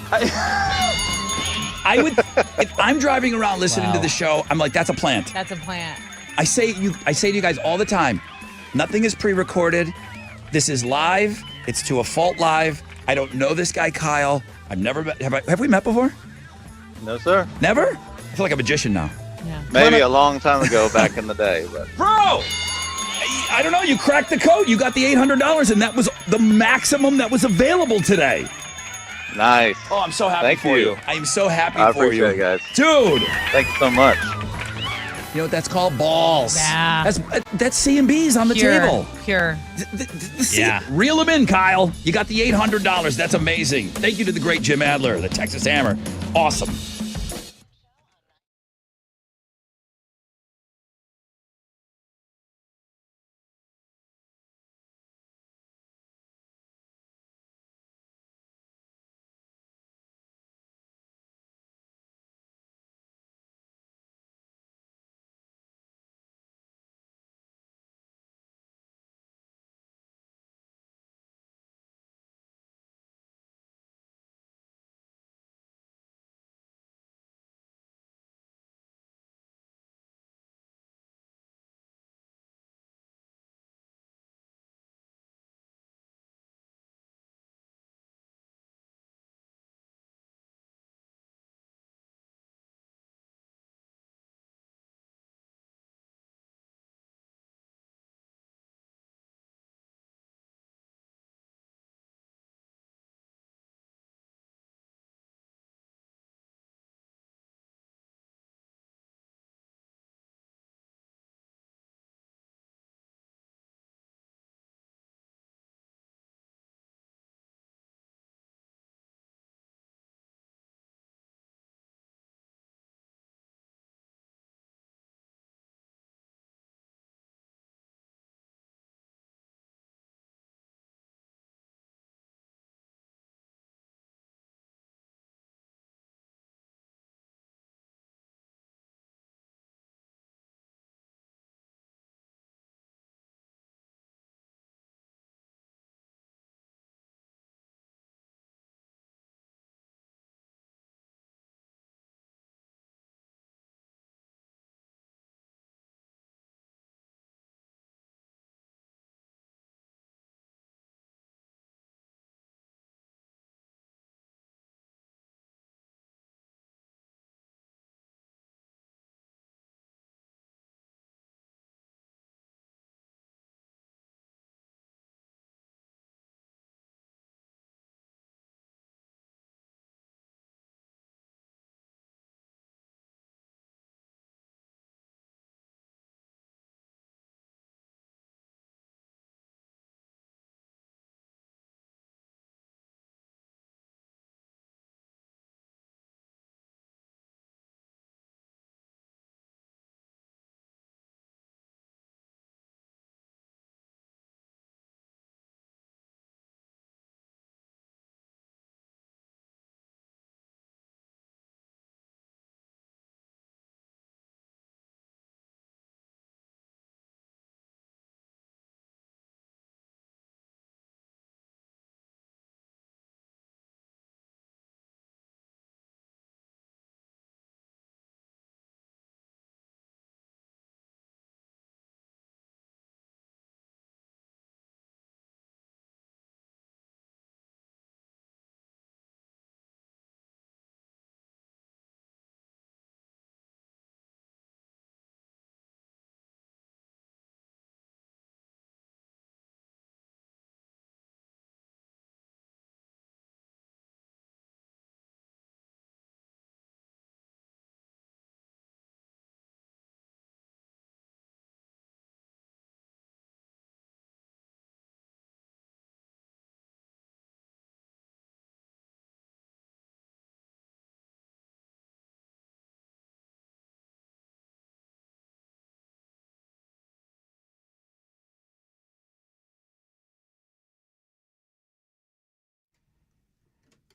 I would, if I'm driving around listening to the show, I'm like, that's a plant. That's a plant. I say to you guys all the time, nothing is pre-recorded. This is live. It's to a fault live. I don't know this guy, Kyle. I've never met. Have we met before? No, sir. Never? I feel like a magician now. Yeah. Maybe a long time ago back in the day, but Bro, I don't know. You cracked the code. You got the $800, and that was the maximum that was available today. nice. Oh, I'm so happy Thank for you. you. I am so happy I for you. appreciate it, guys. Dude, Thank you so much. you know what that's called? Balls. Yeah. That's C&B's on the table. Pure. Yeah. Reel them in, Kyle. You got the $800. That's amazing. Thank you to the great Jim Adler, the Texas Hammer. Awesome.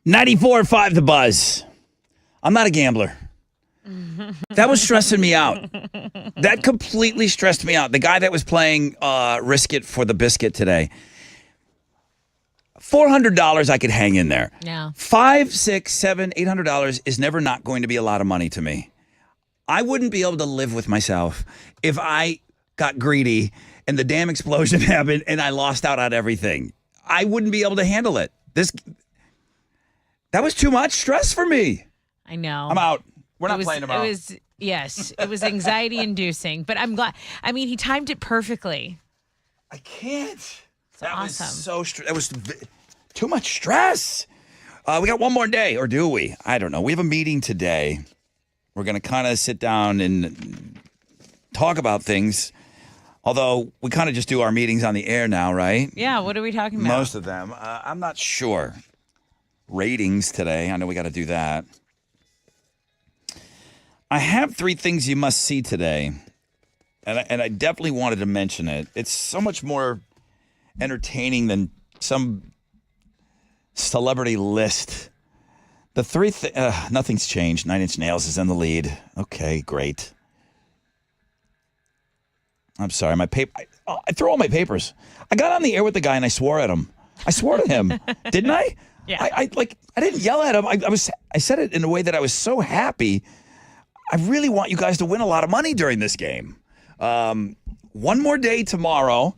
94.5 The Buzz. I'm not a gambler. That was stressing me out. That completely stressed me out. The guy that was playing Risk It for the Biscuit today. $400 I could hang in there. Yeah. $500, $600, $700, $800 is never not going to be a lot of money to me. I wouldn't be able to live with myself if I got greedy and the damn explosion happened and I lost out on everything. I wouldn't be able to handle it. That was too much stress for me. I know. I'm out. We're not playing tomorrow. It was anxiety inducing, but I'm glad. I mean, he timed it perfectly. I can't. That awesome. was so that was too much stress. We got one more day, or do we? I don't know. We have a meeting today. We're going to kind of sit down and talk about things. Although we kind of just do our meetings on the air now, right? Yeah. What are we talking about? Most of them. I'm not sure. Ratings today. I know we got to do that. I have 3 things you must see today, and I definitely wanted to mention it. It's so much more entertaining than some celebrity list. The 3 nothing's changed. 9 Inch Nails is in the lead. Okay, great. I'm sorry, my paper. I throw all my papers. I got on the air with the guy and I swore at him. I swore to him, didn't I? Yeah. I didn't yell at him. I said it in a way that I was so happy. I really want you guys to win a lot of money during this game. One more day tomorrow.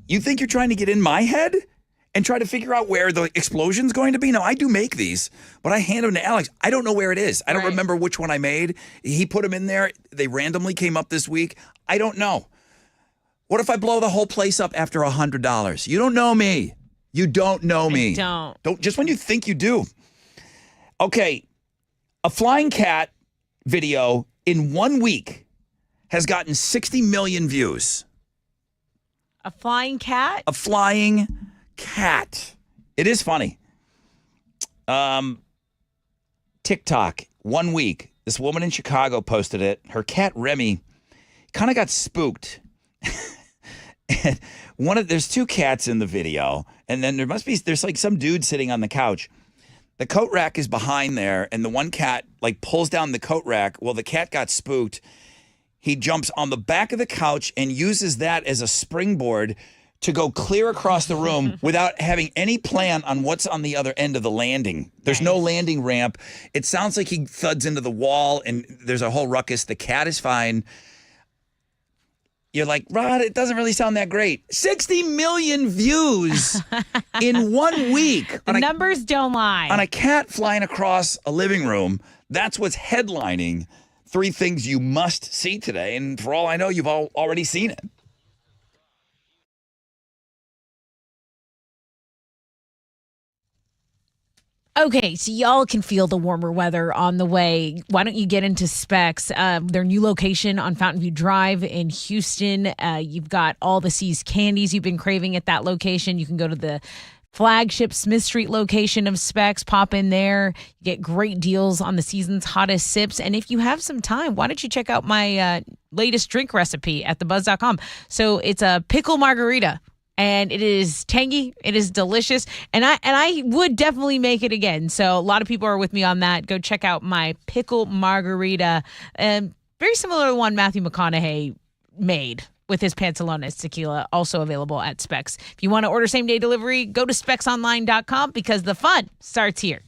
You think you're trying to get in my head and try to figure out where the explosion's going to be? No, I do make these, but I hand them to Alex. I don't know where it is. I don't remember which one I made. He put them in there. They randomly came up this week. I don't know. What if I blow the whole place up after $100? You don't know me. You don't know me. Don't just when you think you do. Okay, a flying cat video in 1 week has gotten 60 million views. A flying cat? A flying cat. It is funny. TikTok, 1 week. This woman in Chicago posted it. Her cat Remy kind of got spooked. And there's 2 cats in the video, and then there's like some dude sitting on the couch. The coat rack is behind there, and the one cat like pulls down the coat rack. Well, the cat got spooked. He jumps on the back of the couch and uses that as a springboard to go clear across the room without having any plan on what's on the other end of the landing. There's no landing ramp. It sounds like he thuds into the wall, and there's a whole ruckus. The cat is fine. You're like, Rod, it doesn't really sound that great. 60 million views in 1 week. The numbers don't lie. On a cat flying across a living room. That's what's headlining 3 things you must see today. And for all I know, you've all already seen it. Okay, so y'all can feel the warmer weather on the way. Why don't you get into Specs? Their new location on Fountain View Drive in Houston. You've got all the C's candies you've been craving at that location. You can go to the flagship Smith Street location of Specs, pop in there, get great deals on the season's hottest sips. And if you have some time, why don't you check out my latest drink recipe at thebuzz.com. So it's a pickle margarita. And it is tangy. It is delicious. And I would definitely make it again. So a lot of people are with me on that. Go check out my pickle margarita. Very similar to one Matthew McConaughey made with his Pantalones tequila, also available at Specs. If you want to order same-day delivery, go to specsonline.com because the fun starts here.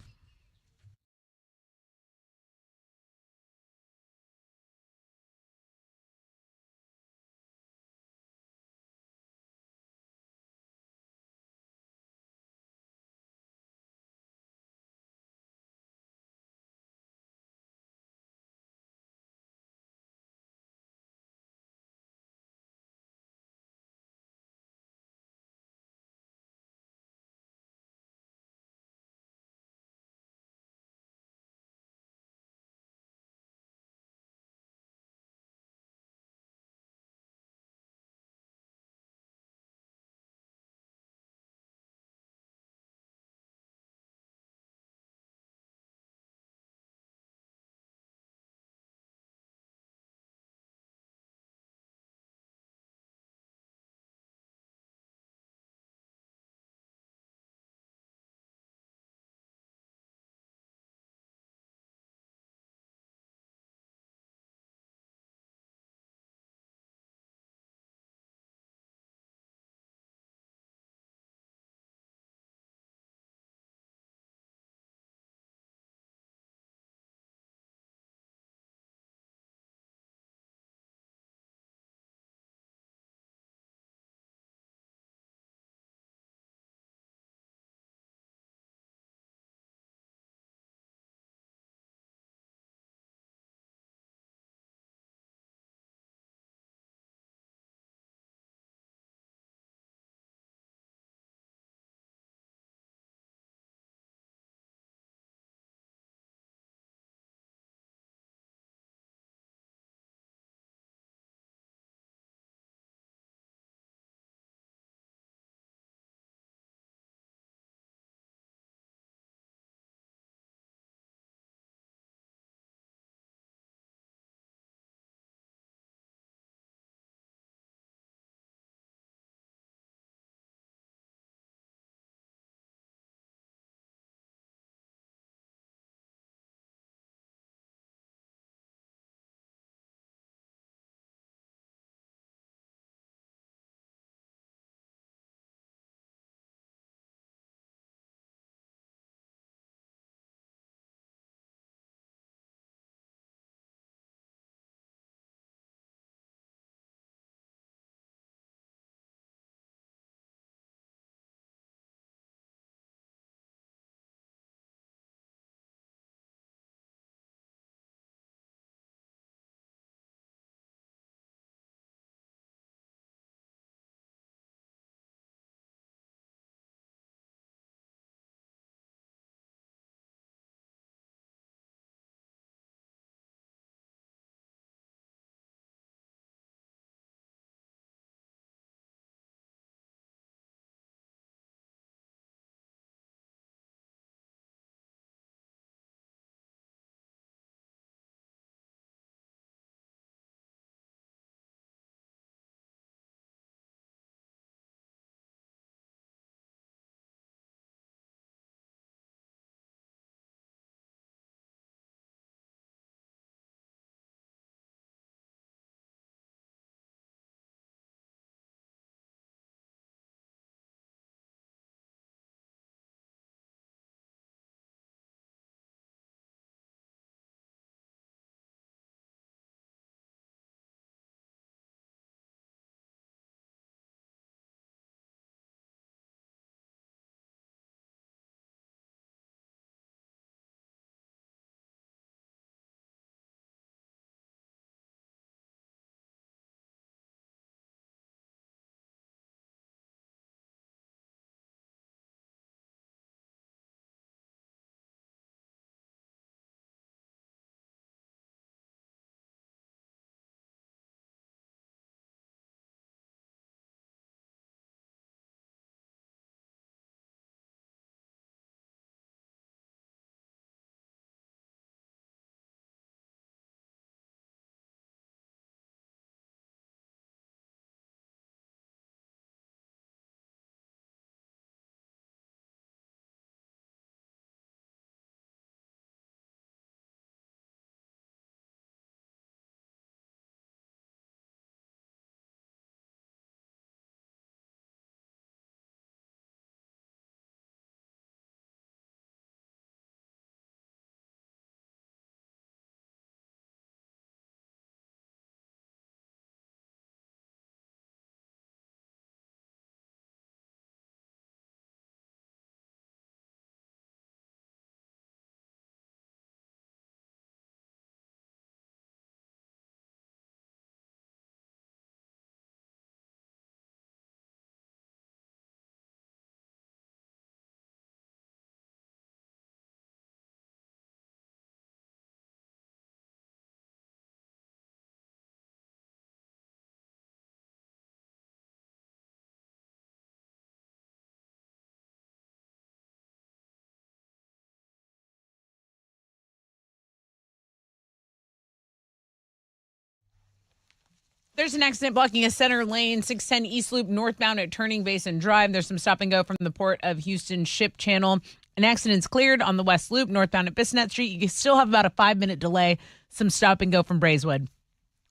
There's an accident blocking a center lane, 610 East Loop northbound at Turning Basin Drive. There's some stop and go from the Port of Houston Ship Channel. An accident's cleared on the West Loop northbound at Bissonnette Street. You still have about a 5-minute delay. Some stop and go from Braeswood.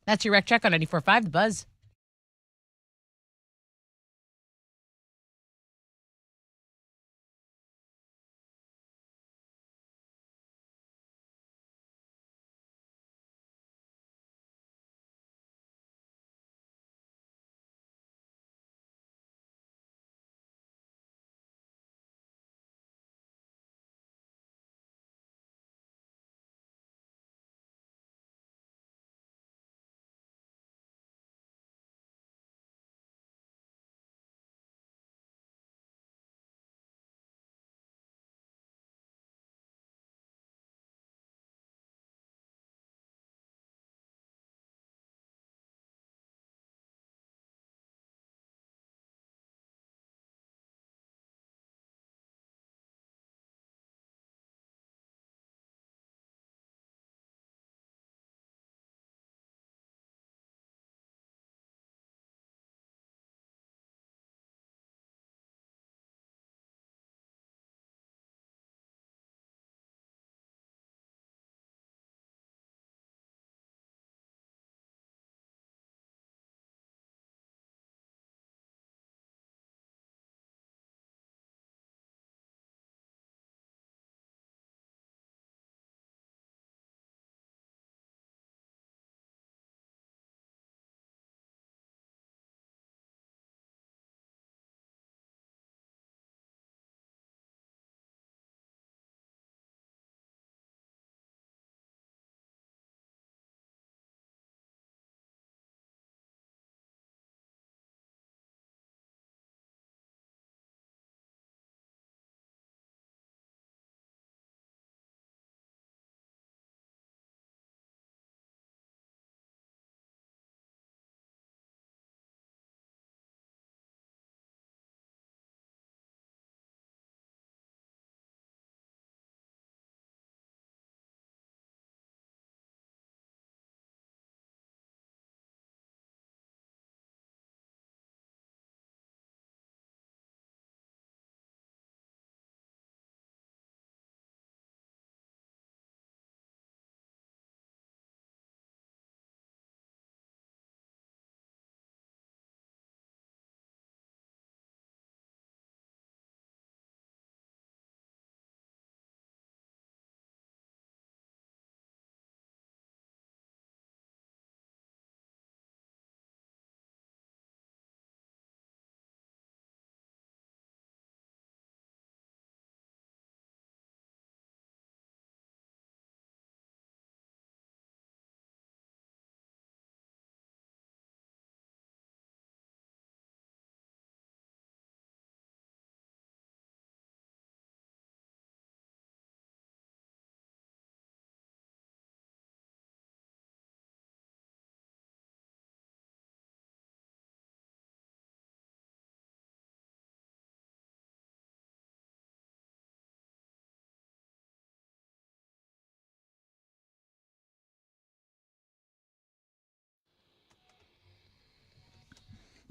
That's your wreck check on 94.5 The Buzz.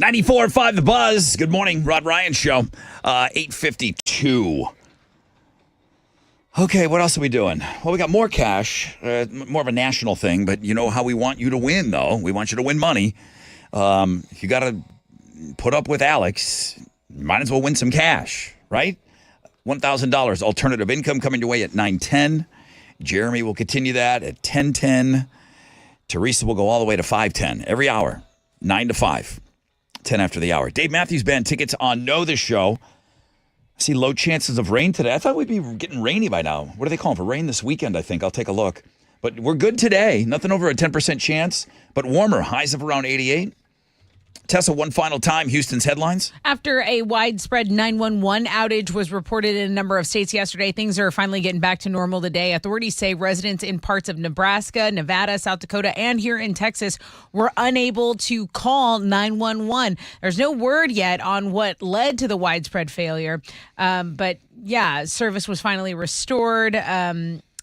.94.5 The Buzz. Good morning, Rod Ryan Show. 8:52. Okay, what else are we doing? Well, we got more cash, more of a national thing, but you know how we want you to win, though. We want you to win money. If you got to put up with Alex, you might as well win some cash, right? $1,000 alternative income coming your way at 9:10. Jeremy will continue that at 10:10. Teresa will go all the way to 5:10 every hour, 9 to 5. 10 after the hour. Dave Matthews Band tickets on Know the Show. I see low chances of rain today. I thought we'd be getting rainy by now. What are they calling for rain this weekend, I think? I'll take a look. But we're good today. Nothing over a 10% chance, but warmer. Highs of around 88. Tessa, one final time, Houston's headlines. After a widespread 911 outage was reported in a number of states yesterday, things are finally getting back to normal today. Authorities say residents in parts of Nebraska, Nevada, South Dakota, and here in Texas were unable to call 911. There's no word yet on what led to the widespread failure, but yeah, service was finally restored.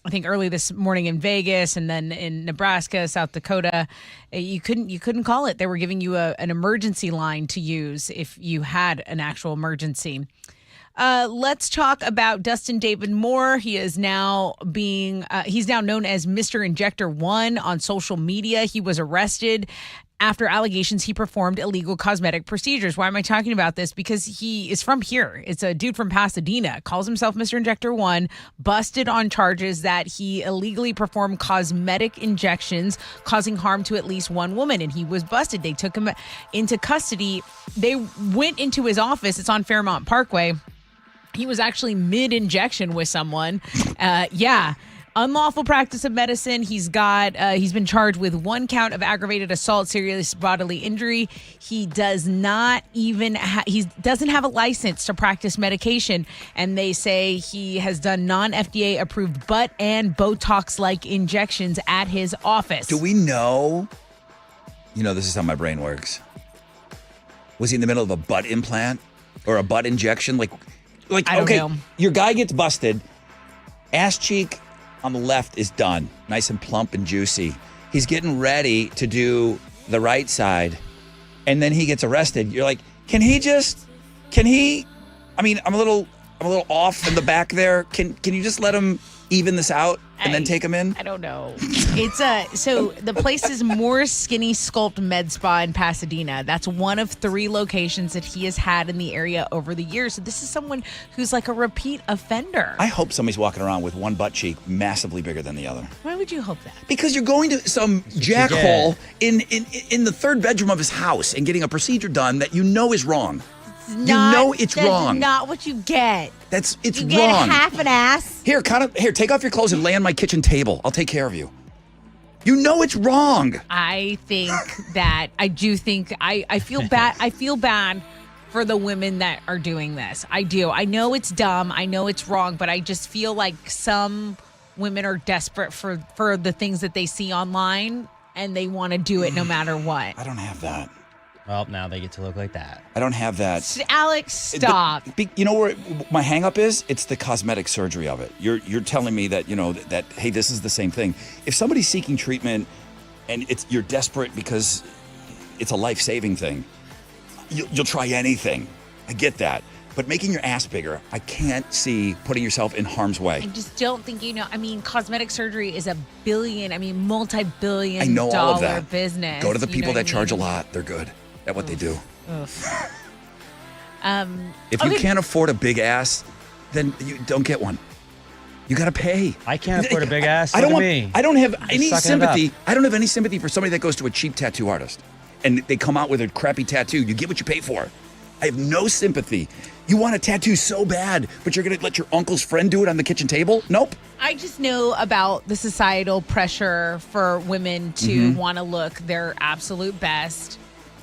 I think early this morning in Vegas and then in Nebraska, South Dakota, you couldn't call it. They were giving you an emergency line to use if you had an actual emergency. Let's talk about Dustin David Moore. He is now he's now known as Mr. Injector One on social media. He was arrested after allegations he performed illegal cosmetic procedures. Why am I talking about this? Because he is from here. It's a dude from Pasadena, calls himself Mr. Injector One, busted on charges that he illegally performed cosmetic injections causing harm to at least one woman. And he was busted. They took him into custody. They went into his office. It's on Fairmount Parkway. He was actually mid-injection with someone. Unlawful practice of medicine. He's been charged with 1 count of aggravated assault, serious bodily injury. He does not even he doesn't have a license to practice medication, and they say he has done non-FDA approved butt and Botox-like injections at his office. Do we know? This is how my brain works. Was he in the middle of a butt implant or a butt injection? Like I don't know. Your guy gets busted. Ass cheek on the left is done. Nice and plump and juicy. He's getting ready to do the right side. And then he gets arrested. You're like, can he, I mean, I'm a little off in the back there. Can you just let him even this out and then take him in? I don't know. It's so the place is More Skinny Sculpt Med Spa in Pasadena. That's one of 3 locations that he has had in the area over the years. So this is someone who's like a repeat offender. I hope somebody's walking around with one butt cheek massively bigger than the other. Why would you hope that? Because you're going to some jackhole in the 3rd bedroom of his house and getting a procedure done that you know is wrong. It's wrong. That's not what you get. It's you wrong. Get half an ass. Here, take off your clothes and lay on my kitchen table. I'll take care of you. You know it's wrong. I think that I feel bad. I feel bad for the women that are doing this. I do. I know it's dumb. I know it's wrong, but I just feel like some women are desperate for the things that they see online and they want to do it no matter what. I don't have that. Well, now they get to look like that. I don't have that. Alex, stop. You know where my hang up is? It's the cosmetic surgery of it. You're telling me that, that hey, this is the same thing. If somebody's seeking treatment and you're desperate because it's a life-saving thing, you'll try anything. I get that. But making your ass bigger, I can't see putting yourself in harm's way. I just don't think cosmetic surgery is a multi-billion I know all of dollar that. business. Go to the people that charge a lot. They're good at what they do. If you can't afford a big ass, then you don't get one. You got to pay. I can't afford a big ass. I don't have any sucking it sympathy. I don't have any sympathy for somebody that goes to a cheap tattoo artist and they come out with a crappy tattoo. You get what you pay for. I have no sympathy. You want a tattoo so bad, but you're going to let your uncle's friend do it on the kitchen table? Nope. I just know about the societal pressure for women to want to look their absolute best.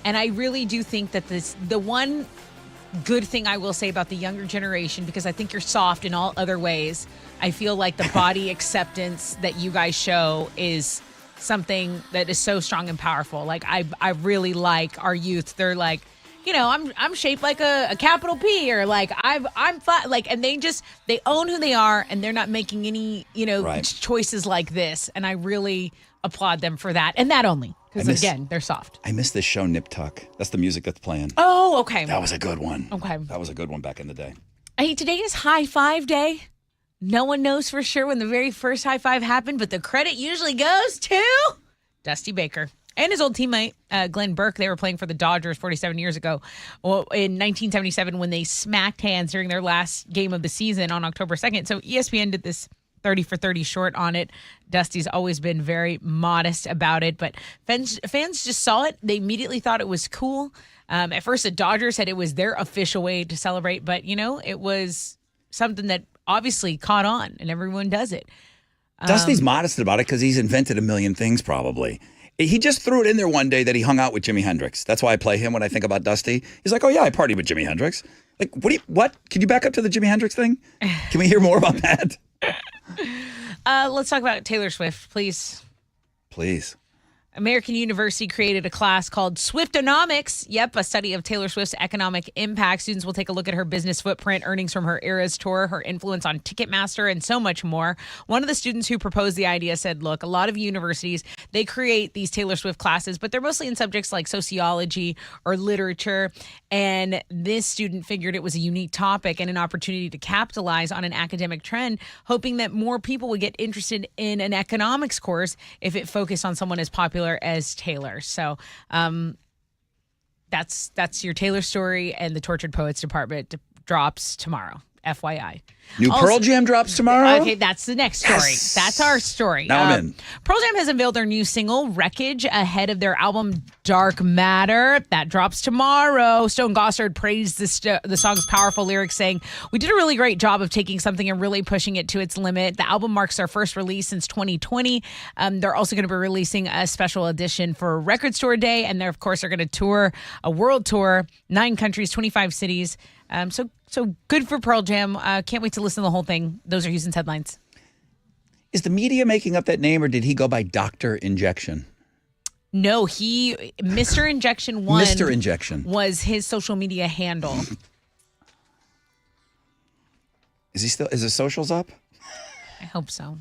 And I really do think that the one good thing I will say about the younger generation, because I think you're soft in all other ways, I feel like the body acceptance that you guys show is something that is so strong and powerful. Like I really like our youth. They're like, I'm shaped like a capital P, or like I'm flat, like, and they own who they are, and they're not making any choices like this. And I really applaud them for that, and that only because again they're soft. I miss this show Nip Tuck. That's the music that's playing. Oh, okay. That was a good one. Okay, that was a good one back in the day. Hey, today is High Five Day. No one knows for sure when the very first high five happened, but the credit usually goes to Dusty Baker and his old teammate, Glenn Burke. They were playing for the Dodgers 47 years ago in 1977 when they smacked hands during their last game of the season on October 2nd. So ESPN did this 30 for 30 short on it. Dusty's always been very modest about it, but fans just saw it. They immediately thought it was cool. At first, the Dodgers said it was their official way to celebrate, but, it was something that obviously caught on, and everyone does it. Dusty's modest about it because he's invented a million things probably. He just threw it in there one day that he hung out with Jimi Hendrix. That's why I play him when I think about Dusty. He's like, oh, yeah, I partied with Jimi Hendrix. Like, what? Can you back up to the Jimi Hendrix thing? Can we hear more about that? Let's talk about Taylor Swift, please. Please. American University created a class called Swiftonomics. Yep, a study of Taylor Swift's economic impact. Students will take a look at her business footprint, earnings from her Eras tour, her influence on Ticketmaster, and so much more. One of the students who proposed the idea said, look, a lot of universities, they create these Taylor Swift classes, but they're mostly in subjects like sociology or literature. And this student figured it was a unique topic and an opportunity to capitalize on an academic trend, hoping that more people would get interested in an economics course if it focused on someone as popular as Taylor. So that's your Taylor story, and the Tortured Poets Department drops tomorrow. FYI. New Pearl Jam drops tomorrow? Okay, that's the next story. Yes. That's our story. Now I'm in. Pearl Jam has unveiled their new single, Wreckage, ahead of their album Dark Matter. That drops tomorrow. Stone Gossard praised the song's powerful lyrics, saying, "We did a really great job of taking something and really pushing it to its limit. The album marks their first release since 2020. They're also going to be releasing a special edition for Record Store Day, and they're, of course, are going to tour a world tour, 9 countries, 25 cities. So good for Pearl Jam. Can't wait to listen to the whole thing. Those are Houston's headlines. Is the media making up that name, or did he go by Dr. Injection? No, Mr. Injection 1 Mr. Injection was his social media handle. Is his socials up? I hope so.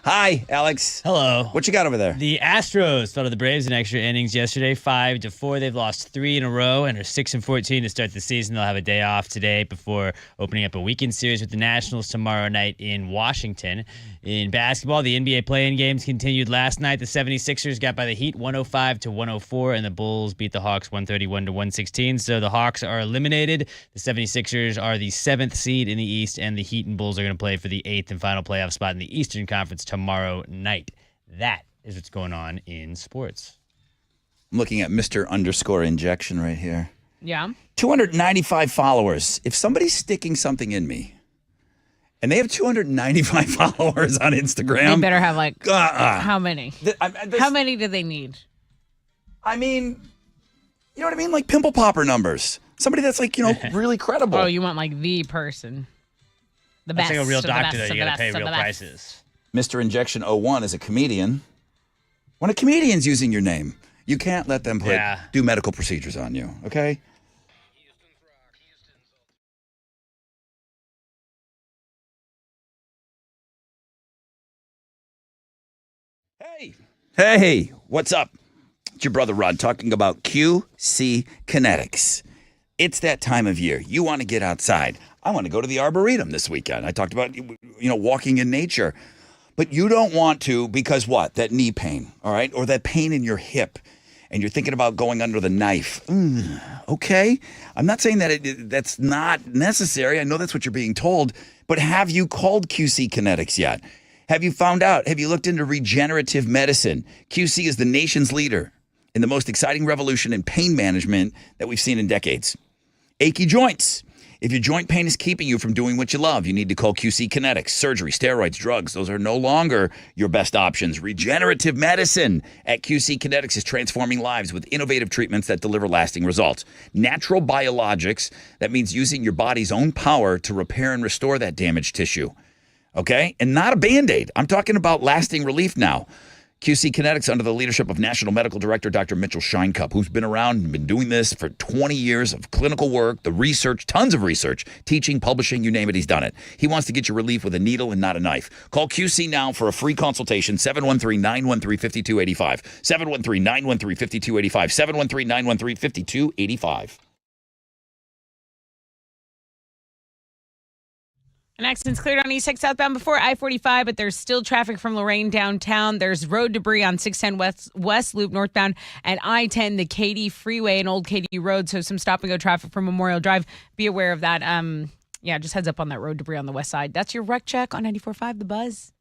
Hi, Alex. Hello. What you got over there? The Astros fell to the Braves in extra innings yesterday, 5-4. They've lost 3 in a row and are 6-14 to start the season. They'll have a day off today before opening up a weekend series with the Nationals tomorrow night in Washington. In basketball, the NBA play-in games continued last night. The 76ers got by the Heat 105-104, and the Bulls beat the Hawks 131-116. So the Hawks are eliminated. The 76ers are the 7th seed in the East, and the Heat and Bulls are going to play for the 8th and final playoff spot in the Eastern Conference tomorrow night. That is what's going on in sports. I'm looking at Mr. Injection right here. Yeah. 295 followers. If somebody's sticking something in me, and they have 295 followers on Instagram, They better have how many? How many do they need? I mean, you know what I mean? Like pimple popper numbers. Somebody that's really credible. Oh, you want like the person. The That's best. like a real the doctor best, that you the got to pay best, real the best. prices. Mr. Injection 01 is a comedian. When a comedian's using your name, you can't let them do medical procedures on you, okay? Hey, what's up? It's your brother Rod talking about QC Kinetics. It's that time of year. You want to get outside. I want to go to the Arboretum this weekend. I talked about, walking in nature. But you don't want to because what? That knee pain, all right? Or that pain in your hip. And you're thinking about going under the knife. Okay. I'm not saying that that's not necessary. I know that's what you're being told. But have you called QC Kinetics yet? Have you found out? Have you looked into regenerative medicine? QC is the nation's leader in the most exciting revolution in pain management that we've seen in decades. Achy joints. If your joint pain is keeping you from doing what you love, you need to call QC Kinetics. Surgery, steroids, drugs, those are no longer your best options. Regenerative medicine at QC Kinetics is transforming lives with innovative treatments that deliver lasting results. Natural biologics, that means using your body's own power to repair and restore that damaged tissue. Okay? And not a Band-Aid. I'm talking about lasting relief now. QC Kinetics, under the leadership of National Medical Director Dr. Mitchell Scheinkup, who's been around and been doing this for 20 years of clinical work, the research, tons of research, teaching, publishing, you name it, he's done it. He wants to get you relief with a needle and not a knife. Call QC now for a free consultation, 713-913-5285. 713-913-5285. 713-913-5285. An accident's cleared on E6 southbound before I-45, but there's still traffic from Lorain downtown. There's road debris on 610 West Loop northbound and I-10, the Katy Freeway and Old Katy Road. So some stop-and-go traffic from Memorial Drive. Be aware of that. Just heads up on that road debris on the west side. That's your wreck check on 94.5 The Buzz.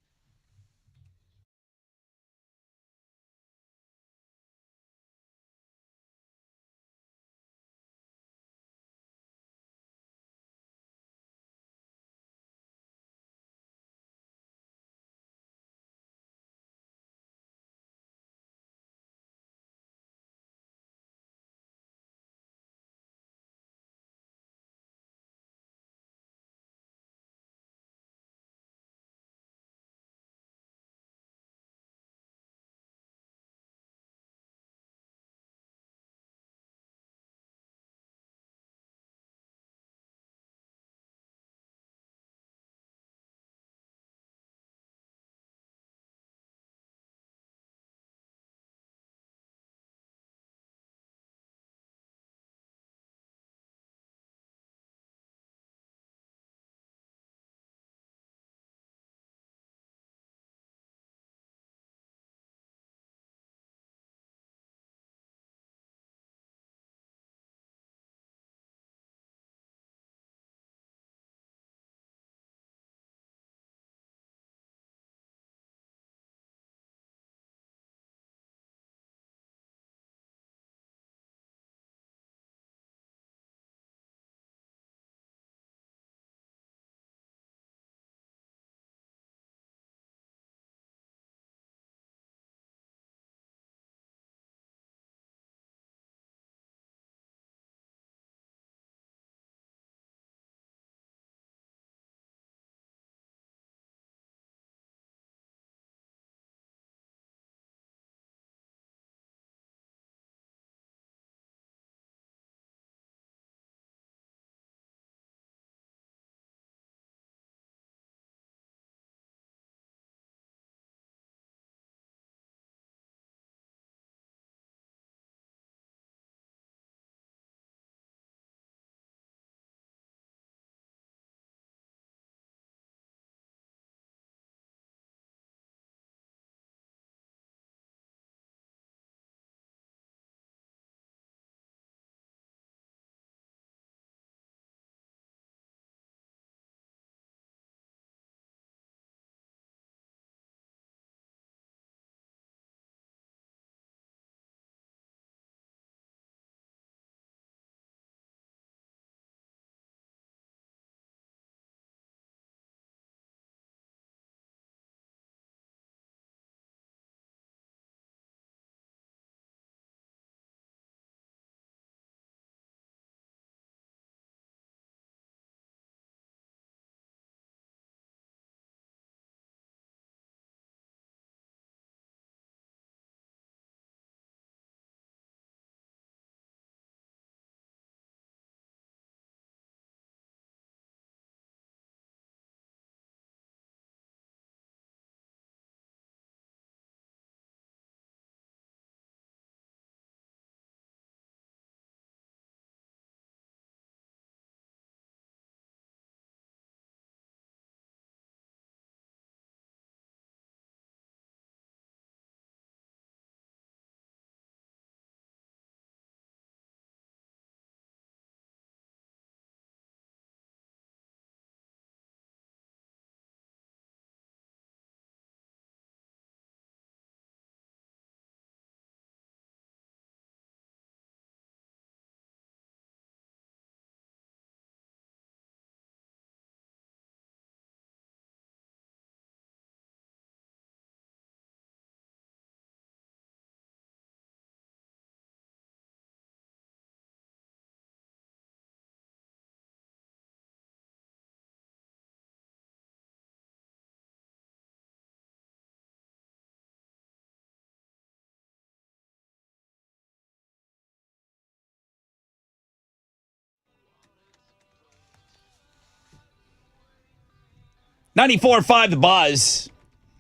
94.5 The Buzz.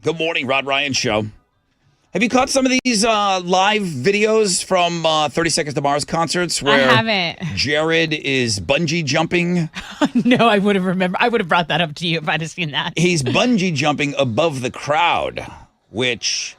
Good morning, Rod Ryan Show. Have you caught some of these live videos from 30 Seconds to Mars concerts where I haven't. Jared is bungee jumping? No, I would have remembered. I would have brought that up to you if I'd have seen that. He's bungee jumping above the crowd, which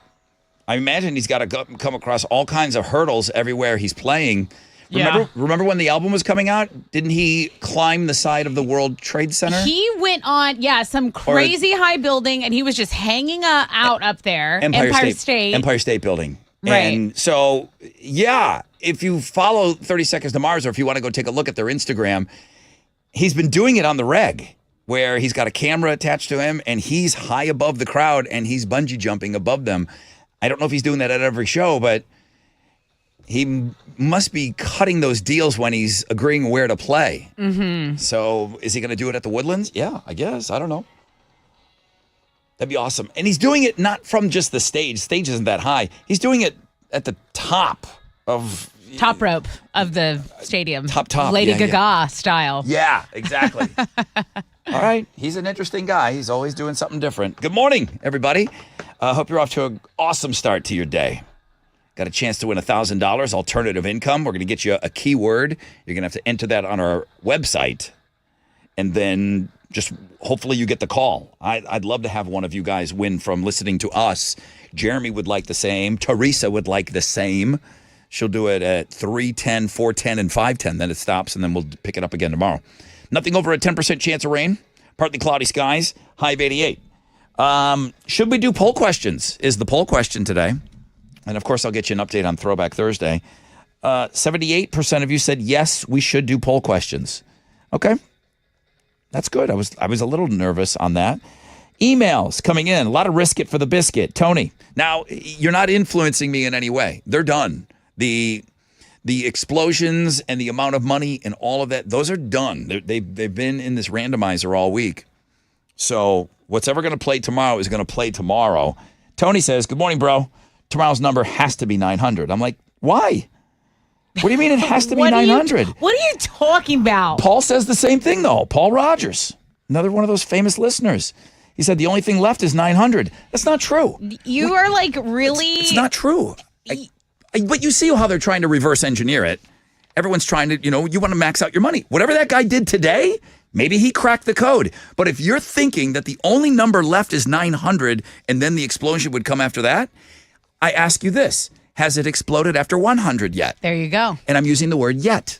I imagine he's got to come across all kinds of hurdles everywhere he's playing. Remember when the album was coming out? Didn't he climb the side of the World Trade Center? He went on, some crazy high building, and he was just hanging out up there. Empire State Building. Right. And so, if you follow 30 Seconds to Mars, or if you want to go take a look at their Instagram, he's been doing it on the reg, where he's got a camera attached to him, and he's high above the crowd, and he's bungee jumping above them. I don't know if he's doing that at every show, but he must be cutting those deals when he's agreeing where to play. Mm-hmm. So is he going to do it at the Woodlands? Yeah, I guess. I don't know. That'd be awesome. And he's doing it not from just the stage. Stage isn't that high. He's doing it at the top of... Top rope of the stadium. Top. Lady Gaga style. Yeah, exactly. All right. He's an interesting guy. He's always doing something different. Good morning, everybody. Hope you're off to an awesome start to your day. Got a chance to win $1,000 alternative income. We're going to get you a keyword. You're going to have to enter that on our website. And then just hopefully you get the call. I'd love to have one of you guys win from listening to us. Jeremy would like the same. Teresa would like the same. She'll do it at 3:10, 4:10, and 5:10. Then it stops, and then we'll pick it up again tomorrow. Nothing over a 10% chance of rain. Partly cloudy skies. High of 88. Should we do poll questions? Is the poll question today. And, of course, I'll get you an update on Throwback Thursday. 78% of you said, yes, we should do poll questions. Okay. That's good. I was a little nervous on that. Emails coming in. A lot of risk it for the biscuit. Tony, now, you're not influencing me in any way. They're done. The explosions and the amount of money and all of that, those are done. They've been in this randomizer all week. So what's ever going to play tomorrow is going to play tomorrow. Tony says, good morning, bro. Tomorrow's number has to be 900. I'm like, why? What do you mean it has to be 900? What are you talking about? Paul says the same thing, though. Paul Rogers, another one of those famous listeners. He said the only thing left is 900. That's not true. You are like really... It's not true. But you see how they're trying to reverse engineer it. Everyone's trying to, you want to max out your money. Whatever that guy did today, maybe he cracked the code. But if you're thinking that the only number left is 900 and then the explosion would come after that, I ask you this. Has it exploded after 100 yet? There you go. And I'm using the word yet.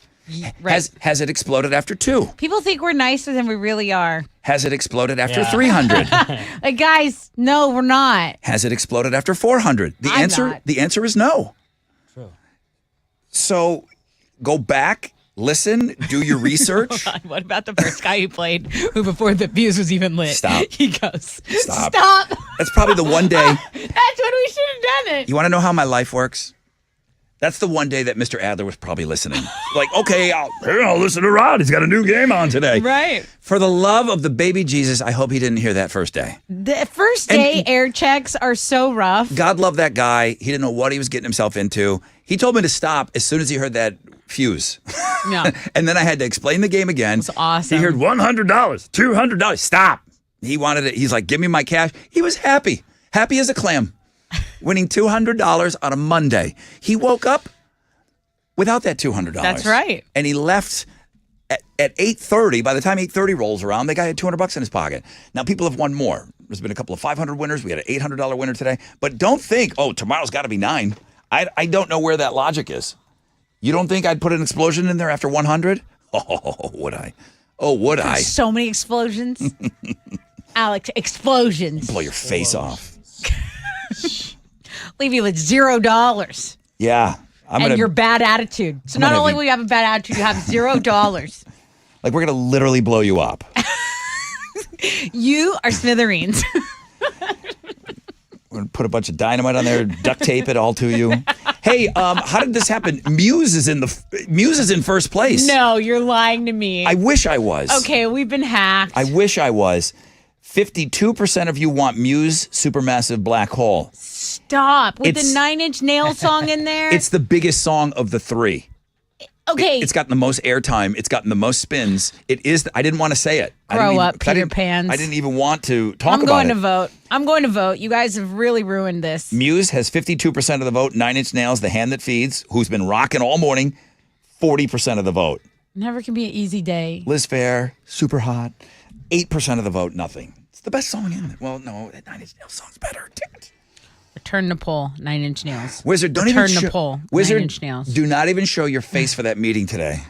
Right. Has it exploded after 2? People think we're nicer than we really are. Has it exploded after 300? Like, guys, no, we're not. Has it exploded after 400? The answer is no. True. So go back, listen, do your research. What about the first guy who played who before the fuse was even lit? Stop. He goes, Stop. Stop. That's probably the one day. That's when we should have done it. You want to know how my life works? That's the one day that Mr. Adler was probably listening. Like, okay, I'll listen to Rod. He's got a new game on today. Right. For the love of the baby Jesus, I hope he didn't hear that first day. The first day air checks are so rough. God love that guy. He didn't know what he was getting himself into. He told me to stop as soon as he heard that fuse. Yeah. And then I had to explain the game again. It's awesome. He heard $100, $200. Stop. He wanted it. He's like, give me my cash. He was happy. Happy as a clam. Winning $200 on a Monday. He woke up without that $200. That's right. And he left at 8:30. By the time 8:30 rolls around, the guy had $200 in his pocket. Now, people have won more. There's been a couple of 500 winners. We had an $800 winner today. But don't think, tomorrow's got to be 9. I don't know where that logic is. You don't think I'd put an explosion in there after 100? Oh, would I? Oh, would I? So many explosions. Alex, explosions. Blow your face off. Leave you with $0. Yeah. And your bad attitude. So not only will you have a bad attitude, you have $0. Like, we're going to literally blow you up. You are smithereens. We're going to put a bunch of dynamite on there, duct tape it all to you. Hey, how did this happen? Muse is in first place. No, you're lying to me. I wish I was. Okay, we've been hacked. I wish I was. 52% of you want Muse Supermassive Black Hole. Stop. With the 9 Inch Nail song in there? It's the biggest song of the 3. Okay. It's gotten the most airtime. It's gotten the most spins. It is. I didn't want to say it. Grow up, Peter Pans. I didn't even want to talk I'm about going it. to vote. I'm going to vote. You guys have really ruined this. Muse has 52% of the vote. 9 Inch Nails, the hand that feeds, who's been rocking all morning, 40% of the vote. Never can be an easy day. Liz Fair, super hot, 8% of the vote, nothing. It's the best song in it. Well, no, that 9 Inch Nails song's better. Damn it. Return to poll, 9 Inch Nails. Wizard, don't Return even to poll, Wizard, 9 Inch Nails. do not even show your face for that meeting today.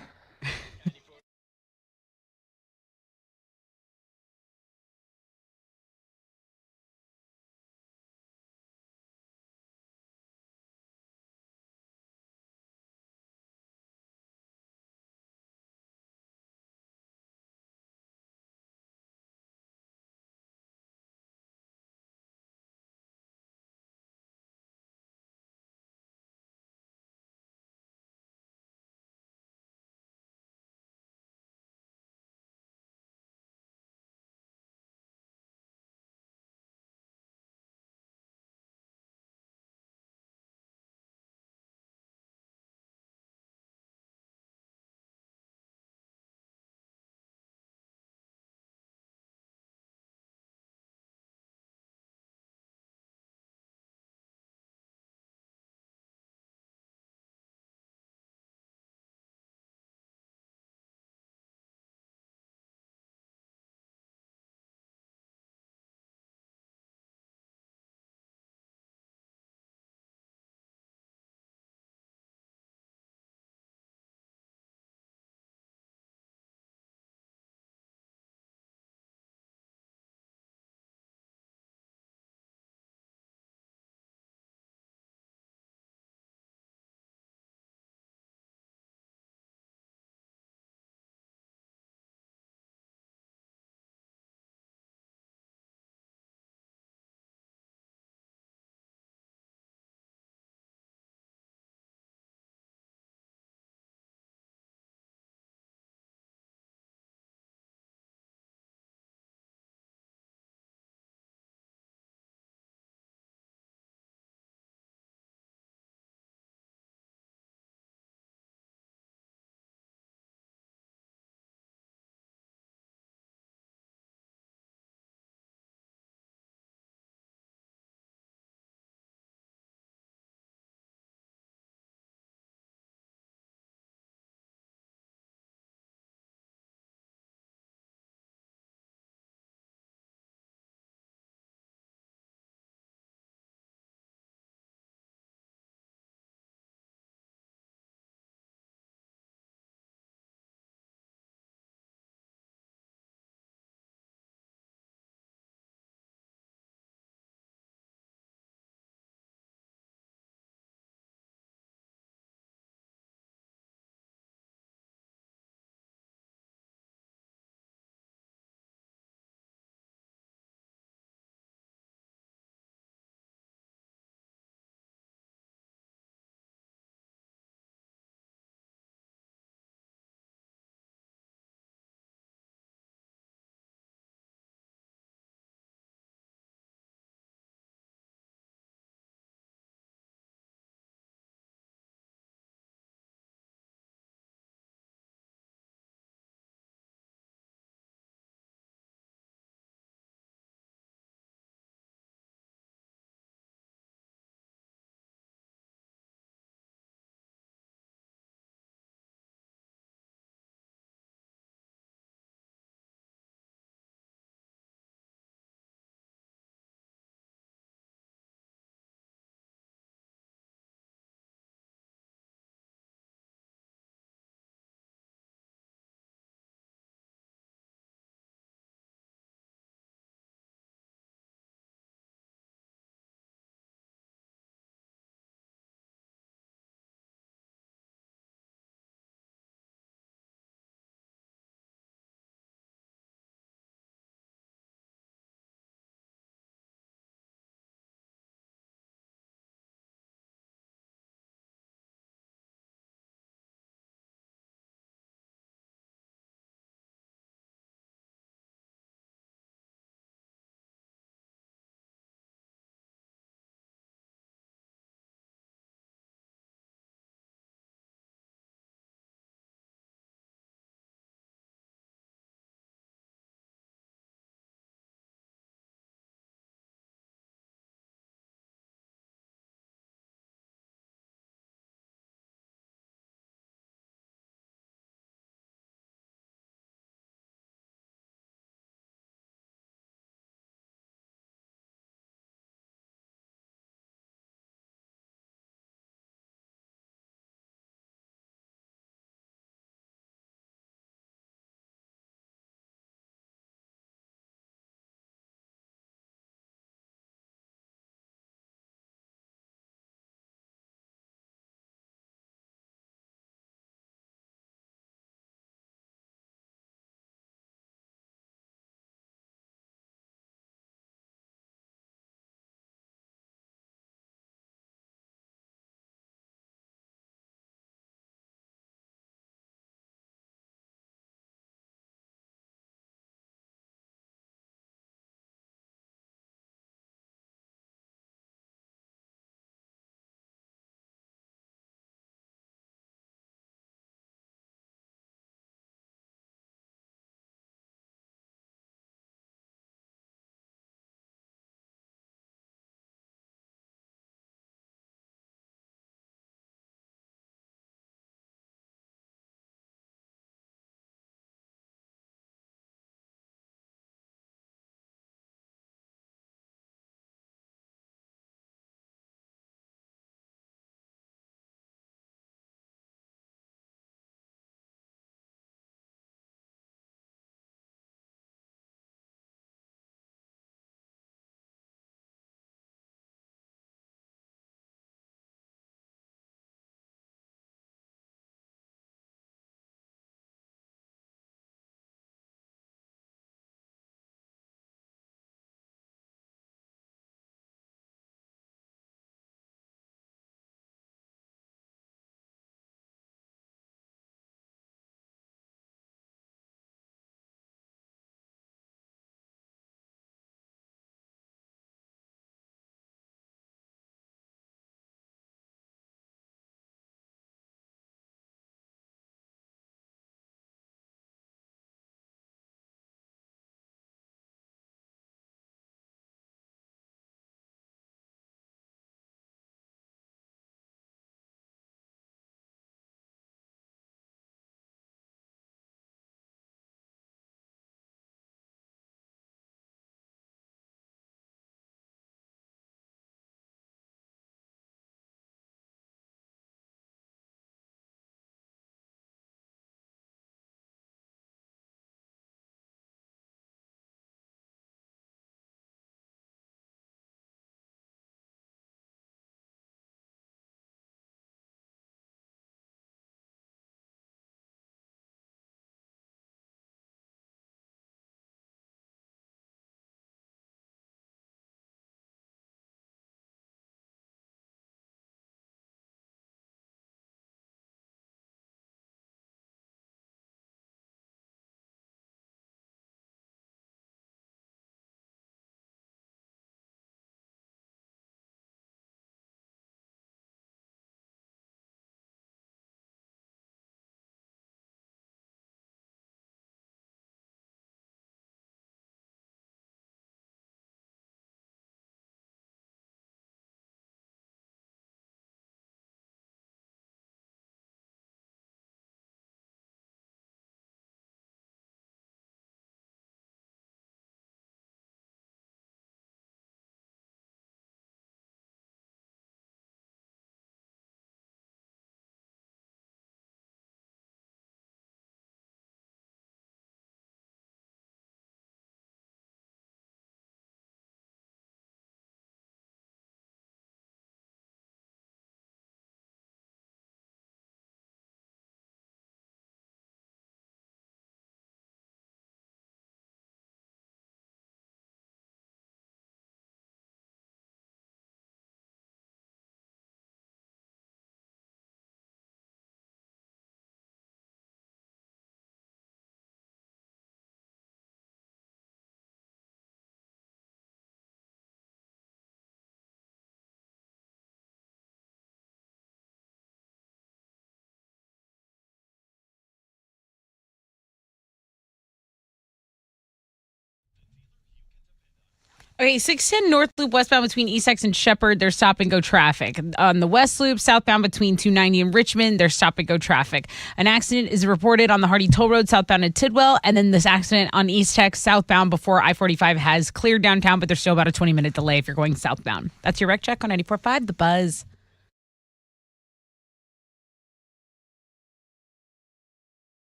Okay, 610 North Loop westbound between Eastex and Shepherd, there's stop and go traffic. On the West Loop southbound between 290 and Richmond, there's stop and go traffic. An accident is reported on the Hardy Toll Road southbound at Tidwell, and then this accident on Eastex southbound before I-45 has cleared downtown, but there's still about a 20-minute delay if you're going southbound. That's your wreck check on 94.5 The Buzz.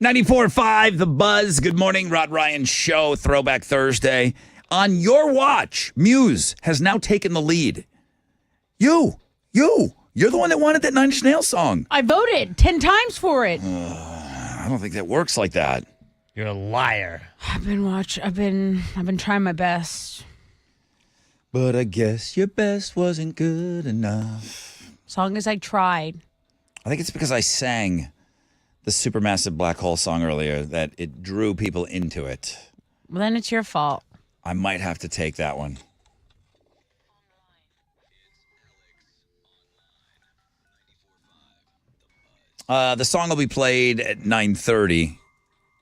.94.5 The Buzz. Good morning, Rod Ryan Show, Throwback Thursday. On your watch, Muse has now taken the lead. You're the one that wanted that Nine Inch Nails song. I voted 10 times for it. I don't think that works like that. You're a liar. I've been trying my best. But I guess your best wasn't good enough. As long as I tried. I think it's because I sang the Supermassive Black Hole song earlier that it drew people into it. Well, then it's your fault. I might have to take that one. The song will be played at 9:30.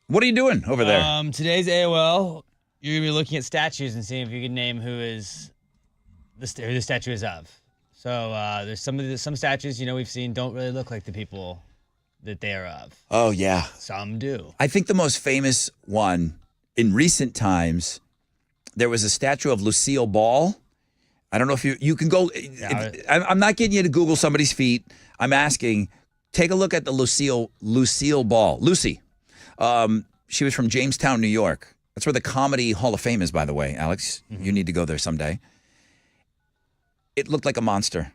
What are you doing over there? Today's AOL. You're gonna be looking at statues and seeing if you can name who the statue is of. So there's some statues we've seen don't really look like the people that they are of. Oh, yeah. Some do. I think the most famous one in recent times, there was a statue of Lucille Ball. I don't know if you can go. I'm not getting you to Google somebody's feet. I'm asking, take a look at the Lucille Ball. Lucy. She was from Jamestown, New York. That's where the Comedy Hall of Fame is, by the way, Alex. Mm-hmm. You need to go there someday. It looked like a monster.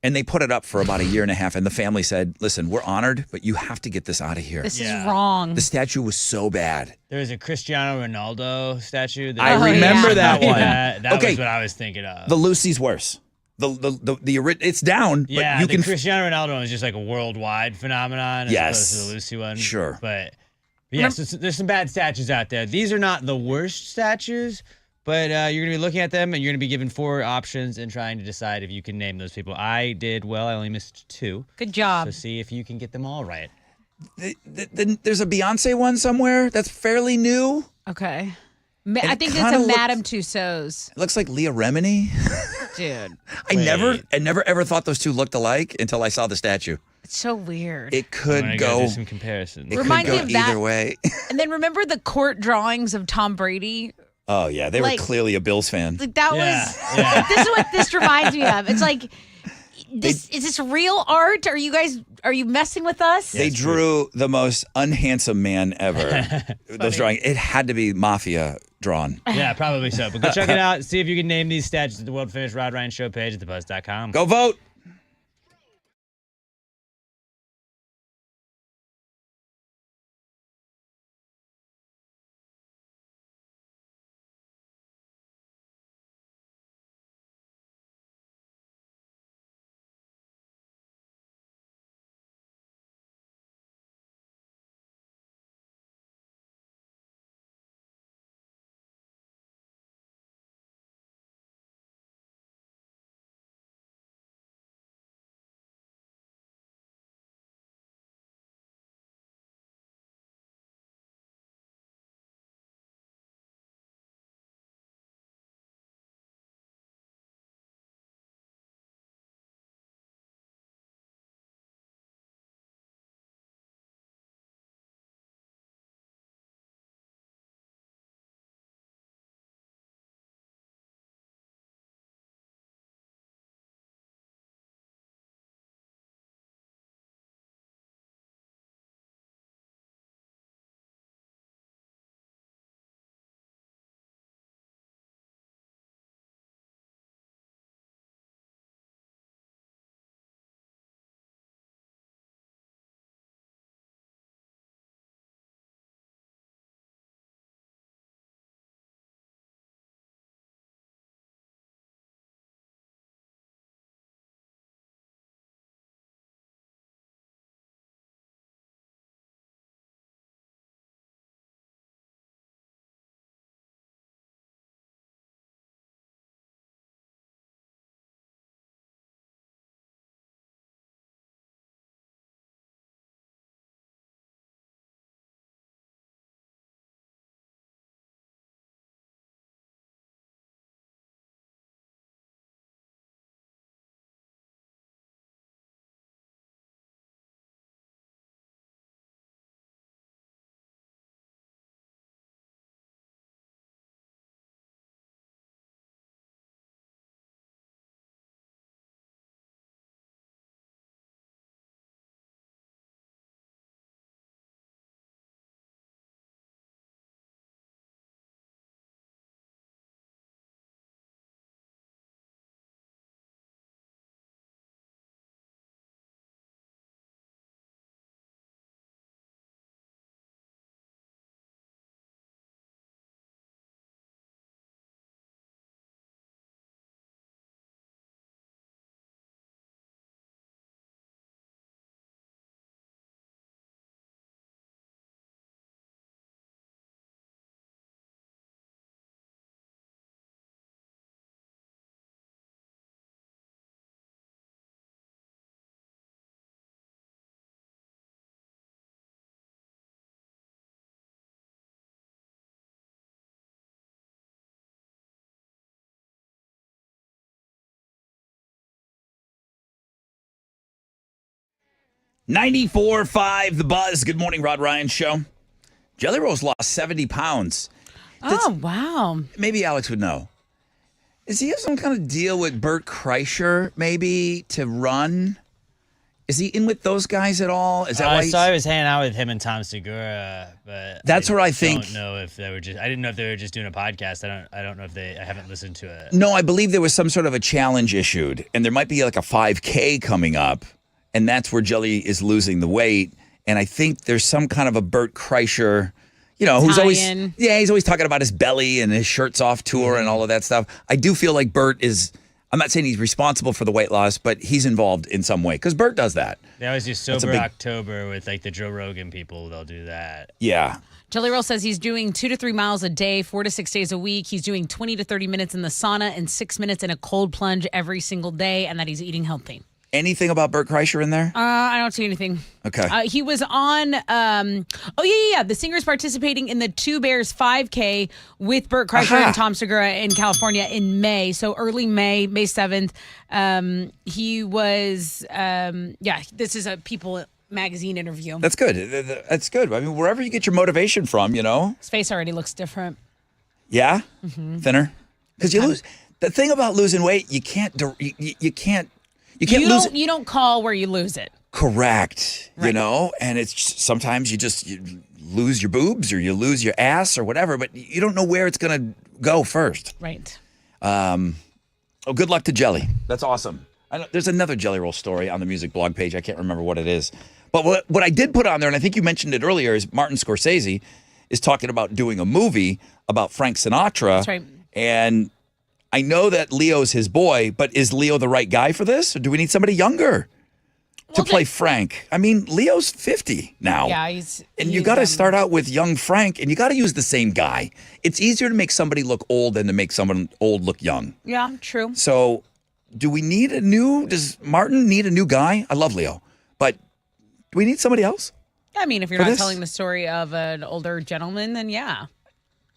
And they put it up for about a year and a half, and the family said, listen, we're honored, but you have to get this out of here. This is wrong. The statue was so bad. There was a Cristiano Ronaldo statue. I remember that one. That was what I was thinking of. The Lucy's worse. The it's down, yeah, but you can. Cristiano Ronaldo one is just like a worldwide phenomenon as opposed to the Lucy one. Sure. But yes, there's some bad statues out there. These are not the worst statues, but you're going to be looking at them and you're going to be given 4 options and trying to decide if you can name those people. I did well. I only missed 2. Good job. So see if you can get them all right. There's a Beyonce one somewhere that's fairly new. Okay. I think it's a Madame Tussauds. It looks like Leah Remini. Dude. I never ever thought those two looked alike until I saw the statue. It's so weird. It could go do some comparisons. It Reminds could me go of either that. way. And then remember the court drawings of Tom Brady? Oh yeah, they were clearly a Bills fan. Like that was. Like, this is what this reminds me of. It's like, is this real art? Are you messing with us? They drew the most unhandsome man ever. Those drawings. It had to be mafia drawn. Yeah, probably so. But go check it out. See if you can name these statues at the World Famous Rod Ryan Show page at thebuzz.com. Go vote. 94.5 The Buzz. Good morning, Rod Ryan Show. Jelly Roll's lost 70 pounds. Oh, wow. Maybe Alex would know. Does he have some kind of deal with Bert Kreischer, maybe, to run? Is he in with those guys at all? Is that why I saw he was hanging out with him and Tom Segura, but that's what I think. I don't know if they were just. I didn't know if they were just doing a podcast. I don't know if they. I haven't listened to it. No, I believe there was some sort of a challenge issued, and there might be like a 5K coming up, and that's where Jelly is losing the weight. And I think there's some kind of a Bert Kreischer, who's always he's always talking about his belly and his shirts off tour and all of that stuff. I do feel like Bert is. I'm not saying he's responsible for the weight loss, but he's involved in some way because Bert does that. They always do sober October with like the Joe Rogan people. They'll do that. Yeah. Jelly Roll says he's doing 2 to 3 miles a day, 4 to 6 days a week. He's doing 20 to 30 minutes in the sauna and 6 minutes in a cold plunge every single day, and that he's eating healthy. Anything about Bert Kreischer in there? I don't see anything. Okay. He was on, the singer's participating in the Two Bears 5K with Bert Kreischer and Tom Segura in California in May. So early May 7th. He was, this is a People magazine interview. That's good. That's good. I mean, wherever you get your motivation from, His face already looks different. Yeah? Mm-hmm. Thinner? Because you lose. The thing about losing weight, you can't lose it. You don't call where you lose it. Correct. Right. And it's sometimes you lose your boobs or you lose your ass or whatever, but you don't know where it's going to go first. Right. Good luck to Jelly. That's awesome. There's another Jelly Roll story on the music blog page. I can't remember what it is. But what I did put on there, and I think you mentioned it earlier, is Martin Scorsese is talking about doing a movie about Frank Sinatra. That's right. And I know that Leo's his boy, but is Leo the right guy for this? Or do we need somebody younger to play Frank? I mean, Leo's 50 now. Yeah, and you got to start out with young Frank, and you got to use the same guy. It's easier to make somebody look old than to make someone old look young. Yeah, true. So does Martin need a new guy? I love Leo, but do we need somebody else? I mean, if you're not telling the story of an older gentleman, then yeah.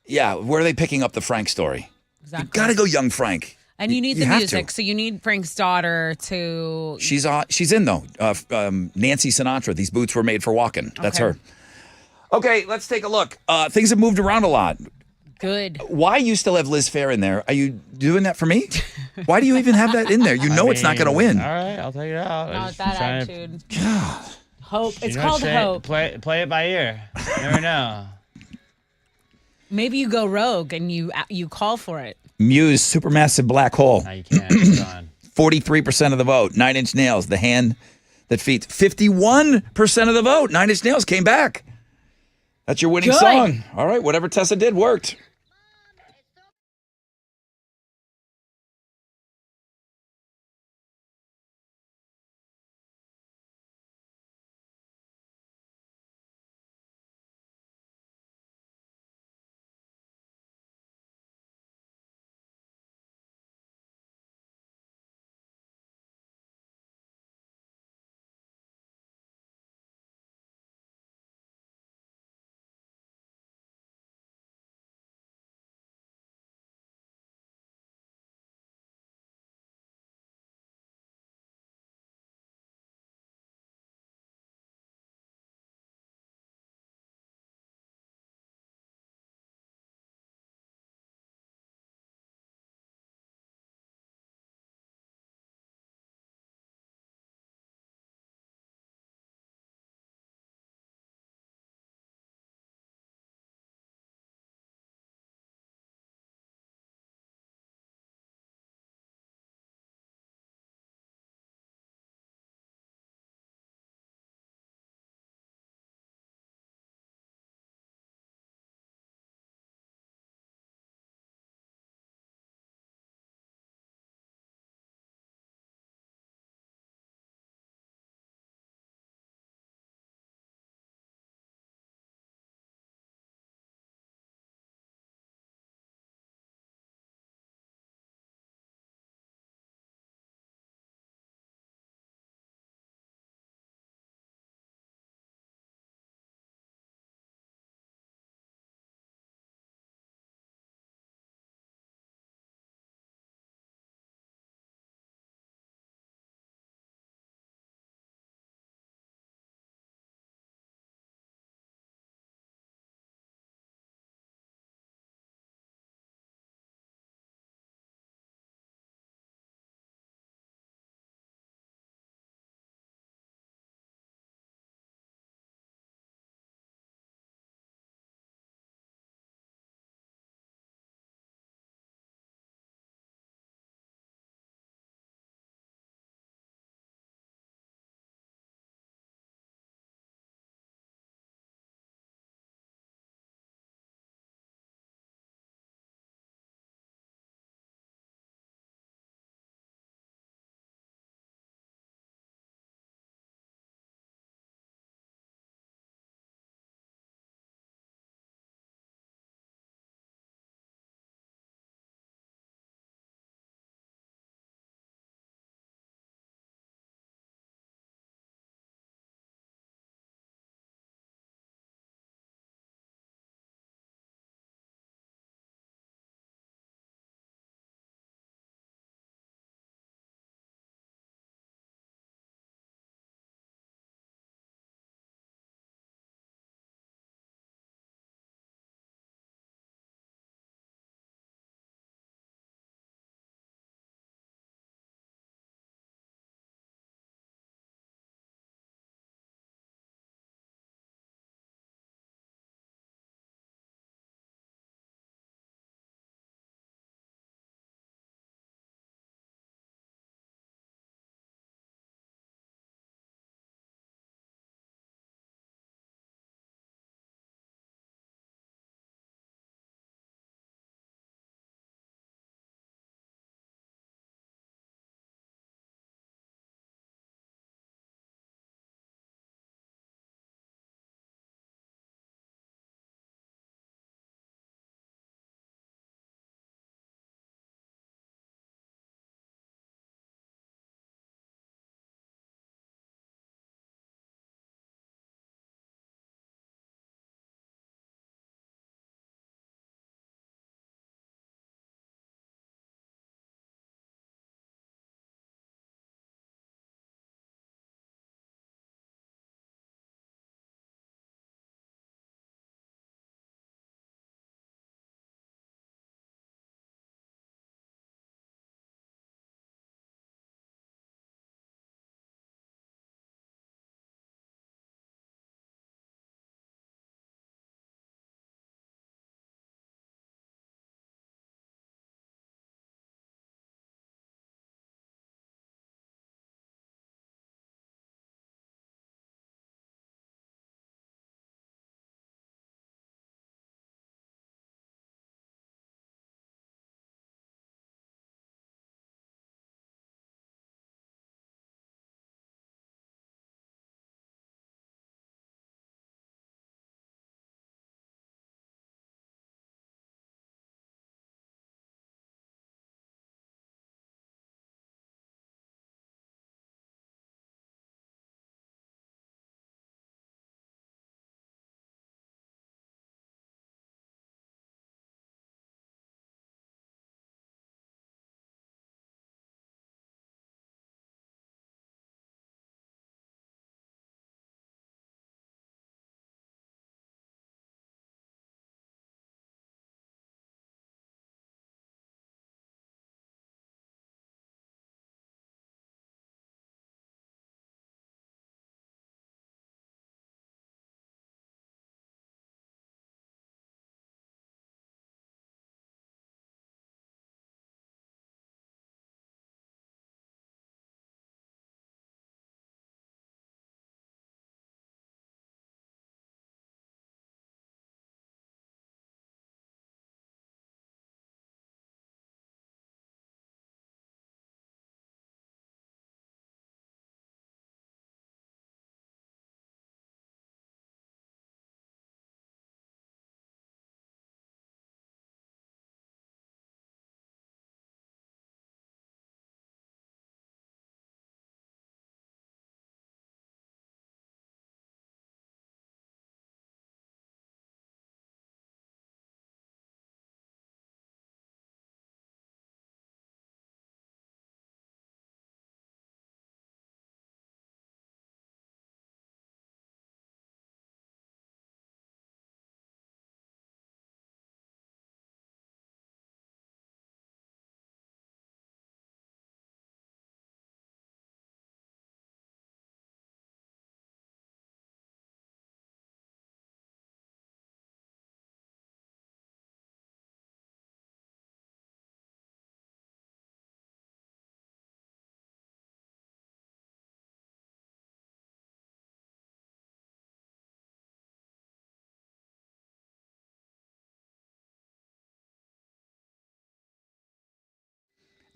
Yeah, where are they picking up the Frank story? Exactly. You got to go young Frank. And you need the music, so you need Frank's daughter to... She's in, though. Nancy Sinatra. These boots were made for walking. That's her. Okay, let's take a look. Things have moved around a lot. Good. Why you still have Liz Fair in there? Are you doing that for me? Why do you even have that in there? You know it's not going to win. All right, I'll take it out. Not that attitude. God. Hope. It's called hope. Play it by ear. You never know. Maybe you go rogue and you call for it. Muse, Supermassive Black Hole. No, you can't. It's gone. 43% of the vote. 9 Inch Nails, the hand that feeds. 51% of the vote. 9 Inch Nails came back. That's your winning song. All right, whatever Tessa did worked.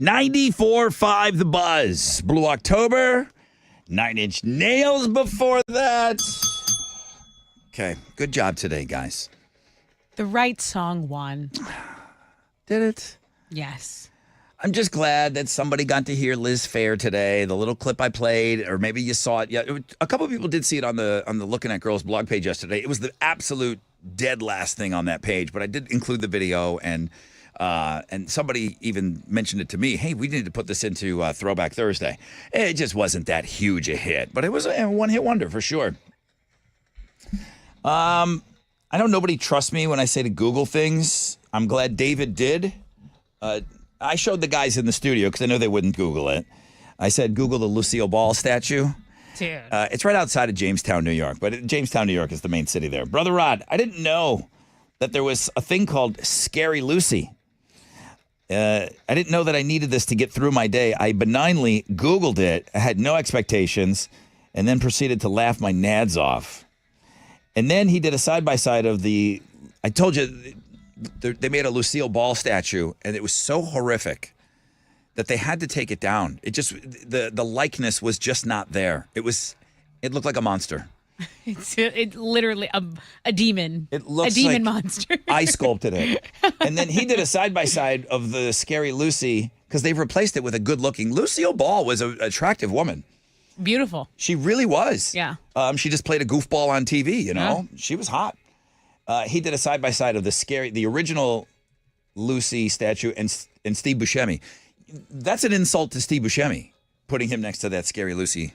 94.5 The Buzz. Blue October. 9 Inch Nails before that. Okay, good job today, guys. The right song won. Did it? Yes. I'm just glad that somebody got to hear Liz Phair today. The little clip I played, or maybe you saw it. Yeah, a couple of people did see it on the Looking at Girls blog page yesterday. It was the absolute dead last thing on that page, but I did include the video, and somebody even mentioned it to me. Hey, we need to put this into Throwback Thursday. It just wasn't that huge a hit, but it was a one-hit wonder for sure. I know nobody trusts me when I say to Google things. I'm glad David did. I showed the guys in the studio because I know they wouldn't Google it. I said, Google the Lucille Ball statue. Dude. It's right outside of Jamestown, New York, but Jamestown, New York is the main city there. Brother Rod, I didn't know that there was a thing called Scary Lucy. I didn't know that I needed this to get through my day. I benignly Googled it. I had no expectations and then proceeded to laugh my nads off. And then he did a side-by-side of I told you, they made a Lucille Ball statue, and it was so horrific that they had to take it down. It just, the likeness was just not there. It looked like a monster. It's literally a demon. It looks a demon like monster. I sculpted it. And then he did a side-by-side of the Scary Lucy, because they've replaced it with a good-looking. Lucille Ball was an attractive woman. Beautiful. She really was. Yeah. She just played a goofball on TV, you know? Yeah. She was hot. He did a side-by-side of the original Lucy statue and Steve Buscemi. That's an insult to Steve Buscemi, putting him next to that Scary Lucy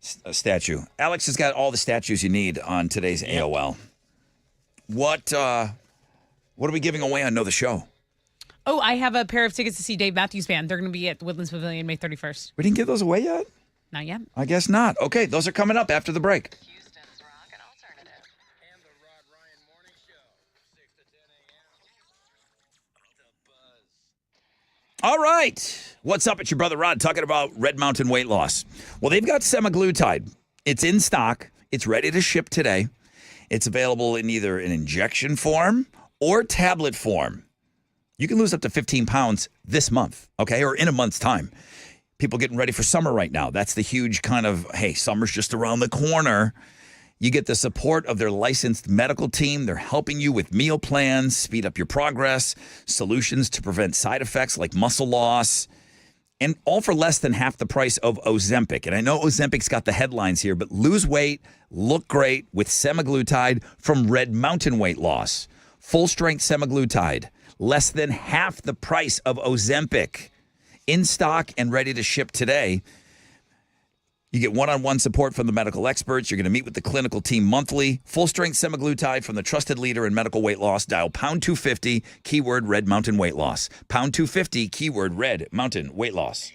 statue. Alex has got all the statues you need on today's AOL. What are we giving away on Know the Show? Oh, I have a pair of tickets to see Dave Matthews Band. They're going to be at Woodlands Pavilion May 31st. We didn't give those away yet? Not yet. I guess not. Okay, those are coming up after the break. Houston's Rock and Alternative. And the Rod Ryan Morning Show, 6 to 10 a.m. The Buzz. All right. What's up? It's your brother Rod talking about Red Mountain weight loss. Well, they've got semaglutide. It's in stock. It's ready to ship today. It's available in either an injection form or tablet form. You can lose up to 15 pounds this month, okay, or in a month's time. People getting ready for summer right now. That's the huge kind of, hey, summer's just around the corner. You get the support of their licensed medical team. They're helping you with meal plans, speed up your progress, solutions to prevent side effects like muscle loss, and all for less than half the price of Ozempic. And I know Ozempic's got the headlines here, but lose weight, look great with semaglutide from Red Mountain Weight Loss. Full-strength semaglutide, less than half the price of Ozempic. In stock and ready to ship today. You get one-on-one support from the medical experts. You're going to meet with the clinical team monthly. Full-strength semaglutide from the trusted leader in medical weight loss. Dial pound 250, keyword Red Mountain Weight Loss. Pound 250, keyword Red Mountain Weight Loss.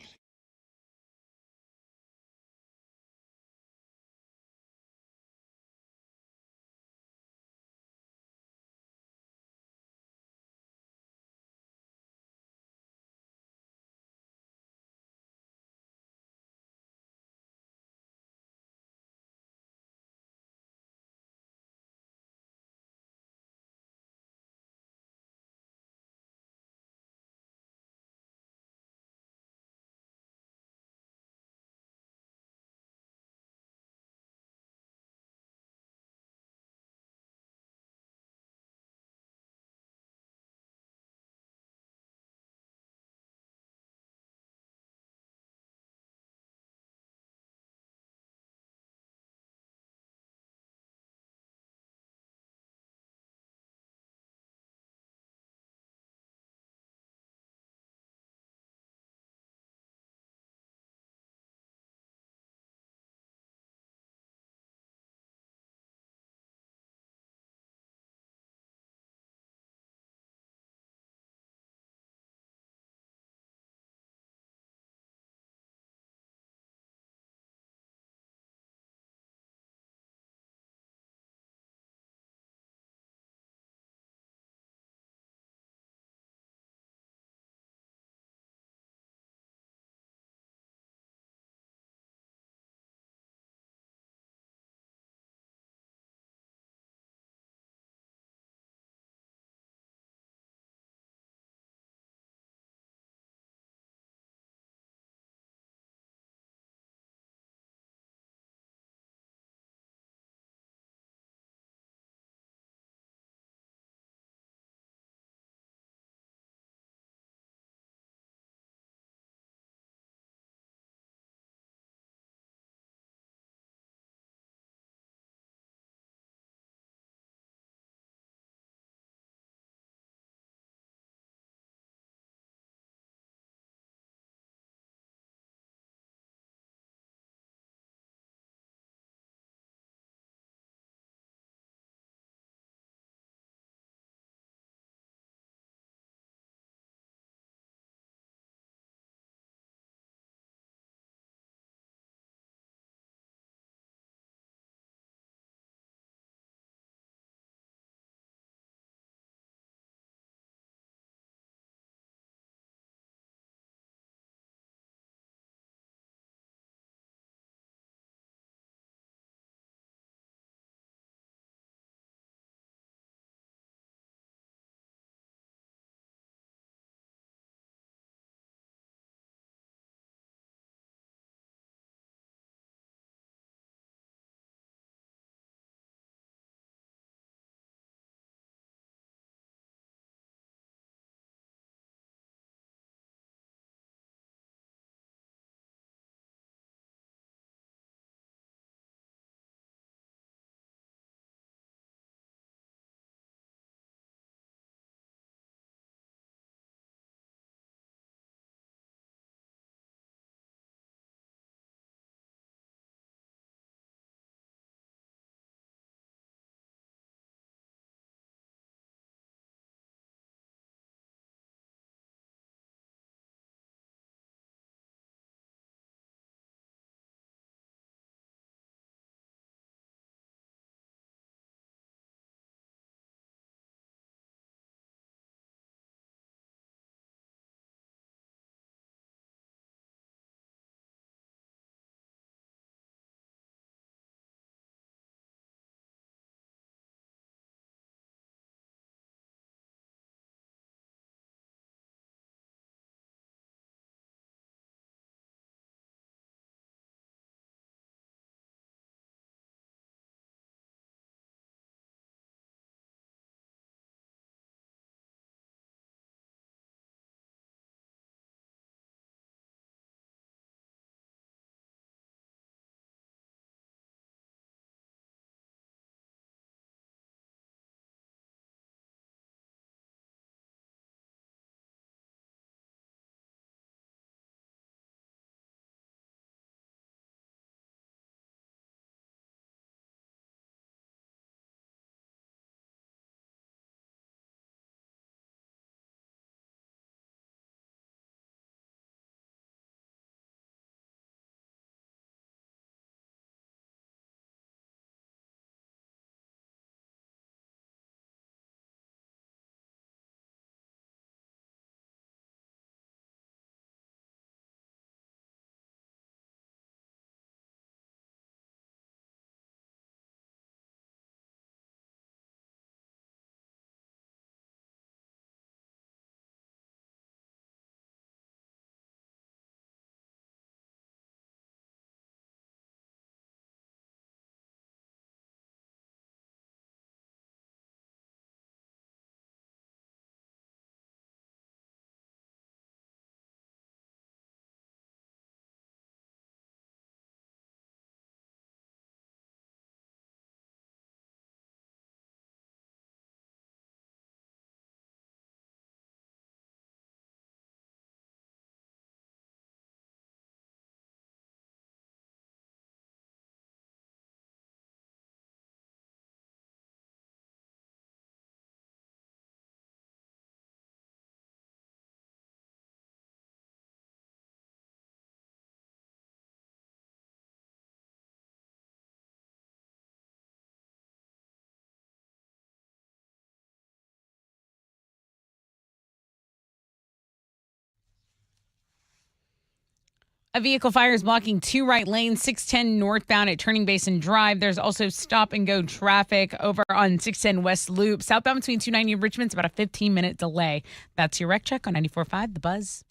A vehicle fire is blocking 2 right lanes, 610 northbound at Turning Basin Drive. There's also stop and go traffic over on 610 West Loop. Southbound between 290 and Richmond's about a 15-minute delay. That's your wreck check on 94.5 The Buzz.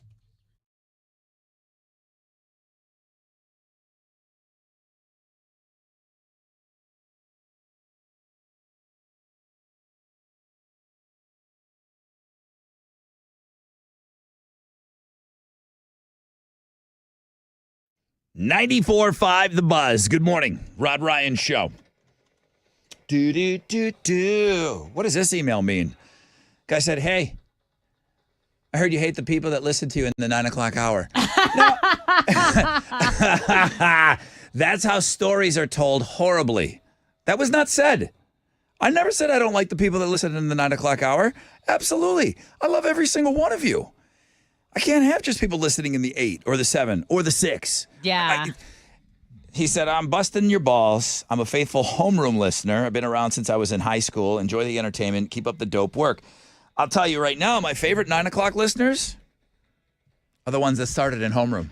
.94.5 The Buzz. Good morning. Rod Ryan Show. Do. What does this email mean? Guy said, hey, I heard you hate the people that listen to you in the 9 o'clock hour. That's how stories are told horribly. That was not said. I never said I don't like the people that listen in the 9 o'clock hour. Absolutely. I love every single one of you. I can't have just people listening in the 8 or the 7 or the 6. Yeah. He said, I'm busting your balls. I'm a faithful homeroom listener. I've been around since I was in high school. Enjoy the entertainment. Keep up the dope work. I'll tell you right now, my favorite 9 o'clock listeners are the ones that started in homeroom.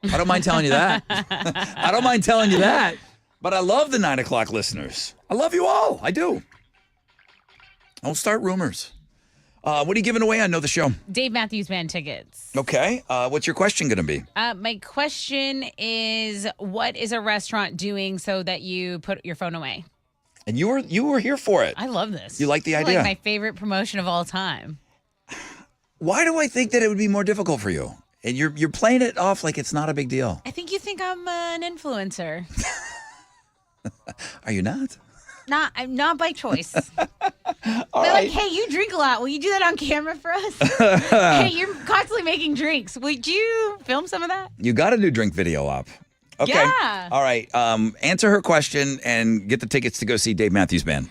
I don't mind telling you that. I don't mind telling you that. But I love the 9 o'clock listeners. I love you all. I do. Don't start rumors. What are you giving away on Know the Show? Dave Matthews Band tickets. Okay. What's your question going to be? My question is, what is a restaurant doing so that you put your phone away? And you were here for it. I love this. You like the It's idea? like my favorite promotion of all time. Why do I think that it would be more difficult for you? And you're playing it off like it's not a big deal. I think you think I'm an influencer. Are you not? I'm not by choice. They're right. like, hey, you drink a lot. Will you do that on camera for us? Hey, you're constantly making drinks. Would you film some of that? You got a new drink video up. Okay. Yeah. All right. Answer her question and get the tickets to go see Dave Matthews Band.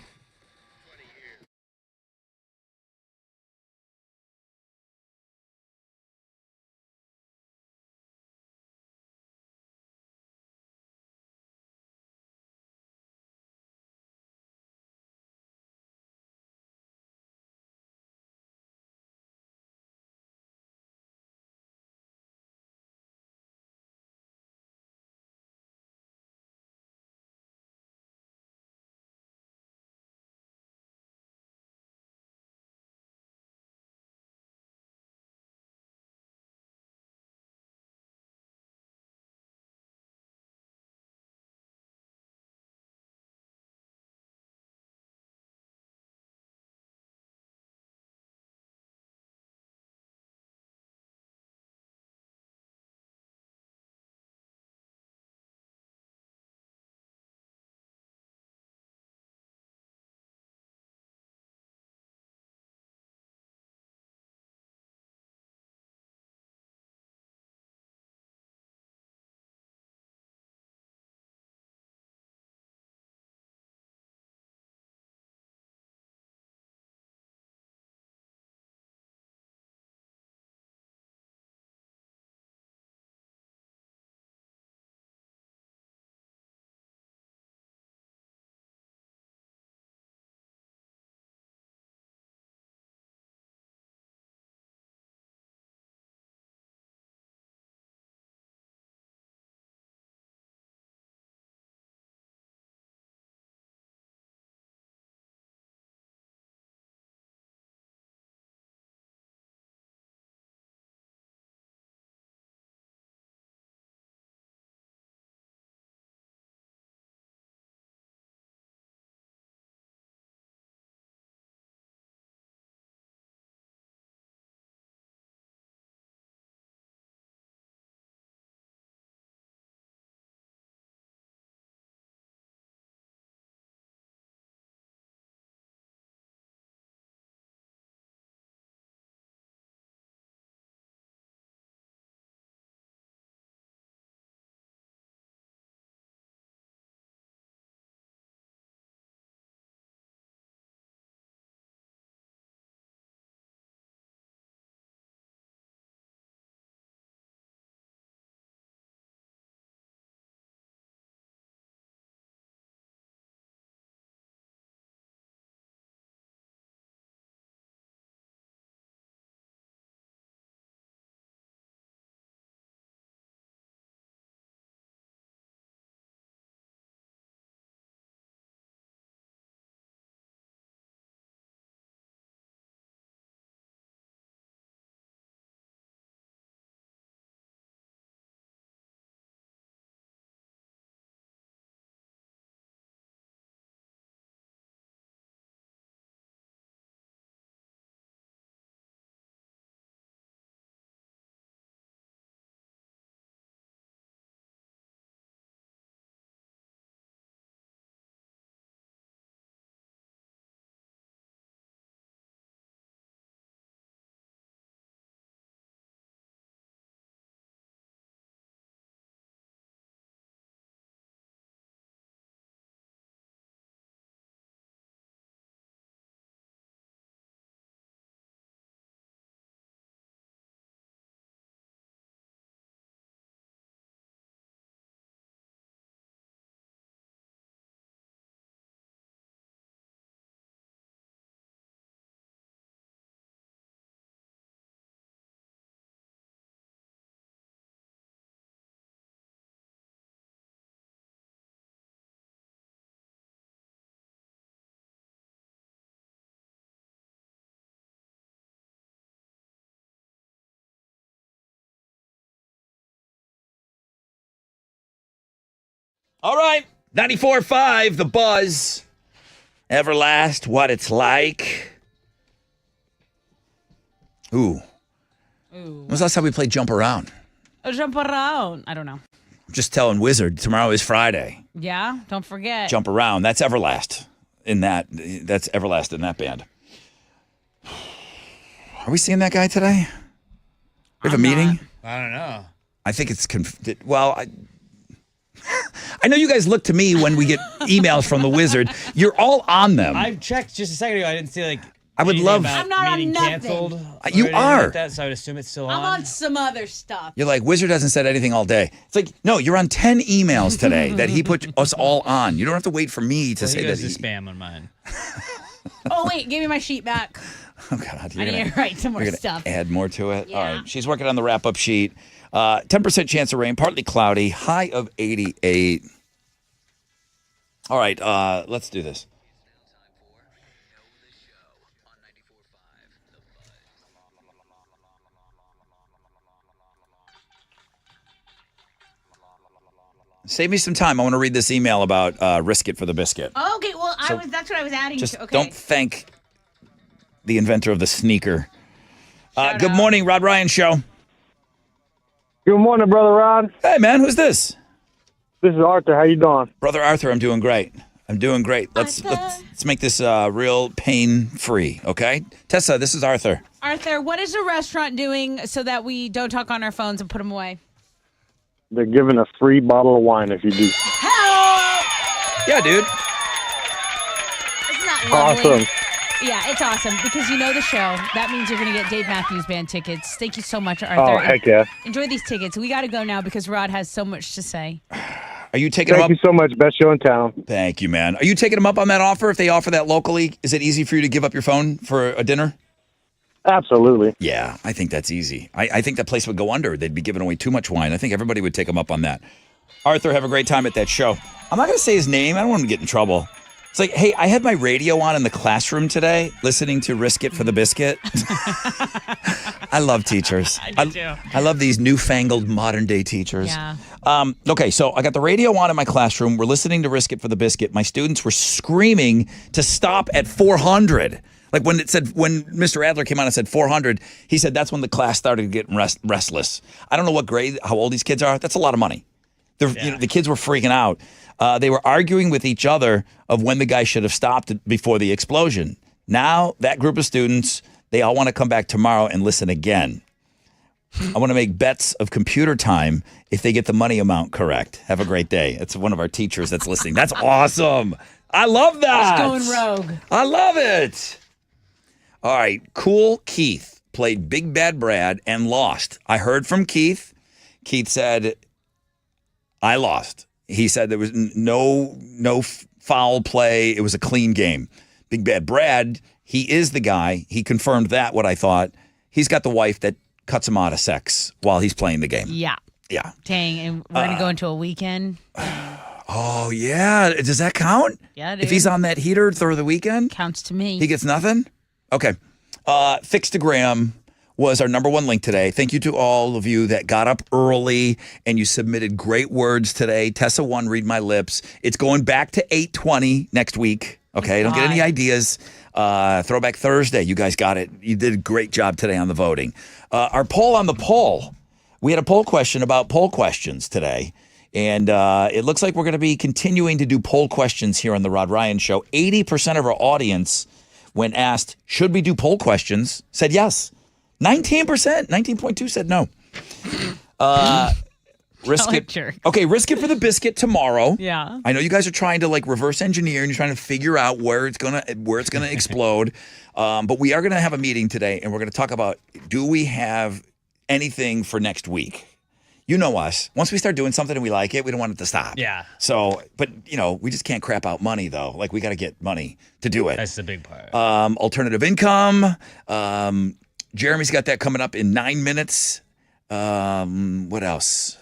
All right. 94.5, The Buzz. Everlast, What It's Like. Ooh. When was the last time we played Jump Around? Jump around. I don't know. I'm just telling Wizard, tomorrow is Friday. Yeah, don't forget. Jump Around. That's Everlast in that. That's Everlast in that band. Are we seeing that guy today? We have a meeting? I don't know. I think it's I know you guys look to me when we get emails from the Wizard. You're all on them. I checked just a second ago. I didn't see I would love. I'm not on meeting nothing. canceled. You or anything are. Like that, so I would assume it's still on. I'm on some other stuff. You're like, Wizard hasn't said anything all day. It's like, no, you're on 10 emails today that he put us all on. You don't have to wait for me to say he that. goes to spam on mine. Oh, wait, give me my sheet back. Oh, God. I need to write some more you're gonna stuff. Add more to it? Yeah. All right. She's working on the wrap-up sheet. 10% chance of rain, partly cloudy, high of 88. All right, let's do this. Save me some time. I want to read this email about Risk It for the Biscuit. Oh, okay, well, So that's what I was adding Just to. Okay. don't thank the inventor of the sneaker. Good morning, Rod Ryan Show. Good morning, Brother Rod. Hey, man, who's this? This is Arthur. How you doing? Brother Arthur, I'm doing great. Let's make this real pain-free, okay? Tessa, this is Arthur. Arthur, what is the restaurant doing so that we don't talk on our phones and put them away? They're giving a free bottle of wine if you do. Yeah, dude. Isn't that lovely? Awesome. Yeah, it's awesome because you know the show. That means you're going to get Dave Matthews Band tickets. Thank you so much, Arthur. Oh, heck yeah. Enjoy these tickets. We got to go now because Rod has so much to say. Are you taking them up? Thank you so much. Best show in town. Thank you, man. Are you taking them up on that offer if they offer that locally? Is it easy for you to give up your phone for a dinner? Absolutely. Yeah, I think that's easy. I think that place would go under. They'd be giving away too much wine. I think everybody would take them up on that. Arthur, have a great time at that show. I'm not going to say his name. I don't want him to get in trouble. It's like, hey, I had my radio on in the classroom today, listening to Risk It for the Biscuit. I love teachers. I do too. I love these newfangled modern day teachers. Yeah. Okay, so I got the radio on in my classroom. We're listening to Risk It for the Biscuit. My students were screaming to stop at 400. Like when Mr. Adler came on and said 400, he said that's when the class started getting restless. I don't know what grade, how old these kids are. That's a lot of money. The kids were freaking out. They were arguing with each other of when the guy should have stopped before the explosion. Now, that group of students, they all want to come back tomorrow and listen again. I want to make bets of computer time if they get the money amount correct. Have a great day. It's one of our teachers that's listening. That's awesome. I love that. It's going rogue. I love it. All right. Cool Keith played Big Bad Brad and lost. I heard from Keith. Keith said, I lost. He said there was no foul play. It was a clean game. Big Bad Brad, he is the guy. He confirmed that, what I thought. He's got the wife that cuts him out of sex while he's playing the game. Yeah. Yeah. Dang, and we're going to go into a weekend. Oh, yeah. Does that count? Yeah, dude. If he's on that heater through the weekend? Counts to me. He gets nothing? Okay. Fixtagram was our number one link today. Thank you to all of you that got up early and you submitted great words today. Tessa won Read My Lips. It's going back to 8:20 next week. Okay, don't get any ideas. Throwback Thursday, you guys got it. You did a great job today on the voting. Our poll on the poll, we had a poll question about poll questions today. And it looks like we're going to be continuing to do poll questions here on the Rod Ryan Show. 80% of our audience, when asked, should we do poll questions, said yes. 19%, 19.2 said no. Risk it. Okay, Risk It for the Biscuit tomorrow. Yeah. I know you guys are trying to like reverse engineer and you're trying to figure out where it's gonna explode. But we are gonna have a meeting today and we're gonna talk about, do we have anything for next week? You know us. Once we start doing something and we like it, we don't want it to stop. Yeah. So, but we just can't crap out money though. Like we got to get money to do it. That's the big part. Alternative income. Jeremy's got that coming up in 9 minutes. What else?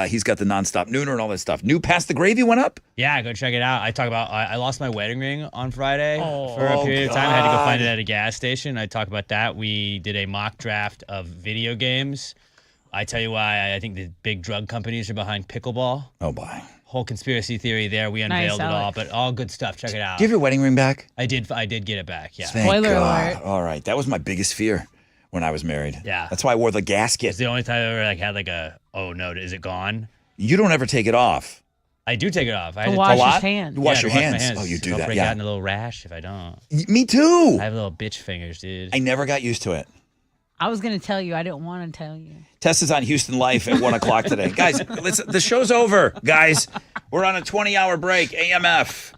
He's got the nonstop nooner and all that stuff. New Past the Gravy went up? Yeah, go check it out. I talk about I lost my wedding ring on Friday for a period of time. I had to go find it at a gas station. I talk about that. We did a mock draft of video games. I tell you why I think the big drug companies are behind pickleball. Oh, boy. whole conspiracy theory there. We unveiled it all, Alex. but all good stuff. Check it out. Do you have your wedding ring back? I did get it back. Yeah. Thank Spoiler God. alert. All right. That was my biggest fear when I was married. Yeah. That's why I wore the gasket. It's the only time I ever had oh no, is it gone? You don't ever take it off. I do take it off. I To had wash A lot? his hands. You wash to your my hands. Oh, you do I'll that. break Yeah. out in a little rash if I don't. Me too. I have little bitch fingers, dude. I never got used to it. I was going to tell you. I didn't want to tell you. Tess is on Houston Life at 1 o'clock today. Guys, the show's over, guys. We're on a 20-hour break. AMF.